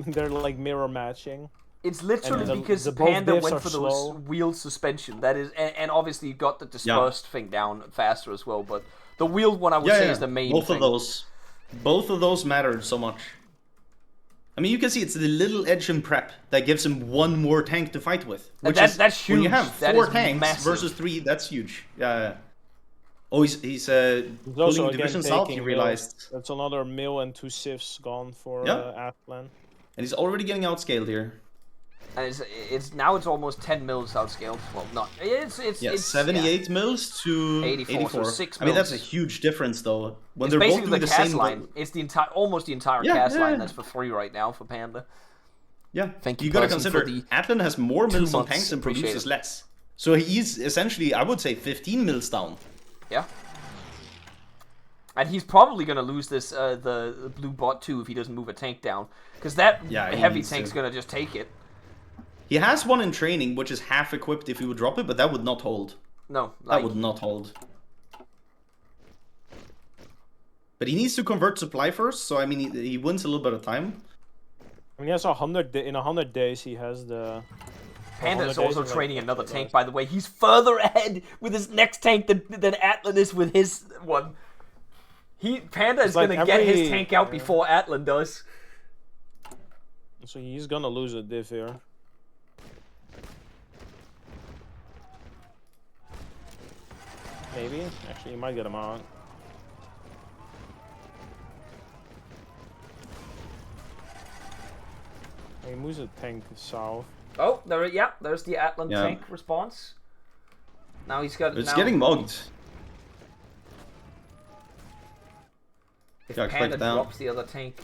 they're like mirror matching. It's literally because Panda went for the wheel suspension. That is, and obviously you got the dispersed thing down faster as well. But the wheeled one, I would say, is the main thing. Both of those mattered so much. I mean, you can see it's the little edge in prep that gives him one more tank to fight with. That's huge. When you have 4 tanks versus 3, that's huge. Yeah. Oh, he's pulling division south, he realized. That's another mill and 2 sieves gone for Atlan. And he's already getting outscaled here. And it's now it's almost 10 mils outscaled. Well, not it's 78 mils to 84. So 6 I mean, that's a mils. huge difference though. When It's they're both basically doing the the cast same line. It's the entire, almost the entire Yeah, cast yeah, line yeah. that's for free right now for Panda. Yeah, Thank you, you gotta person, for consider the Atlan has more 2 mils on months. tanks and Appreciate produces it. less. So he's essentially, I would say, 15 mils down. Yeah. And he's probably gonna lose this the blue bot too if he doesn't move a tank down, because that Yeah, he heavy needs tank's to. gonna just take it. He has one in training, which is half equipped if he would drop it, but that would not hold. No, That like, would not hold. But he needs to convert supply first, so I mean, he wins a little bit of time. I mean, he has 100 in 100 days. He has the. Panda 100 is also days, training like, another that tank, lasts. by the way. He's further ahead with his next tank than Atlan is with his one. Panda is like gonna get his every- tank out before Atlan does. So he's gonna lose a div here. Maybe. Actually, he might get him out. He moves a tank south. Oh, there's the Atlan Yeah. tank response. Now he's got. It's now, getting mugged. If Yeah, Panda click down. drops the other tank.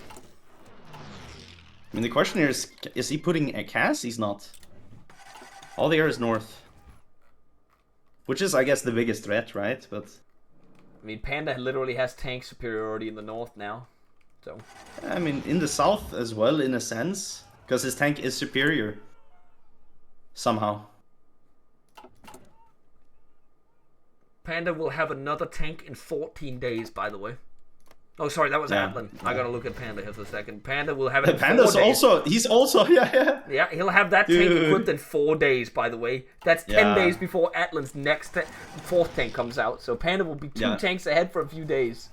I mean, the question here is he putting a cast? He's not. All the air is north. Which is, I guess, the biggest threat, right? But I mean, Panda literally has tank superiority in the north now. So. I mean, in the south as well, in a sense, because his tank is superior. Somehow. Panda will have another tank in 14 days, by the way. Oh, sorry, that was Yeah, Atlan. yeah. I gotta look at Panda here for a second. Panda will have it in Panda's 4 days. also, he's also, yeah. Yeah, he'll have that tank Dude. equipped in 4 days, by the way. That's 10 Yeah. days before Atlan's next fourth tank comes out. So Panda will be 2 Yeah. tanks ahead for a few days.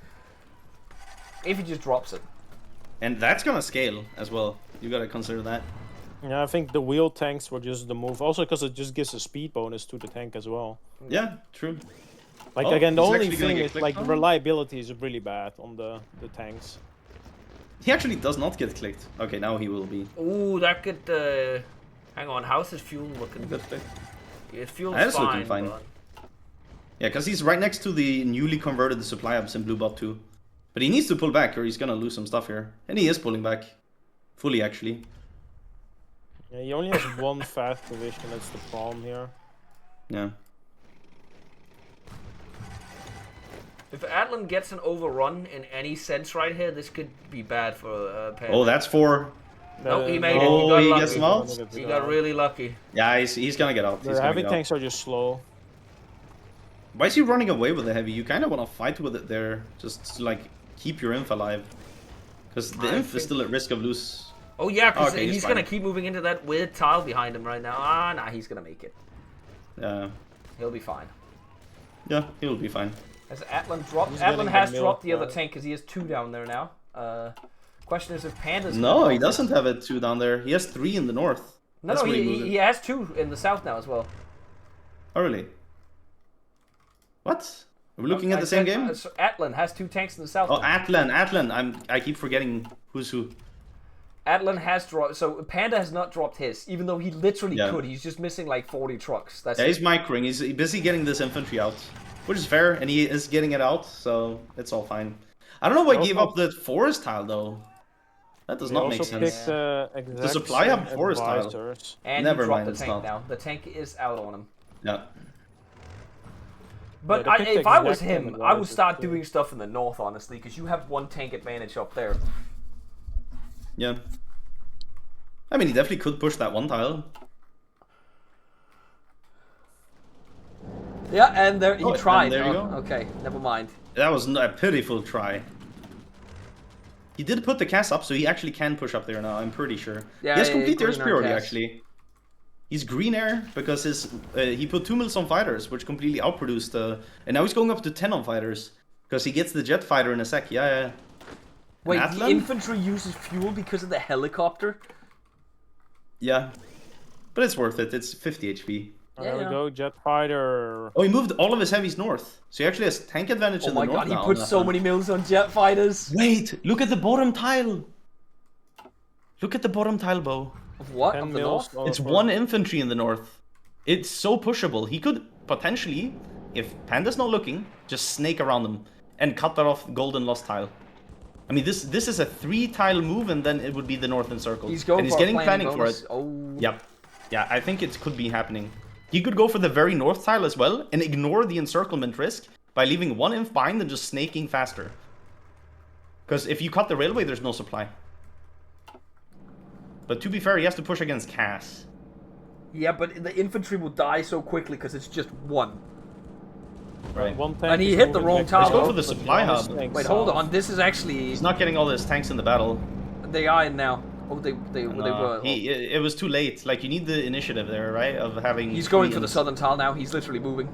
If he just drops it. And that's gonna scale as well. You gotta consider that. Yeah, I think the wheel tanks were just the move. Also, because it just gives a speed bonus to the tank as well. Yeah, true. Like Oh, again, the he's only actually gonna thing get is clicked like on? reliability is really bad on the tanks. He actually does not get clicked. Okay, now he will be. Ooh, that could. Hang on, how's his fuel looking? Good click. His fuel's That is fine. looking fine. But... Yeah, because he's right next to the newly converted supply hubs in Blue Bot 2. But he needs to pull back or he's gonna lose some stuff here. And he is pulling back. Fully, actually. Yeah, he only has one fast division. That's the problem here. Yeah. If Atlan gets an overrun in any sense right here, this could be bad for Panda. Oh, that's 4. Nope, he made it. Oh, He got he lucky. gets him out? He got really lucky. Yeah, he's gonna get out. He's The gonna heavy get out. tanks are just slow. Why is he running away with the heavy? You kind of want to fight with it there. Just to, like, keep your inf alive. Because the I inf think- is still at risk of lose. Oh yeah, because Okay, he's he's gonna fine. keep moving into that weird tile behind him right now. Ah, nah, he's gonna make it. Yeah. He'll be fine. Yeah, he'll be fine. Has Atlan dropped? He's Atlan getting has the milk, dropped the other right? tank because he has 2 down there now. Question is if Panda's. No, he doesn't have it 2 down there. He has 3 in the north. No, That's no, where he he, moved he it. has 2 in the south now as well. Oh, really? What? Are we looking at the same game? So Atlan has 2 tanks in the south. Oh, now. Atlan. I keep forgetting who's who. Atlan has dropped. So Panda has not dropped his, even though he literally Yeah. could. He's just missing like 40 trucks. That's Yeah, it. he's microing. He's busy getting this infantry out. Which is fair, and he is getting it out, so it's all fine. I don't know why he gave up the forest tile, though. That does They not also make sense. picked exact supply same hub forest tile. advisors. And Never he dropped mind, the it's tank not. now. The tank is out on him. Yeah. But Yeah, they picked if I was exact same him, I would advisors, start too. doing stuff in the north, honestly, because you have 1 tank advantage up there. Yeah. I mean, he definitely could push that 1 tile. Yeah, and there he Oh, tried. and there you Oh, go. Okay, never mind. That was a pitiful try. He did put the cast up, so he actually can push up there now, I'm pretty sure. Yeah, he has yeah, complete green air air superiority, cast. actually. He's green air because his he put 2 mils on fighters, which completely outproduced. And now he's going up to 10 on fighters because he gets the jet fighter in a sec. Yeah. Wait, the Atlan? infantry uses fuel because of the helicopter? Yeah. But it's worth it. It's 50 HP. Oh, Yeah, there yeah. we go, jet fighter. Oh, he moved all of his heavies north, so he actually has tank advantage Oh in the my north god, he now. put so many mills on jet fighters. Wait, look at the bottom tile. Look at the bottom tile, Bo. Of what? 10 Of the mils. north? It's 1 infantry in the north. It's so pushable. He could potentially, if Panda's not looking, just snake around them and cut that off golden lost tile. I mean, this is a 3-tile move, and then it would be the northern circle. He's going and he's for getting a planning for it. Oh. Yep. Yeah, I think it could be happening. He could go for the very north tile as well and ignore the encirclement risk by leaving 1 inf behind and just snaking faster. Because if you cut the railway, there's no supply. But to be fair, he has to push against Cass. Yeah, but the infantry will die so quickly because it's just 1. Right. One tank And he is hit the moving wrong back tile. Let's go though. for the supply hub. Wait, hold on. This is actually... He's not getting all his tanks in the battle. They are in now. Oh, they were... It was too late. Like, you need the initiative there, right? Of having... He's going for the Koreans. southern tile now. He's literally moving.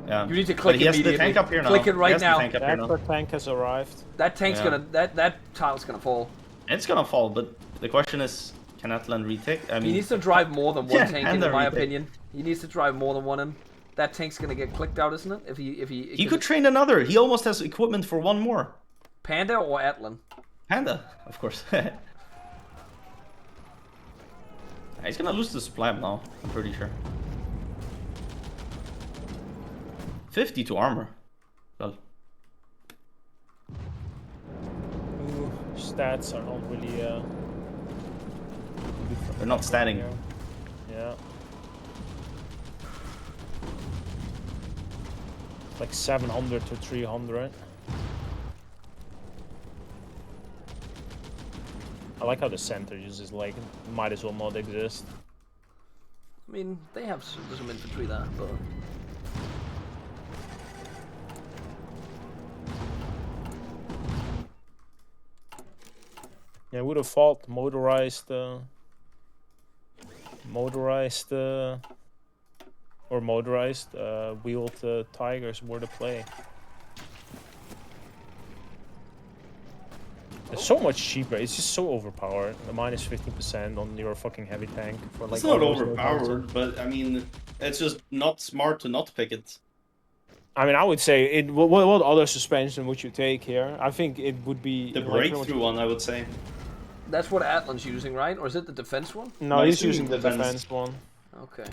Yeah. You need to click But he has the immediately. tank up here now. Click it right He has the now. tank up here now. That tank has arrived. That tank's Yeah. gonna... That tile's gonna fall. It's gonna fall, but the question is, can Atlan retake? I mean, He needs to drive more than one Yeah, tank and in the my retake. opinion. He needs to drive more than one in. That tank's gonna get clicked out, isn't it? If he could train another. He almost has equipment for 1 more. Panda or Atlan? Panda, of course. He's gonna lose the supply now, I'm pretty sure. 50 to armor. Well, Ooh, stats are not really. they're not statting. Here. Yeah. Like 700 to 300. I like how the center uses like might as well not exist. I mean, they have some infantry there, but... Yeah, I would have thought motorized wheeled tigers were the play. It's so much cheaper. It's just so overpowered. The minus 15% on your fucking heavy tank for like. It's not almost no overpowered, but I mean, it's just not smart to not pick it. I mean, I would say it. What other suspension would you take here? I think it would be The like, pretty much- breakthrough one, I would say. That's what Atlan's using, right? Or is it the defense one? No, No, he's he's using using the defense. defense one. Okay.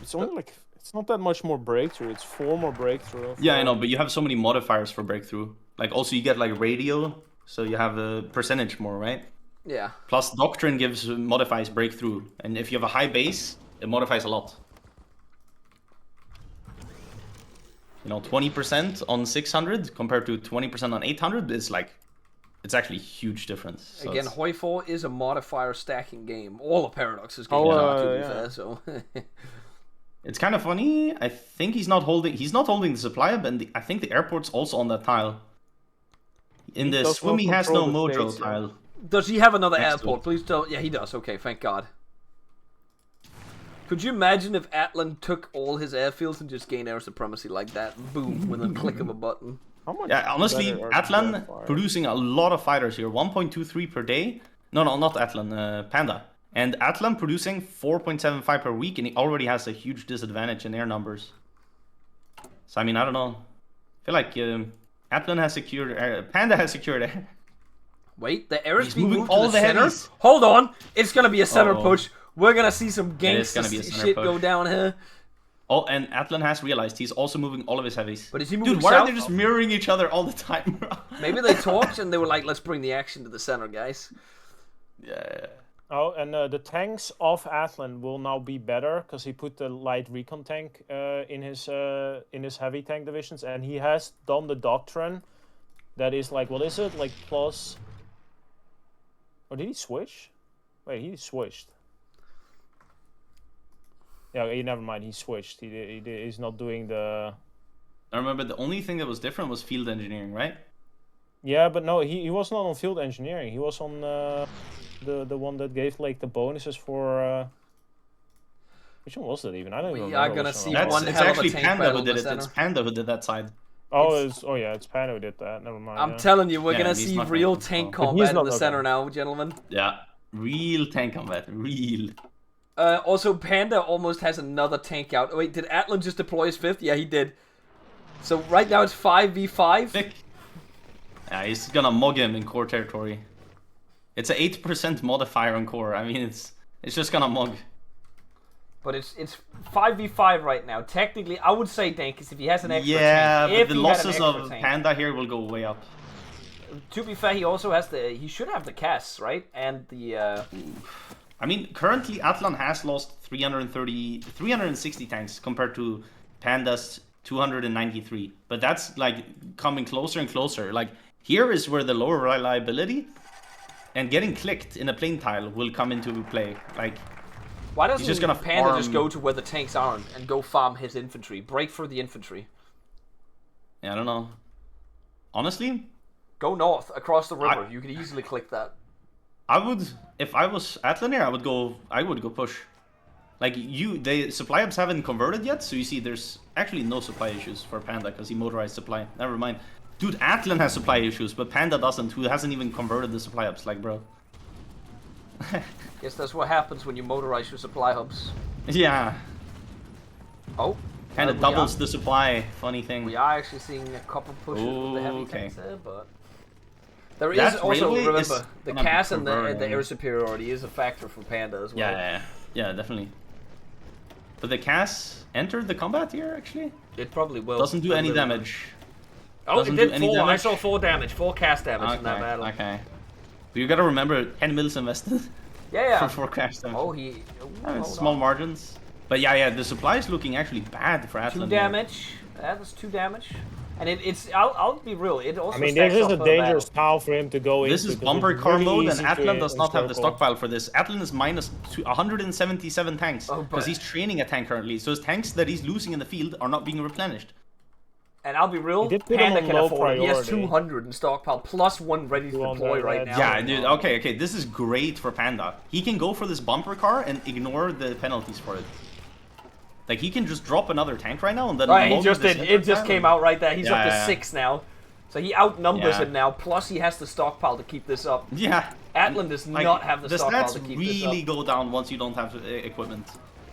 It's only like it's not that much more breakthrough. It's 4 more breakthrough. Yeah, I for- know, but you have so many modifiers for breakthrough. Like, also you get like radio, so you have a percentage more, right? Yeah. Plus, doctrine modifies breakthrough, and if you have a high base, it modifies a lot. You know, 20% on 600 compared to 20% on 800 is like, it's actually a huge difference. So Again, it's- Hoi4 is a modifier stacking game. All of Paradox's Oh, games are, to be yeah. fair, so... it's kind of funny. I think he's not holding the supply hub, and I think the airport's also on that tile. In He the does swim, well he has no control the mojo states, yeah. tile. Does he have another Next to airport? it. Please tell... Yeah, he does. Okay, thank God. Could you imagine if Atlan took all his airfields and just gained air supremacy like that? Boom, with a click of a button. How much Yeah, honestly, better are Atlan Jetfire? producing a lot of fighters here. 1.23 per day. No, not Atlan, Panda. And Atlan producing 4.75 per week, and he already has a huge disadvantage in air numbers. So, I mean, I don't know. I feel like Atlan has secured air. Panda has secured air. Wait, the air is He's being moving moved all to the the center? heavies. Hold on! It's gonna be a center Uh-oh. push. We're gonna see some It is gangster gonna be a center shit push. go down here. Oh, and Atlan has realized he's also moving all of his heavies. But is he moving Dude, why are south? they just mirroring each other all the time? Maybe they talked and they were like, let's bring the action to the center, guys. Yeah. Oh, and the tanks of Atlan will now be better because he put the light recon tank in his heavy tank divisions, and he has done the doctrine. That is like, what is it? Like plus. Or did he switch? Wait, he switched. Yeah, never mind. He switched. He's not doing the. I remember the only thing that was different was field engineering, right? Yeah, but no, he was not on field engineering. He was on the one that gave like the bonuses for. Which one was that even? I don't even We remember. are gonna which see one it was. one It's hell of a actually tank Panda battle who did in the it. It's center. Panda who did that side. Oh, yeah, it's Pano who did that. Never mind. I'm yeah. telling you, we're Yeah, gonna he's see not gonna real control. tank But he's combat in not the okay. center now, gentlemen. Yeah, real tank combat, real. Also, Panda almost has another tank out. Oh, wait, did Atlan just deploy his 5th? Yeah, he did. So right now it's 5v5. Vic. Yeah, he's gonna mug him in core territory. It's an 8% modifier on core. I mean, it's just gonna mug. But it's 5v5 right now. Technically, I would say Dankis if he has an extra Yeah, tank. but the losses of Panda here will go way up. To be fair, he also has he should have the Cass, right? And the... I mean, currently Atlan has lost 360 tanks compared to Panda's 293. But that's like coming closer and closer. Like, here is where the lower reliability and getting clicked in a plane tile will come into play. Like, why doesn't just gonna Panda just go to where the tanks aren't and go farm his infantry? Break through the infantry. Yeah, I don't know. Honestly, go north across the river. You could easily click that. I would, if I was Atlan here, I would go push. Like, the supply hubs haven't converted yet, so you see there's actually no supply issues for Panda because he motorized supply. Never mind. Dude, Atlan has supply issues, but Panda doesn't, who hasn't even converted the supply hubs. Like, bro. Guess that's what happens when you motorize your supply hubs. Yeah. Oh. Kind of doubles the supply. Funny thing. We are actually seeing a couple pushes with the heavy tanks there, but... There That is also, railway remember, the Cass and the converted. air superiority is a factor for Panda as well. Yeah, definitely. But the Cass entered the combat here, actually? It probably will. Doesn't do any damage. Oh, Doesn't it did do any 4. damage. I saw 4 damage. 4 Cass damage in that battle. Okay. But you gotta remember, 10 mils invested. Yeah. For 4 Cass damage. Oh, he... small margins. But yeah, the supply is looking actually bad for Atlan. 2 damage. That was 2 damage. And I'll be real, it also I mean, this is a dangerous tile for him to go into. This is bumper car mode, and Atlan does not have the stockpile for this. Atlan is minus 177 tanks, because he's training a tank currently, so his tanks that he's losing in the field are not being replenished. And I'll be real, Panda can afford it. He has 200 in stockpile, plus 1 ready to deploy right now. Yeah, dude, okay, this is great for Panda. He can go for this bumper car and ignore the penalties for it. Like, he can just drop another tank right now and then... Right, he just did. It just came out right there. He's up to 6 now. So he outnumbers him now, plus he has the stockpile to keep this up. Yeah. Atlan does not have the stockpile to keep this up. The stats really go down once you don't have equipment.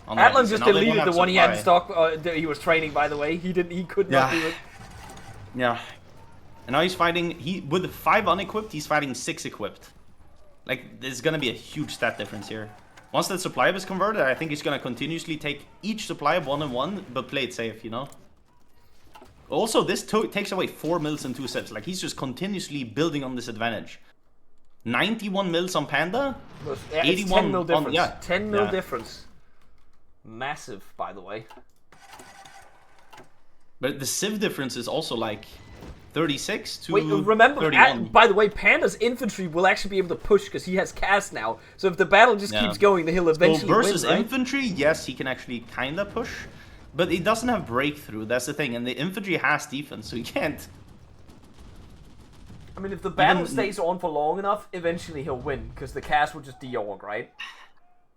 Atlan just deleted the one he had in stock. He was training, by the way. He could not do it. Yeah. And now he's fighting... with 5 unequipped, he's fighting 6 equipped. Like, there's gonna be a huge stat difference here. Once that supply hub is converted, I think he's gonna continuously take each supply hub 1-on-1, but play it safe, you know? Also, this takes away 4 mils in 2 sets. Like, he's just continuously building on this advantage. 91 mils on Panda, 81 10 mil difference. on... 10 mil difference. Massive, by the way. But the civ difference is also like 36 to 31. By the way, Panda's infantry will actually be able to push because he has Cass now. So if the battle just keeps going, then he'll eventually versus win, right? infantry, yes, he can actually kind of push. But he doesn't have breakthrough, that's the thing. And the infantry has defense, so he can't. I mean, if the battle stays on for long enough, eventually he'll win. Because the Cass will just de-org, right?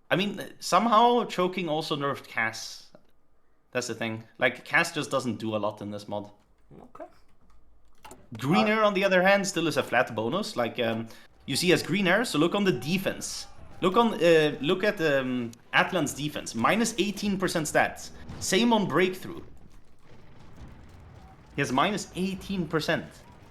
I mean, somehow choking also nerfed Cass. That's the thing. Like, Cass just doesn't do a lot in this mod. Okay. Green air, on the other hand, still is a flat bonus. Like, you see as green air, so look on the defense. Look at Atlan's defense. Minus 18% stats. Same on breakthrough. He has minus 18%.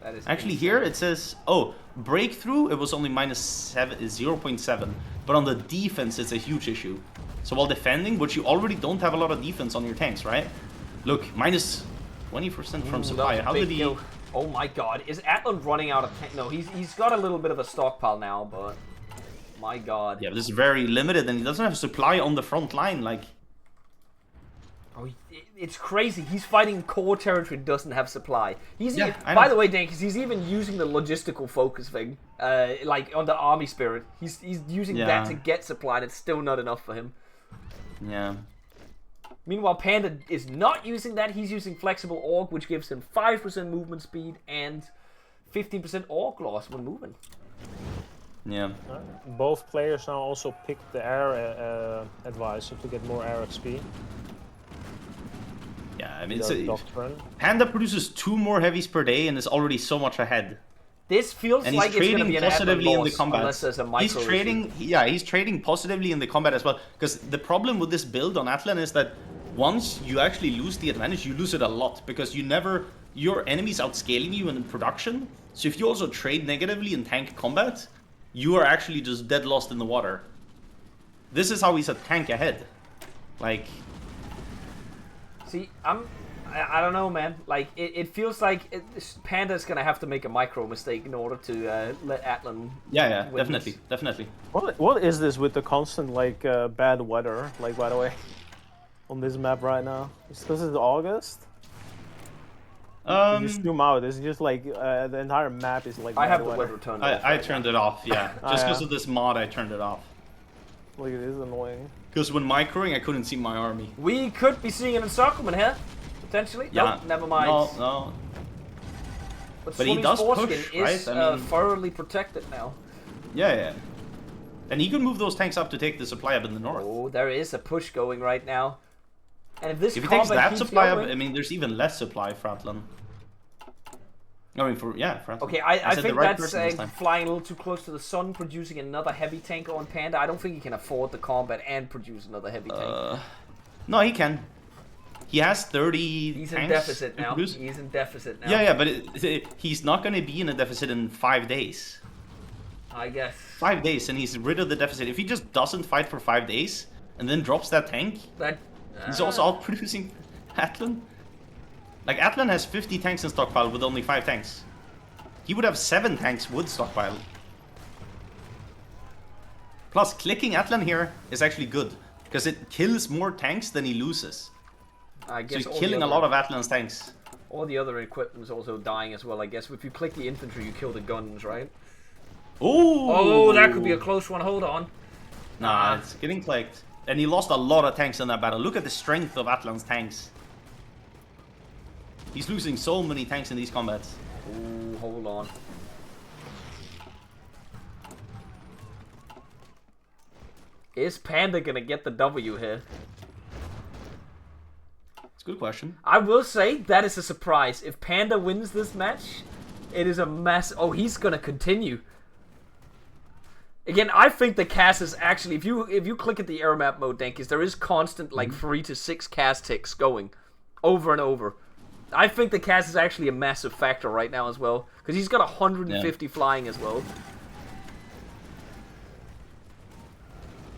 That is actually, here it says, oh, breakthrough, it was only minus 0.7. But on the defense, it's a huge issue. So while defending, which you already don't have a lot of defense on your tanks, right? Look, minus 20% from supply. How did he... Kill. Oh my god, is Atlan running out of tank? No, he's got a little bit of a stockpile now, but... My god. Yeah, but this is very limited, and he doesn't have supply on the front line, like... Oh, it's crazy. He's fighting core territory and doesn't have supply. By the way, Dankis, he's even using the logistical focus thing, like on the army spirit. He's using that to get supply, and it's still not enough for him. Yeah. Meanwhile, Panda is not using that. He's using flexible org, which gives him 5% movement speed and 15% org loss when moving. Yeah. Both players now also picked the air advisor to get more air XP. Yeah, I mean, Panda produces 2 more heavies per day and is already so much ahead. This feels and like he's trading it's going to be positively in the combat. Unless there's a micro he's trading positively in the combat as well. Because the problem with this build on Atlan is that once you actually lose the advantage, you lose it a lot. Because your enemies outscaling you in production. So if you also trade negatively in tank combat, you are actually just dead lost in the water. This is how he's a tank ahead. Like... See, I don't know, man. Like, it feels like Panda's gonna have to make a micro mistake in order to let Atlan. Yeah, win definitely, this. definitely. What is this with the constant like bad weather? Like, by the way, on this map right now, this is August. You just zoom out. It's just like the entire map is like. I have the bad weather turned off. I right turned now. it off, yeah. Just because yeah. of this mod, I turned it off. Like, it is annoying. Because when microing, I couldn't see my army. We could be seeing an encirclement here, potentially. Yeah. Nope, never mind. No. But he Swimmy's does foreskin push, is right? I mean- thoroughly protected now. Yeah. And he could move those tanks up to take the supply up in the north. Oh, there is a push going right now. And if this If he takes combat that keeps supply going, up, I mean, there's even less supply for Atlan. I mean, for Atlan. okay, I said think the right that's person this time. flying a little too close to the sun, producing another heavy tank on Panda. I don't think he can afford the combat and produce another heavy tank. No, he can. He has 30 He's tanks in deficit to now. produce. He's in deficit now. Yeah, but he's not going to be in a deficit in 5 days. I guess. 5 days, and he's rid of the deficit. If he just doesn't fight for 5 days, and then drops that tank, That. he's also outproducing Atlan. Like, Atlan has 50 tanks in stockpile with only 5 tanks. He would have 7 tanks with stockpile. Plus, clicking Atlan here is actually good, because it kills more tanks than he loses. I So guess he's all the killing a other- lot of Atlan's tanks. All the other equipment is also dying as well, I guess. If you click the infantry, you kill the guns, right? Ooh! Oh, that could be a close one. Hold on. Nah, it's getting clicked. And he lost a lot of tanks in that battle. Look at the strength of Atlan's tanks. He's losing so many tanks in these combats. Ooh, hold on. Is Panda gonna get the W here? It's a good question. I will say that is a surprise. If Panda wins this match, it is a mess. Oh, he's gonna continue. Again, I think the cast is actually, if you click at the air map mode, Dankis, there is constant like 3 to 6 cast ticks going over and over. I think the cast is actually a massive factor right now as well, because he's got 150 flying as well.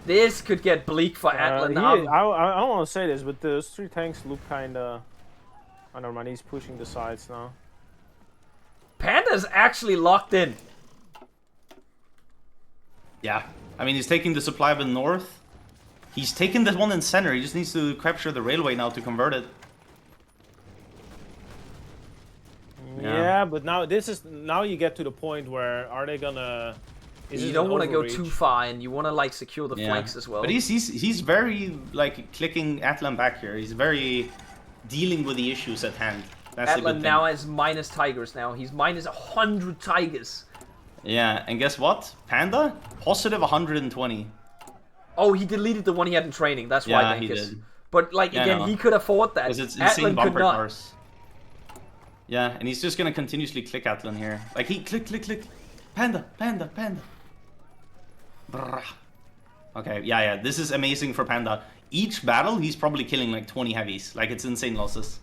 This could get bleak for Atlan. I don't want to say this, but those 3 tanks look kind of... I don't know, man, he's pushing the sides now. Panda's actually locked in. Yeah. I mean, he's taking the supply of the north. He's taking the one in center. He just needs to capture the railway now to convert it. Yeah, but now now you get to the point where are they gonna... You don't want to go too far, and you want to like secure the flanks as well. But he's very like clicking Atlan back here. He's very dealing with the issues at hand. That's Atlan now has minus tigers now. He's minus 100 tigers. Yeah, and guess what? Panda? Positive 120. Oh, he deleted the one he had in training. That's why, Yeah, he Dankis. did. But like Yeah, again, no. he could afford that. Because it's insane Atlan could bumper not. cars. Yeah, and he's just gonna continuously click Atlan here. Like he click. Panda. Brrrah. Okay, yeah, this is amazing for Panda. Each battle, he's probably killing like 20 heavies. Like, it's insane losses.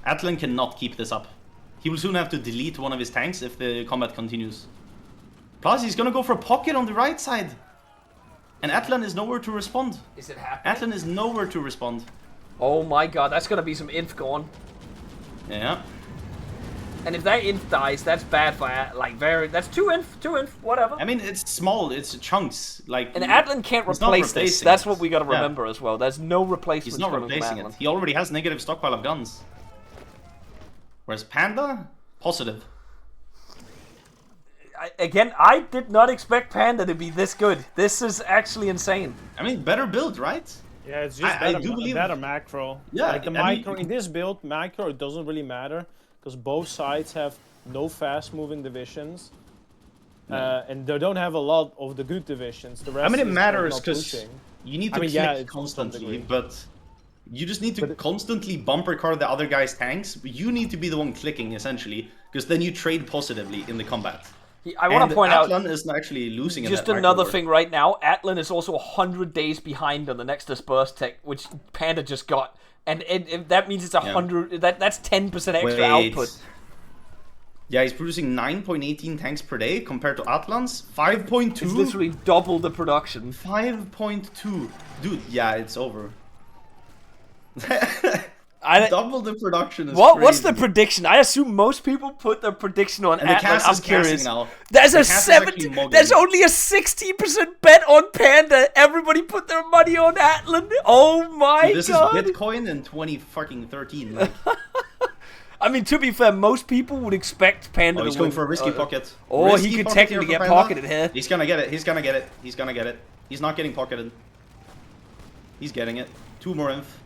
Atlan cannot keep this up. He will soon have to delete one of his tanks if the combat continues. Plus, he's gonna go for a pocket on the right side. And Atlan is nowhere to respond. Is it happening? Atlan is nowhere to respond. Oh my god, that's gonna be some inf gone. Yeah. And if that inf dies, that's bad for that's two inf, whatever. I mean, it's small, it's chunks. Like, And Atlan can't he's not replace this. replacing That's it. what we gotta Yeah. remember as well. There's no replacement. He's not replacing it. He already has negative stockpile of guns. Whereas Panda, positive. I did not expect Panda to be this good. This is actually insane. I mean, better build, right? Yeah, it's just I better, do believe- better macro. Yeah, like the I mean- micro in this build, macro it doesn't really matter because both sides have no fast-moving divisions, and they don't have a lot of the good divisions. The rest I mean, it is matters not because pushing. you need to I mean, click yeah, it's to some constantly, degree. but you just need to constantly bumper car the other guy's tanks. You need to be the one clicking, essentially, because then you trade positively in the combat. I want to point out Atlan is not actually losing in just that another macro thing right now. Atlan is also 100 days behind on the next disperse tech, which Panda just got, and that means it's 100. That's 10% extra Wait. output. Yeah, he's producing 9.18 tanks per day compared to Atlan's 5.2. It's literally double the production. 5.2. Dude, yeah, it's over. Double the production is crazy. What's the prediction? I assume most people put their prediction on And the Atlan. cast I'm is curious. casting now. There's The a cast is actually 70. mugging. There's only a 60% bet on Panda. Everybody put their money on Atlan. Oh my Dude, this god! is Bitcoin in 2013. Like, I mean, to be fair, most people would expect Panda he's to going win. for a risky pocket. Or Risky he could pocket technically here get for Panda. pocketed here. He's gonna get it. He's gonna get it. He's gonna get it. He's not getting pocketed. He's getting it. 2 more inf.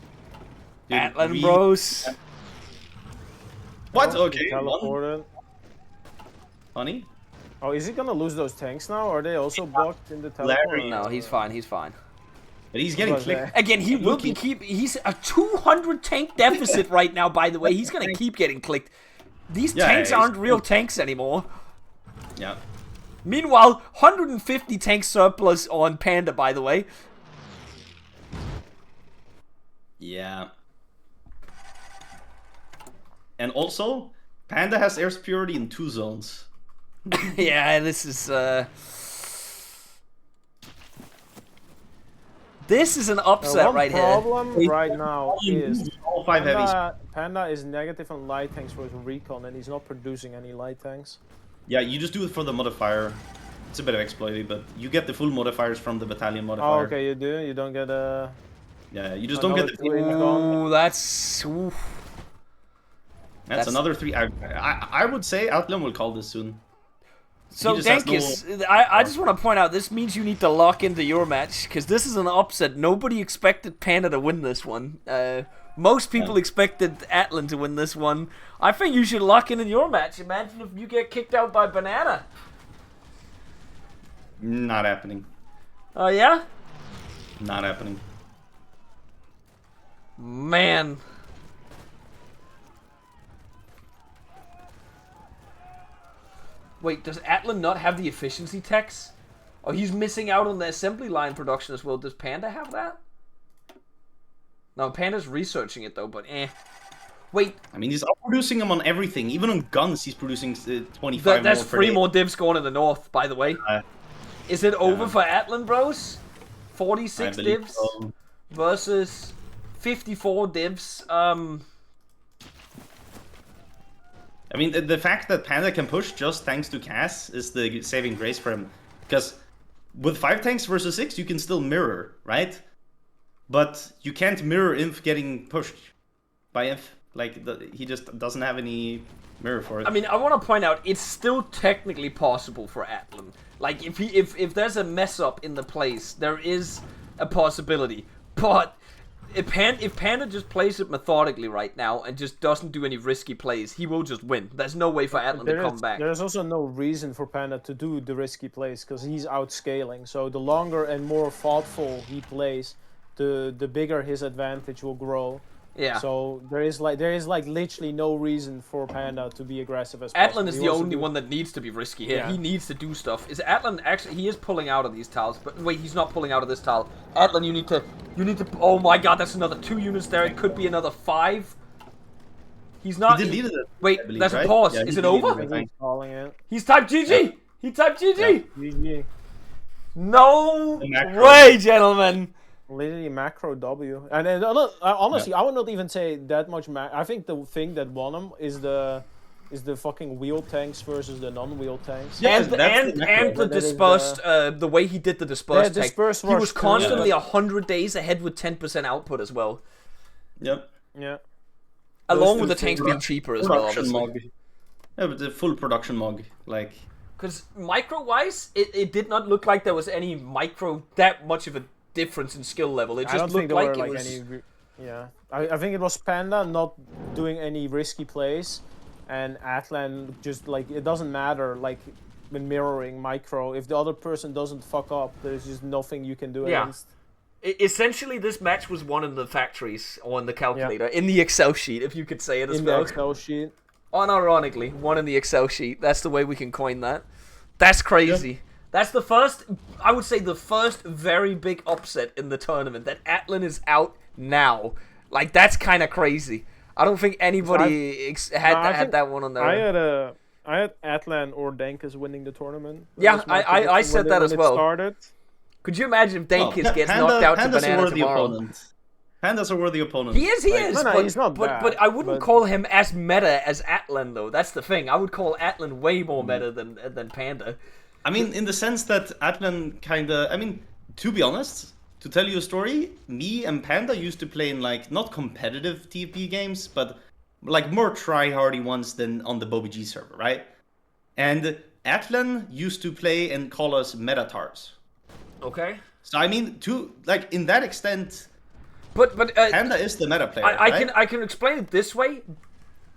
Dude, Atlan bros. What? Oh, Okay. he teleported. Honey? Oh, is he gonna lose those tanks now? Are they also blocked in the teleport? Larry. No, he's fine. He's fine. But he's getting was clicked. Again, he will be he's a 200 tank deficit right now, by the way. He's gonna keep getting clicked. These tanks aren't real tanks anymore. Yeah. Meanwhile, 150 tank surplus on Panda, by the way. Yeah. And also, Panda has air superiority in 2 zones. Yeah, this is this is an upset right here. One problem right now is All 5 heavies. Panda is negative on light tanks for his recon, and he's not producing any light tanks. Yeah, you just do it for the modifier. It's a bit of exploity, but you get the full modifiers from the battalion modifier. Oh, okay, you do. You don't get a. Yeah, you just don't get the. Ooh, that's oof. That's another 3. I would say Outland will call this soon. So Genghis, I just want to point out, this means you need to lock into your match, because this is an upset. Nobody expected Panda to win this one. Most people expected Atlan to win this one. I think you should lock in your match. Imagine if you get kicked out by Banana. Not happening. Oh, yeah? Not happening. Man. Wait, does Atlan not have the efficiency techs? Oh, he's missing out on the assembly line production as well. Does Panda have that? No, Panda's researching it though, but eh. Wait. I mean, he's outproducing them on everything. Even on guns, he's producing 25 There's more per 3 day. more divs going in the north, by the way. Is it over for Atlan, bros? 46 divs versus 54 divs. I mean, the fact that Panda can push just thanks to Cass is the saving grace for him. Because with 5 tanks versus 6, you can still mirror, right? But you can't mirror Inf getting pushed by Inf. Like, he just doesn't have any mirror for it. I mean, I want to point out, it's still technically possible for Atlan. Like, if there's a mess up in the place, there is a possibility. But if Panda just plays it methodically right now and just doesn't do any risky plays, he will just win. There's no way for Atlan to come back. There's also no reason for Panda to do the risky plays, because he's outscaling. So the longer and more thoughtful he plays, the bigger his advantage will grow. Yeah. So there is literally no reason for Panda to be aggressive as possible. Atlan is the only one that needs to be risky here. Yeah. He needs to do stuff. Is Atlan actually? He is pulling out of these tiles, but wait, he's not pulling out of this tile. Atlan, you need to. Oh my God, that's another 2 units there. It could be another 5. He's not. He deleted it. Wait, I believe, there's right? a pause. Yeah, Is he it deleted over? it, I think. Calling it. He's typed GG. He typed GG. GG. No macro. way, gentlemen. Literally macro W. And then, honestly, I would not even say that much. I think the thing that won him is the fucking wheel tanks versus the non-wheel tanks. Yeah, and that's the macro. the dispersed, the way he did the dispersed tank. dispersed He was was constantly 100 days ahead with 10% output as well. Yep. Yeah. Along with the tanks being cheaper as well, Production obviously. mog. Yeah, but the full production mog. Like, Because micro-wise, it did not look like there was any that much of a difference in skill level. It I don't just think looked there like were it like was... any. Yeah. I think it was Panda not doing any risky plays, and Atlan just like it doesn't matter like when mirroring micro. If the other person doesn't fuck up, there's just nothing you can do against. Essentially, this match was won in the factories on the calculator, in the Excel sheet, if you could say it as In well. the Excel sheet. Unironically, won in the Excel sheet. That's the way we can coin that. That's crazy. Yeah. That's the first, I would say, the first very big upset in the tournament. That Atlan is out now. Like, that's kind of crazy. I don't think anybody had that one on their... had Atlan or Dankers winning the tournament. That Yeah, was my I prediction said that when as it well. Started. Could you imagine if Dankis gets Panda, knocked out to Panda's a Banana worthy tomorrow? opponent. Panda's a worthy opponent. He is, he Like, is. No, but, he's not but bad, I wouldn't but- call him as meta as Atlan, though. That's the thing. I would call Atlan way more meta than Panda. I mean, in the sense that Atlan kinda... I mean, to be honest, to tell you a story, me and Panda used to play in, like, not competitive TFP games, but, like, more try-hardy ones than on the BOBG server, right? And Atlan used to play and call us metatars. Okay. So, I mean, like, in that extent, But Panda is the meta player, right? I can explain it this way.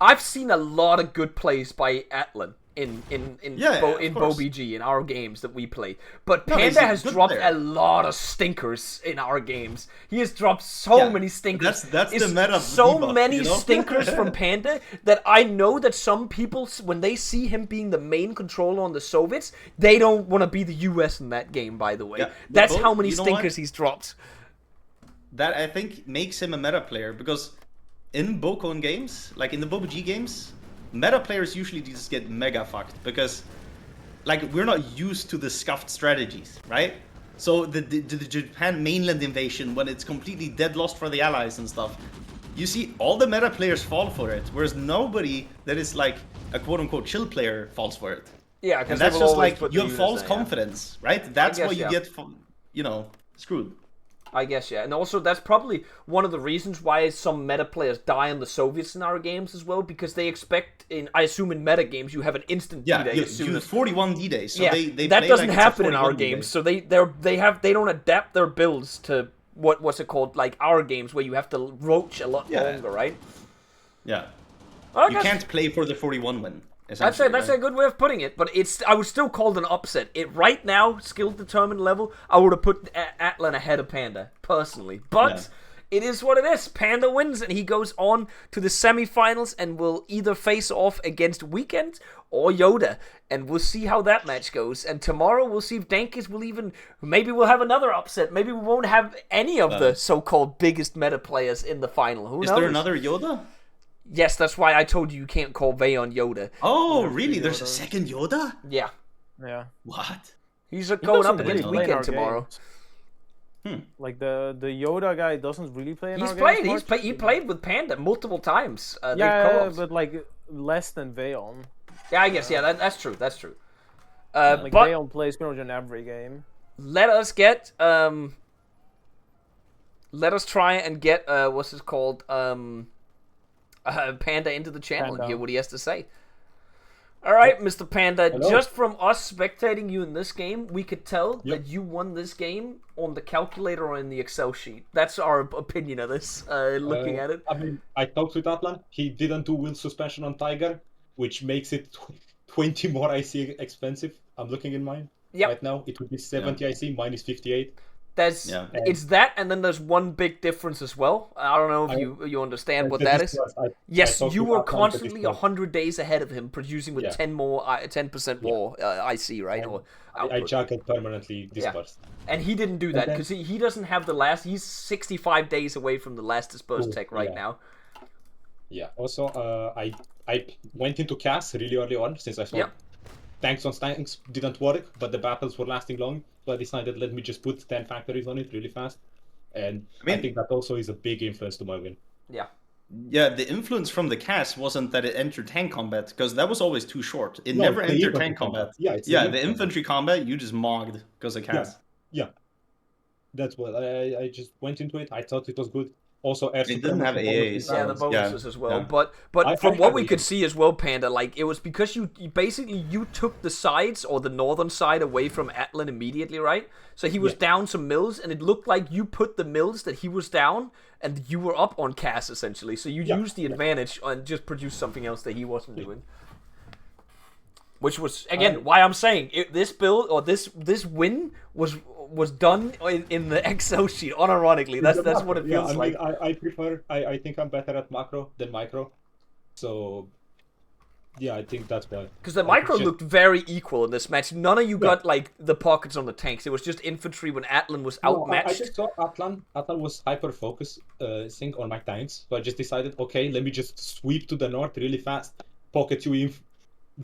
I've seen a lot of good plays by Atlan in of course. BOBG in our games that we play. But No, he's Panda a has good dropped player. a lot of stinkers in our games. He has dropped so many stinkers. That's It's the meta so debuff, many you know? stinkers from Panda that I know that some people, when they see him being the main controller on the Soviets, they don't want to be the US in that game, by the way. Yeah, That's but how many you know stinkers what? he's dropped. That, I think, makes him a meta player, because in Bokoen games, like in the BOBG games, meta players usually just get mega fucked, because, like, we're not used to the scuffed strategies, right? So the Japan mainland invasion, when it's completely dead lost for the allies and stuff, you see all the meta players fall for it, whereas nobody that is like a quote-unquote chill player falls for it. Yeah, And because that's just like, you have false confidence, right? That's guess, why you yeah. get, screwed. I guess, yeah. And also, that's probably one of the reasons why some meta players die on the Soviets in our games as well, because they expect, I assume in meta games, you have an instant Yeah, D-Day you as soon have as... 41 D-Days, so Yeah, they that play doesn't like it's a happen in our 41 D-Day. games, so they don't adapt their builds to what's it called, like our games, where you have to roach a lot longer, right? Yeah. Well, I You guess- can't play for the 41 win. That's a good way of putting it, but I would still call it an upset. Right now, skill determined level, I would have put Atlan ahead of Panda personally, but it is what it is. Panda wins, and he goes on to the semifinals and will either face off against Weekend or Yoda, and we'll see how that match goes. And tomorrow we'll see if Dankis will maybe we'll have another upset. Maybe we won't have any of the so-called biggest meta players in the final. Who knows? Is there another Yoda? Yes, that's why I told you can't call Vayon Yoda. Oh, really? There's a second Yoda? Yeah. Yeah. What? He's He going up doesn't against really play in Weekend our tomorrow. games. Like the Yoda guy doesn't really play in He's our played. games much. He played with Panda multiple times. They've Yeah, co-ops. but like less than Vayon. Yeah, I guess. Yeah, that's true. That's true. Like but Vayon plays pretty much in every game. let us get let us try and get what's it called Panda into the channel and hear what he has to say. All right, Mr. Panda. Hello. Just from us spectating you in this game, we could tell that you won this game on the calculator or in the Excel sheet. That's our opinion of this. Looking at it. I mean, I talked with Atlan. He didn't do wheel suspension on Tiger, which makes it 20 more IC expensive. I'm looking in mine right now. It would be 70 IC, mine is 58. It's that, and then there's one big difference as well. I don't know if you understand what that is. Yes, you were constantly 100 days ahead of him, producing with 10% more IC, right? Or I juggled permanently dispersed. And he didn't do that because he doesn't have the last. He's 65 days away from the last dispersed tech right now. Yeah. Also, I went into CAS really early on since I saw tanks on tanks didn't work, but the battles were lasting long. So I decided let me just put 10 factories on it really fast. And I think that also is a big influence to my win. Yeah. Yeah, the influence from the cast wasn't that it entered tank combat, because that was always too short. It never entered tank combat. Yeah, the infantry combat, you just mogged because of cast. Yeah. That's what I just went into it. I thought it was good. Also, it didn't have AAs. Yeah, the bonuses as well. Yeah. But from what we could see as well, Panda, like it was because you basically took the sides or the northern side away from Atlan immediately, right? So he was down some mills, and it looked like you put the mills that he was down, and you were up on Cass essentially. So you used the advantage and just produced something else that he wasn't doing. Which was again why I'm saying this build or this win was done in the Excel sheet. Unironically, that's what it feels like. I prefer. I think I'm better at macro than micro. So yeah, I think that's why. Because the micro looked very equal in this match. None of you got like the pockets on the tanks. It was just infantry when Atlan was outmatched. I just saw Atlan was hyper focused sync on my tanks. So I just decided, okay, let me just sweep to the north really fast, pocket you in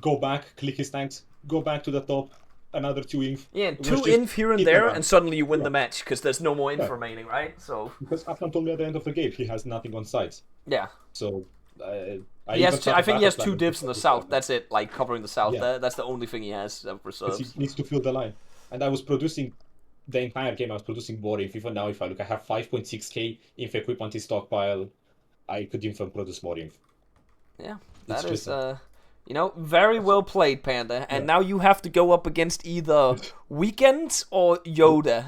go back, click his tanks, go back to the top, another 2 inf. Yeah, It was 2 just inf here and hit there, run. and suddenly you win Yeah. the match because there's no more inf Yeah. remaining, right? So Because Atlan told me at the end of the game he has nothing on sides. yeah, So I I think he has 2 battle plan divs in the south. That's it, like covering the south. Yeah. That's the only thing he has because reserves. he needs to fill the line. And I was producing the entire game. I was producing more inf. Even now, if I look, I have 5.6k inf equipment in stockpile. I could even produce more inf. Yeah, It's that is just very well played, Panda. And Yeah. now you have to go up against either Weekend or Yoda.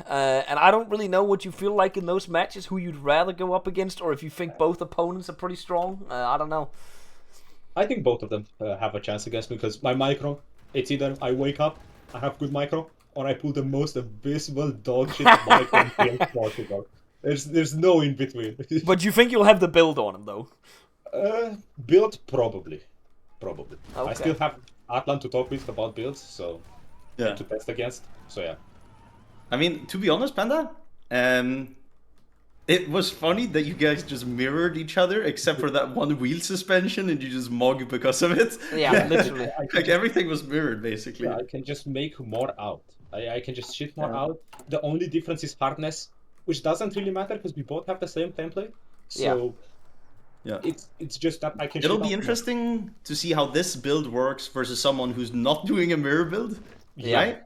And I don't really know what you feel like in those matches, who you'd rather go up against, or if you think both opponents are pretty strong. I don't know. I think both of them have a chance against me because my micro, it's either I wake up, I have good micro, or I pull the most abysmal dog shit micro build possible. There's no in between. But you think you'll have the build on him, though? Build probably. I Okay. still have Atlan to talk with about builds, so Yeah. to test against. So yeah. I mean, to be honest, Panda, it was funny that you guys just mirrored each other, except for that one wheel suspension, and you just mog because of it. Yeah, literally. Like everything was mirrored, basically. Yeah, I can just make more out. I can just shit more Yeah. out. The only difference is hardness, which doesn't really matter because we both have the same template. So Yeah. it's just that I can. It'll shit be out more. interesting to see how this build works versus someone who's not doing a mirror build, Yeah. right?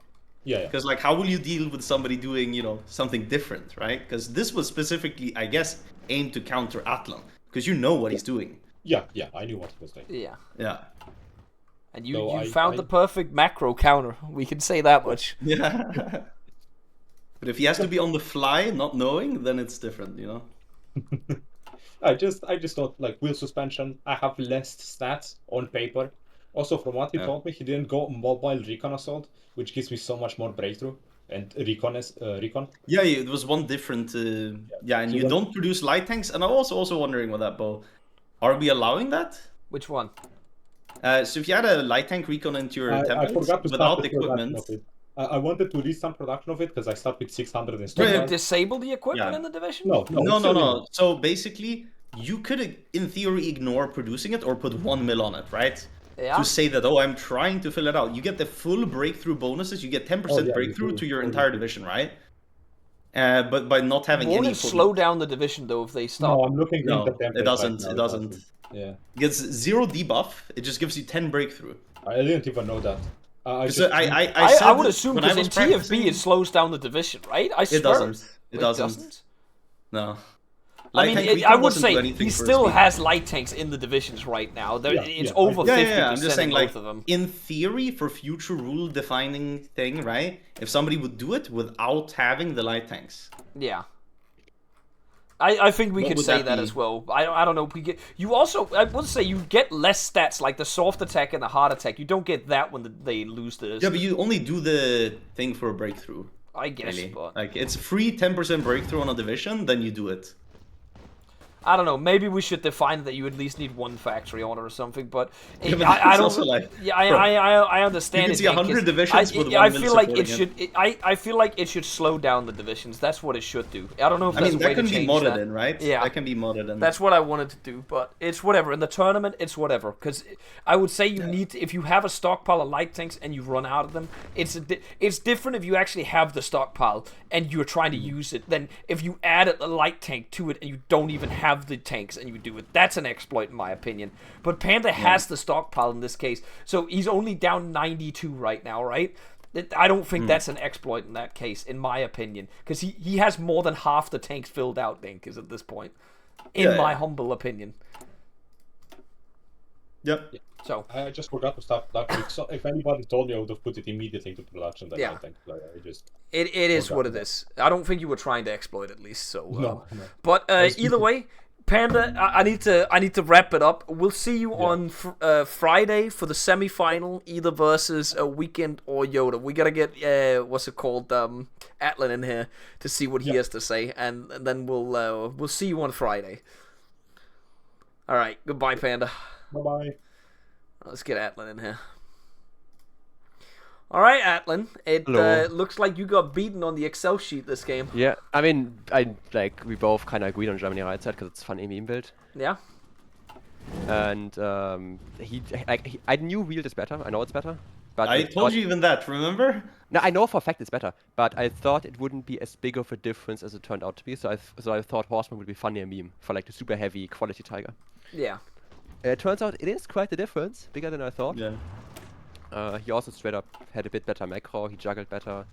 Yeah. Because like, how will you deal with somebody doing, something different, right? Because this was specifically, I guess, aimed to counter Atlan, because you know what he's doing. Yeah. I knew what he was doing. Yeah. Yeah. And you, So you I- found I- the perfect macro counter. We can say that much. Yeah. But if he has to be on the fly, not knowing, then it's different, I just thought like wheel suspension. I have less stats on paper. Also, from what he Yeah. told me, he didn't go mobile recon assault, which gives me so much more breakthrough and recon. Yeah, it was one different. And So you when- don't produce light tanks. And I'm also wondering with that, Bo, are we allowing that? Which one? So if you had a light tank recon into your I templates forgot to without start the production equipment, of it. I wanted to release some production of it because I start with 600 in Did stock. you disable the equipment Yeah. in the division? No. no. So basically, you could, in theory, ignore producing it or put 1 mil on it, right? Yeah. To say that, I'm trying to fill it out. You get the full breakthrough bonuses. You get 10% Oh, yeah, you breakthrough do. to your Oh, you entire do. division, right? But by not having Won't any it slow down the division though if they stop? No, I'm looking No, in the template. it doesn't. Right now, It doesn't. Yeah. It gets 0 debuff. It just gives you 10 breakthrough. I didn't even know that. I So just I I would said assume when I because in was TFB practicing- it slows down the division, right? I swear. doesn't. It Wait, doesn't. No. I Light mean, tank I recon would doesn't do say anything he for still speed. has light tanks in the divisions right now. Yeah, It's yeah, over 50% Yeah. I'm just saying, in like, both of them. in theory, for future rule-defining thing, right? If somebody would do it without having the light tanks, Yeah. I think we What could would say that that be? as well. I don't know. We get you also. I would say you get less stats like the soft attack and the hard attack. You don't get that when they lose the. yeah, but you only do the thing for a breakthrough. I guess, Really, but like it's free 10% breakthrough on a division, then you do it. I don't know. Maybe we should define that you at least need one factory on it or something. But, Yeah, but I that's don't. also like, Yeah, bro, I understand. you can it, see Nick, 100 'cause divisions with I 1 mil feel like it supporting should. I feel like it should slow down the divisions. That's what it should do. I don't know if I there's mean, a way that can to be change modded that. in, right? Yeah. That can be modded in. That's what I wanted to do, but it's whatever. In the tournament, it's whatever. Because I would say you need to, if you have a stockpile of light tanks and you run out of them, it's different if you actually have the stockpile and you're trying to use it than if you add a light tank to it and you don't even have the tanks and you do it. That's an exploit in my opinion. But Panda has the stockpile in this case, so he's only down 92 right now, right? I don't think that's an exploit in that case, in my opinion, because he has more than half the tanks filled out, Dink, is at this point, in Yeah, my yeah. humble opinion. Yep. So I just forgot to start production. So if anybody told me, I would have put it immediately into production. Then Yeah. I think like, I just it is forgot what it about is. I don't think you were trying to exploit at least. So No. But either way, Panda, I need to wrap it up. We'll see you on Friday for the semi-final, either versus a Weekend or Yoda. We gotta get what's it called, Atlan in here to see what he has to say, and then we'll see you on Friday. All right, goodbye, Panda. Bye-bye. Let's get Atlan in here. All right, Atlan. It Hello. looks like you got beaten on the Excel sheet this game. Yeah, I mean, we both kind of agreed on Germany right side because it's fun meme build. Yeah. And I knew Wield is better. I know it's better. But I told you even that, remember? No, I know for a fact it's better, but I thought it wouldn't be as big of a difference as it turned out to be. So I thought Horseman would be funnier meme for like the super heavy quality Tiger. Yeah. It turns out it is quite a difference, bigger than I thought. Yeah. He also straight up had a bit better macro. He juggled better.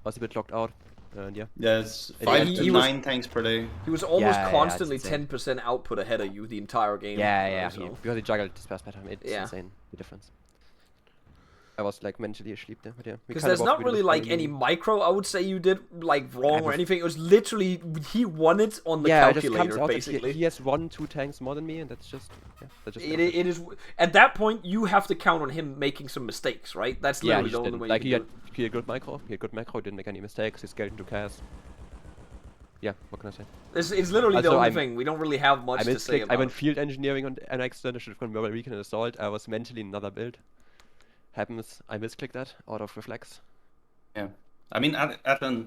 Was a bit locked out. And yeah. Yeah, it's 5 to 9 tanks per day. He was almost Yeah, constantly it's insane. 10% output ahead of you the entire game. Yeah. So. Because he juggled his pass better. It's insane, the difference. I was like mentally asleep there, but yeah. Because there's not really like any micro I would say you did like wrong or anything. It was literally he won it on the calculator basically. He has 1-2 tanks more than me, and that's just it is at that point you have to count on him making some mistakes, right? That's literally the only way. Like he had good micro. He had good macro. Didn't make any mistakes. He scaled into cast. Yeah, what can I say? It's literally the only thing. We don't really have much to say about. I went field engineering on NX, then I should have gone mobile recon and assault. I was mentally in another build. Happens, I misclicked that out of reflex. Yeah. I mean,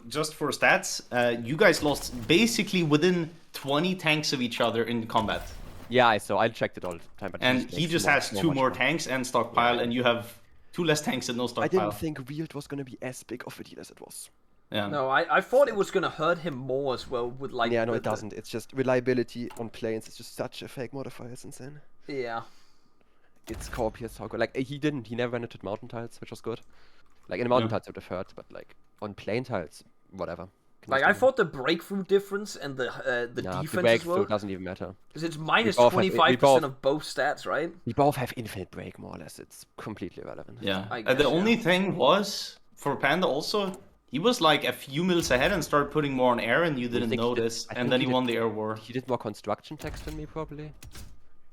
just for stats, you guys lost basically within 20 tanks of each other in combat. Yeah, I checked it all the time. But and he just has 2 more tanks and stockpile, and you have 2 less tanks and no stockpile. I didn't think Wield was going to be as big of a deal as it was. Yeah. No, I thought it was going to hurt him more as well with like... Yeah, no, it doesn't. It's just reliability on planes. It's just such a fake modifier. It's insane. Yeah. It's core PS so good. Like he never went into mountain tiles, which was good. Like in mountain tiles it would have hurt, but like on plane tiles, whatever. Like I thought the breakthrough difference and the defense the breakthrough as well doesn't even matter. Because it's minus 25% of both stats, right? We both have infinite break more or less. It's completely irrelevant. Yeah. The only thing was for Panda also. He was like a few mils ahead and started putting more on air, and you didn't notice. And then he won the air war. He did more construction text than me probably.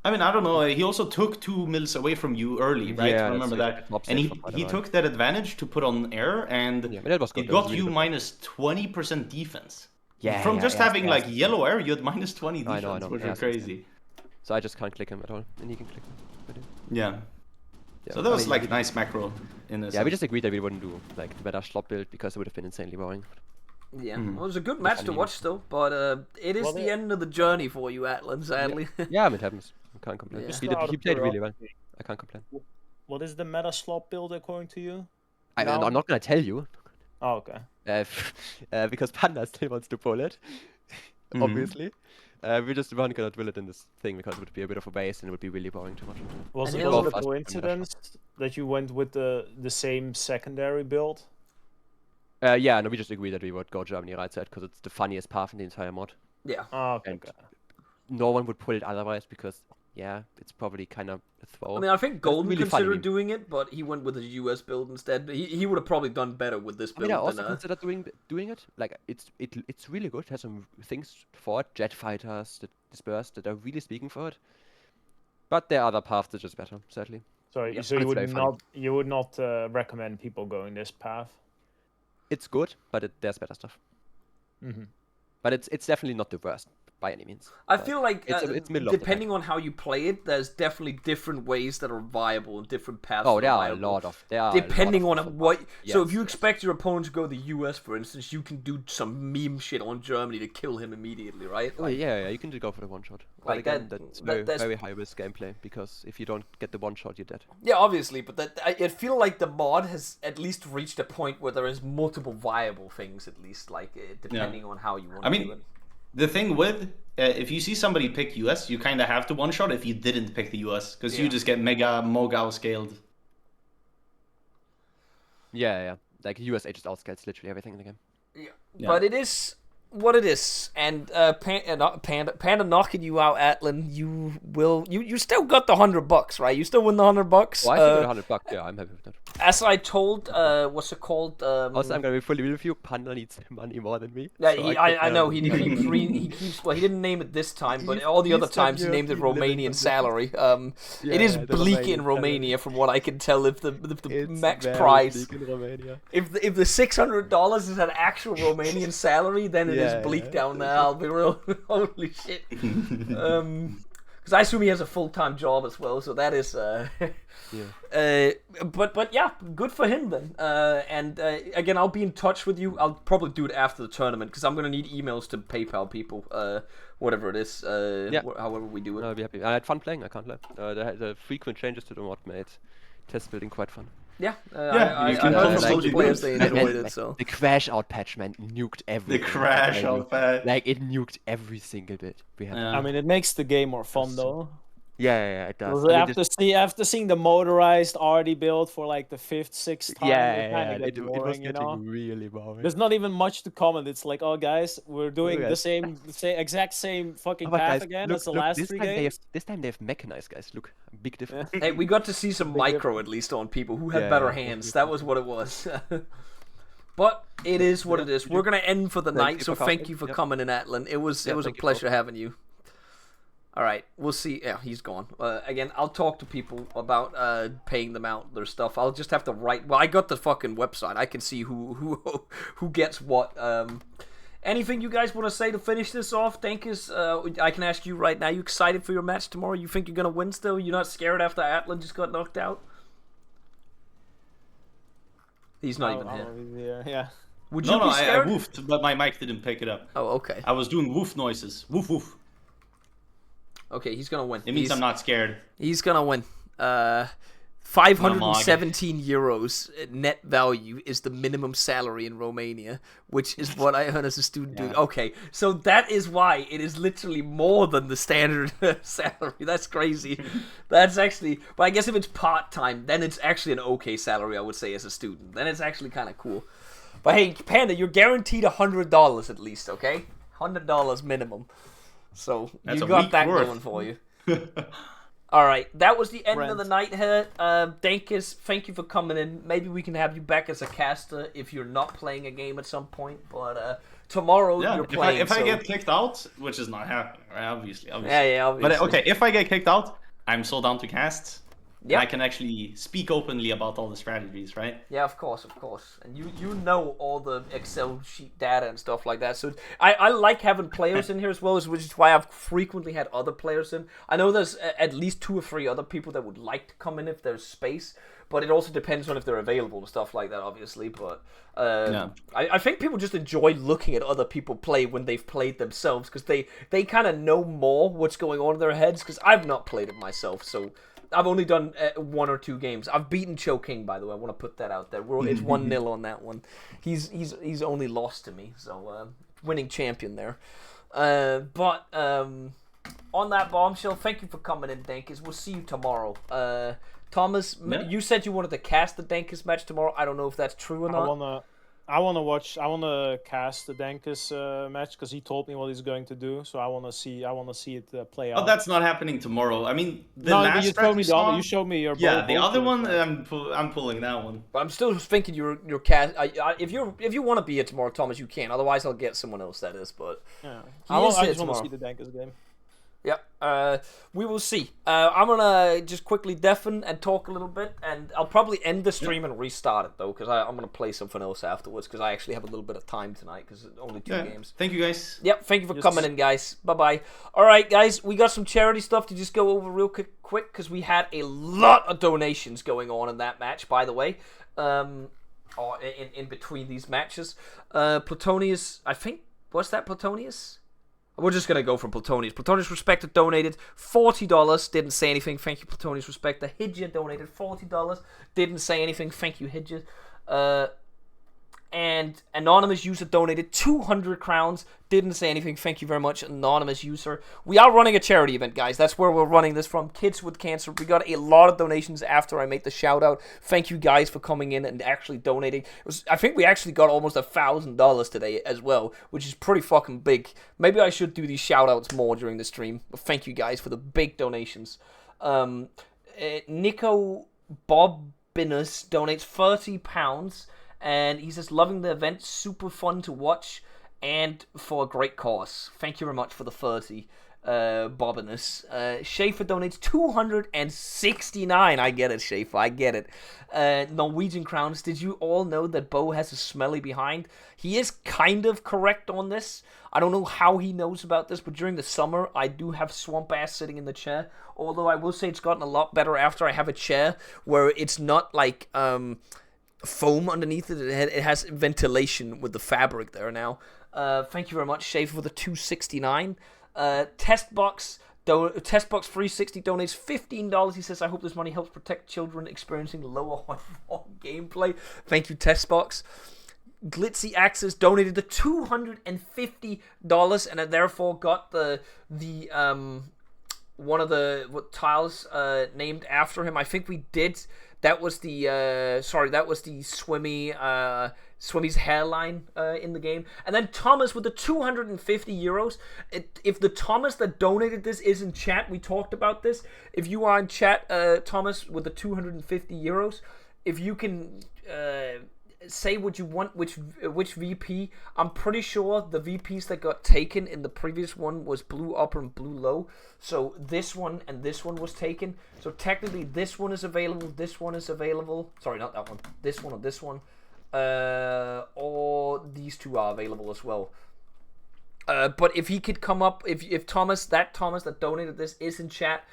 I mean, I don't know. He also took 2 mils away from you early, right? Yeah, remember that. And he took that advantage to put on air, and it got you minus 20% defense. Yeah. From just having like yellow air, you had minus 20 defense, I know. which is crazy. So I just can't click him at all, and he can click me. Yeah. So that was like nice macro in this. Yeah, we just agreed that we wouldn't do like the better slot build because it would have been insanely boring. Yeah, well, it was a good match to watch still, but it is the end of the journey for you, Atlan, sadly. Yeah, it happens. I can't complain. Yeah. He played really well. I can't complain. What is the meta slot build according to you? I'm not gonna tell you. Oh, okay. Because Panda still wants to pull it, obviously. We just weren't gonna drill it in this thing because it would be a bit of a waste and it would be really boring to watch. Was it a coincidence that you went with the same secondary build? Yeah, no, we just agreed that we would go Germany right side because it's the funniest path in the entire mod. Yeah. Oh, okay. And no one would pull it otherwise because, yeah, it's probably kind of a throw. I mean, I think Golden really considered doing it, but he went with a US build instead. He would have probably done better with this build. I also considered doing it. Like, it's really good. It has some things for it. Jet fighters, the dispersed, that are really speaking for it. But there are other paths that are just better, sadly. So you would not recommend people going this path? It's good, but there's better stuff. But it's definitely not the worst by any means. I feel like it's depending on how you play it, there's definitely different ways that are viable and different paths. Oh, there are a lot of. Depending on what. So if you expect your opponent to go the US, for instance, you can do some meme shit on Germany to kill him immediately, right? Oh yeah, you can just go for the one shot. Like that's very high risk gameplay because if you don't get the one shot, you're dead. Yeah, obviously, but I feel like the mod has at least reached a point where there is multiple viable things, at least, like depending on how you want to do it. The thing with, if you see somebody pick US, you kind of have to one-shot if you didn't pick the US, because you just get mega Mogao scaled. Yeah. Like USA just outscales literally everything in the game. Yeah. But it is what it is, and Panda knocking you out, Atlan. You still got the $100, right? You still win the $100. Oh, I still got $100. Yeah, I'm happy with that. As I told, what's it called? Also, I'm gonna be fully real with you. Panda needs money more than me. Yeah, so I know he keeps. Well, he didn't name it this time, but all the other times he named it Romanian salary. It is bleak in Romania, from what I can tell. If the max price, if the $600 is an actual Romanian salary, then it is bleak down there. I'll be real. Holy shit. because I assume he has a full-time job as well. So that is, but yeah, good for him then. And again, I'll be in touch with you. I'll probably do it after the tournament because I'm gonna need emails to PayPal people, whatever it is, however we do it. I'll be happy. I had fun playing. I can't lie. The frequent changes to the mod made test building quite fun. Yeah, you I can heard from also some players they enjoyed it. So the crash out patch, man, nuked everything. The crash out patch. Like it nuked every single bit. We had. I mean, it makes the game more fun though. Yeah, it does. After seeing the motorized RD build for like the 5th, 6th time, it boring, was you getting know? really boring. There's not even much to comment. It's like, oh guys, we're doing the exact same fucking path again as the last 3 games. This time they have mechanized, guys. Look, big difference. hey, we got to see some micro at least on people who had better hands. That was what it was. But it is what it is. We're gonna end for the night. So thank you for coming in, Atlan. It was a pleasure having you. All right, we'll see. Yeah, he's gone. Again, I'll talk to people about paying them out their stuff. I'll just have to write. Well, I got the fucking website. I can see who gets what. Anything you guys want to say to finish this off? Dankus, I can ask you right now. You excited for your match tomorrow? You think you're gonna win still? You're not scared after Atlan just got knocked out? He's not even here. Yeah. Would you be scared? I woofed, but my mic didn't pick it up. Oh, okay. I was doing woof noises. Woof woof. Okay, he's gonna win. It means I'm not scared. He's gonna win. 517 euros net value is the minimum salary in Romania, which is what I earn as a student doing. Okay, so that is why it is literally more than the standard salary. That's crazy. That's actually, but I guess if it's part-time, then it's actually an okay salary, I would say, as a student. Then it's actually kind of cool. But hey, Panda, you're guaranteed $100 at least, okay? $100 minimum. So that's you got that going for you. All right, that was the end of the night here. Dankus, thank you for coming in. Maybe we can have you back as a caster if you're not playing a game at some point. But tomorrow you're playing. If I get kicked out, which is not happening, right? Obviously. Yeah, obviously. But okay, if I get kicked out, I'm so down to cast. Yeah. I can actually speak openly about all the strategies, right? Yeah, of course. And you know all the Excel sheet data and stuff like that. So I like having players in here as well, which is why I've frequently had other players in. I know there's at least 2 or 3 other people that would like to come in if there's space, but it also depends on if they're available and stuff like that, obviously. But I think people just enjoy looking at other people play when they've played themselves, because they kind of know more what's going on in their heads, because I've not played it myself, so... I've only done 1 or 2 games. I've beaten Cho King, by the way. I want to put that out there. It's 1-0 on that one. He's only lost to me, so winning champion there. But on that bombshell, thank you for coming in, Dankus. We'll see you tomorrow. Thomas, you said you wanted to cast the Dankus match tomorrow. I don't know if that's true or not. I want to cast the Dankus match because he told me what he's going to do. So I want to see it play out. Oh, that's not happening tomorrow. I mean, you showed me your. Yeah, the other one, I'm pulling that one. But I'm still thinking your cast. If you want to be it tomorrow, Thomas, you can. Otherwise, I'll get someone else. That is, but yeah, I just want to see the Dankus game. Yeah, we will see. I'm gonna just quickly deafen and talk a little bit, and I'll probably end the stream and restart it though, because I'm gonna play something else afterwards, because I actually have a little bit of time tonight, because it's only 2 games. Thank you, guys. Yep, thank you for coming in, guys. Bye-bye. All right, guys, we got some charity stuff to just go over real quick, because we had a lot of donations going on in that match, by the way. Or in between these matches. Platonius, I think, what's that, Platonius? We're just going to go from Platonius. Platonius Respected donated $40. Didn't say anything. Thank you, Platonius Respected. Hidja donated $40. Didn't say anything. Thank you, Hidja. And Anonymous User donated 200 crowns. Didn't say anything. Thank you very much, Anonymous User. We are running a charity event, guys. That's where we're running this from. Kids with Cancer. We got a lot of donations after I made the shout out. Thank you guys for coming in and actually donating. I think we actually got almost $1,000 today as well, which is pretty fucking big. Maybe I should do these shout outs more during the stream. But thank you guys for the big donations. Nico Bobbinus donates £30. And he says, loving the event, super fun to watch, and for a great cause. Thank you very much for the 30. Bobbinus. Schaefer donates 269. I get it, Schaefer. I get it. Norwegian Crowns. Did you all know that Bo has a smelly behind? He is kind of correct on this. I don't know how he knows about this, but during the summer, I do have swamp ass sitting in the chair. Although I will say it's gotten a lot better after I have a chair where it's not like foam underneath it. It has ventilation with the fabric there now. Thank you very much, Schaefer, for the 269. Testbox 360 donates $15. He says, I hope this money helps protect children experiencing lower gameplay. Thank you, Testbox. Glitzy Axis donated the $250 and therefore got the one of the tiles named after him. I think we did. That was the Swimmy's hairline in the game. And then Thomas with the 250 euros. If the Thomas that donated this is in chat, we talked about this. If you are in chat, Thomas with the 250 euros, if you can say what you want, which VP. I'm pretty sure the VPs that got taken in the previous one was blue upper and blue low. So this one and this one was taken. So technically this one is available, this one is available. Sorry, not that one. This one or this one. Or these two are available as well. But if he could come up, if Thomas that donated this is in chat,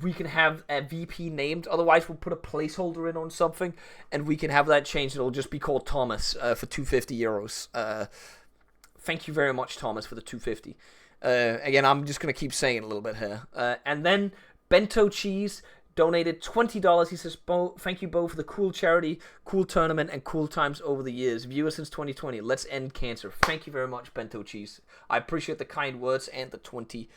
we can have a VP named. Otherwise, we'll put a placeholder in on something, and we can have that changed. It'll just be called Thomas for 250 euros. Thank you very much, Thomas, for the 250. Again, I'm just going to keep saying it a little bit here. And then Bento Cheese donated $20. He says, Bo, thank you, Bo, for the cool charity, cool tournament, and cool times over the years. Viewers since 2020. Let's end cancer. Thank you very much, Bento Cheese. I appreciate the kind words and the $20.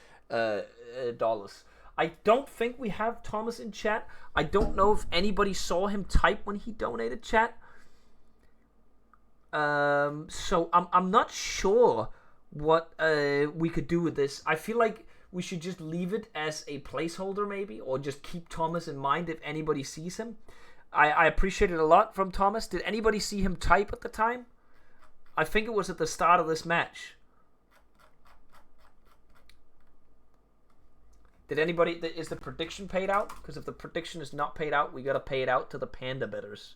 I don't think we have Thomas in chat. I don't know if anybody saw him type when he donated, chat. So I'm not sure what we could do with this. I feel like we should just leave it as a placeholder maybe, or just keep Thomas in mind if anybody sees him. I appreciate it a lot from Thomas. Did anybody see him type at the time? I think it was at the start of this match. Did anybody... Is the prediction paid out? Because if the prediction is not paid out, we gotta pay it out to the panda bettors.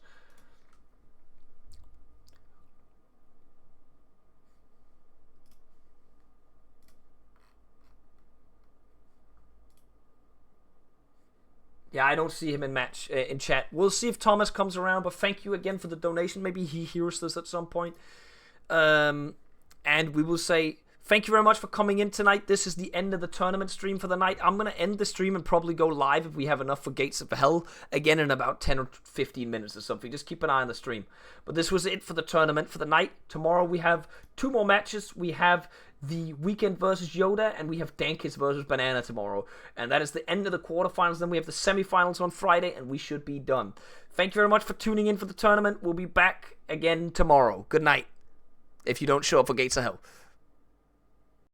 Yeah, I don't see him in chat. We'll see if Thomas comes around, but thank you again for the donation. Maybe he hears this at some point. And we will say... Thank you very much for coming in tonight. This is the end of the tournament stream for the night. I'm going to end the stream and probably go live if we have enough for Gates of Hell again in about 10 or 15 minutes or something. Just keep an eye on the stream. But this was it for the tournament for the night. Tomorrow we have 2 more matches. We have the Weekend versus Yoda, and we have Dankis versus Banana tomorrow. And that is the end of the quarterfinals. Then we have the semifinals on Friday, and we should be done. Thank you very much for tuning in for the tournament. We'll be back again tomorrow. Good night. If you don't show up for Gates of Hell.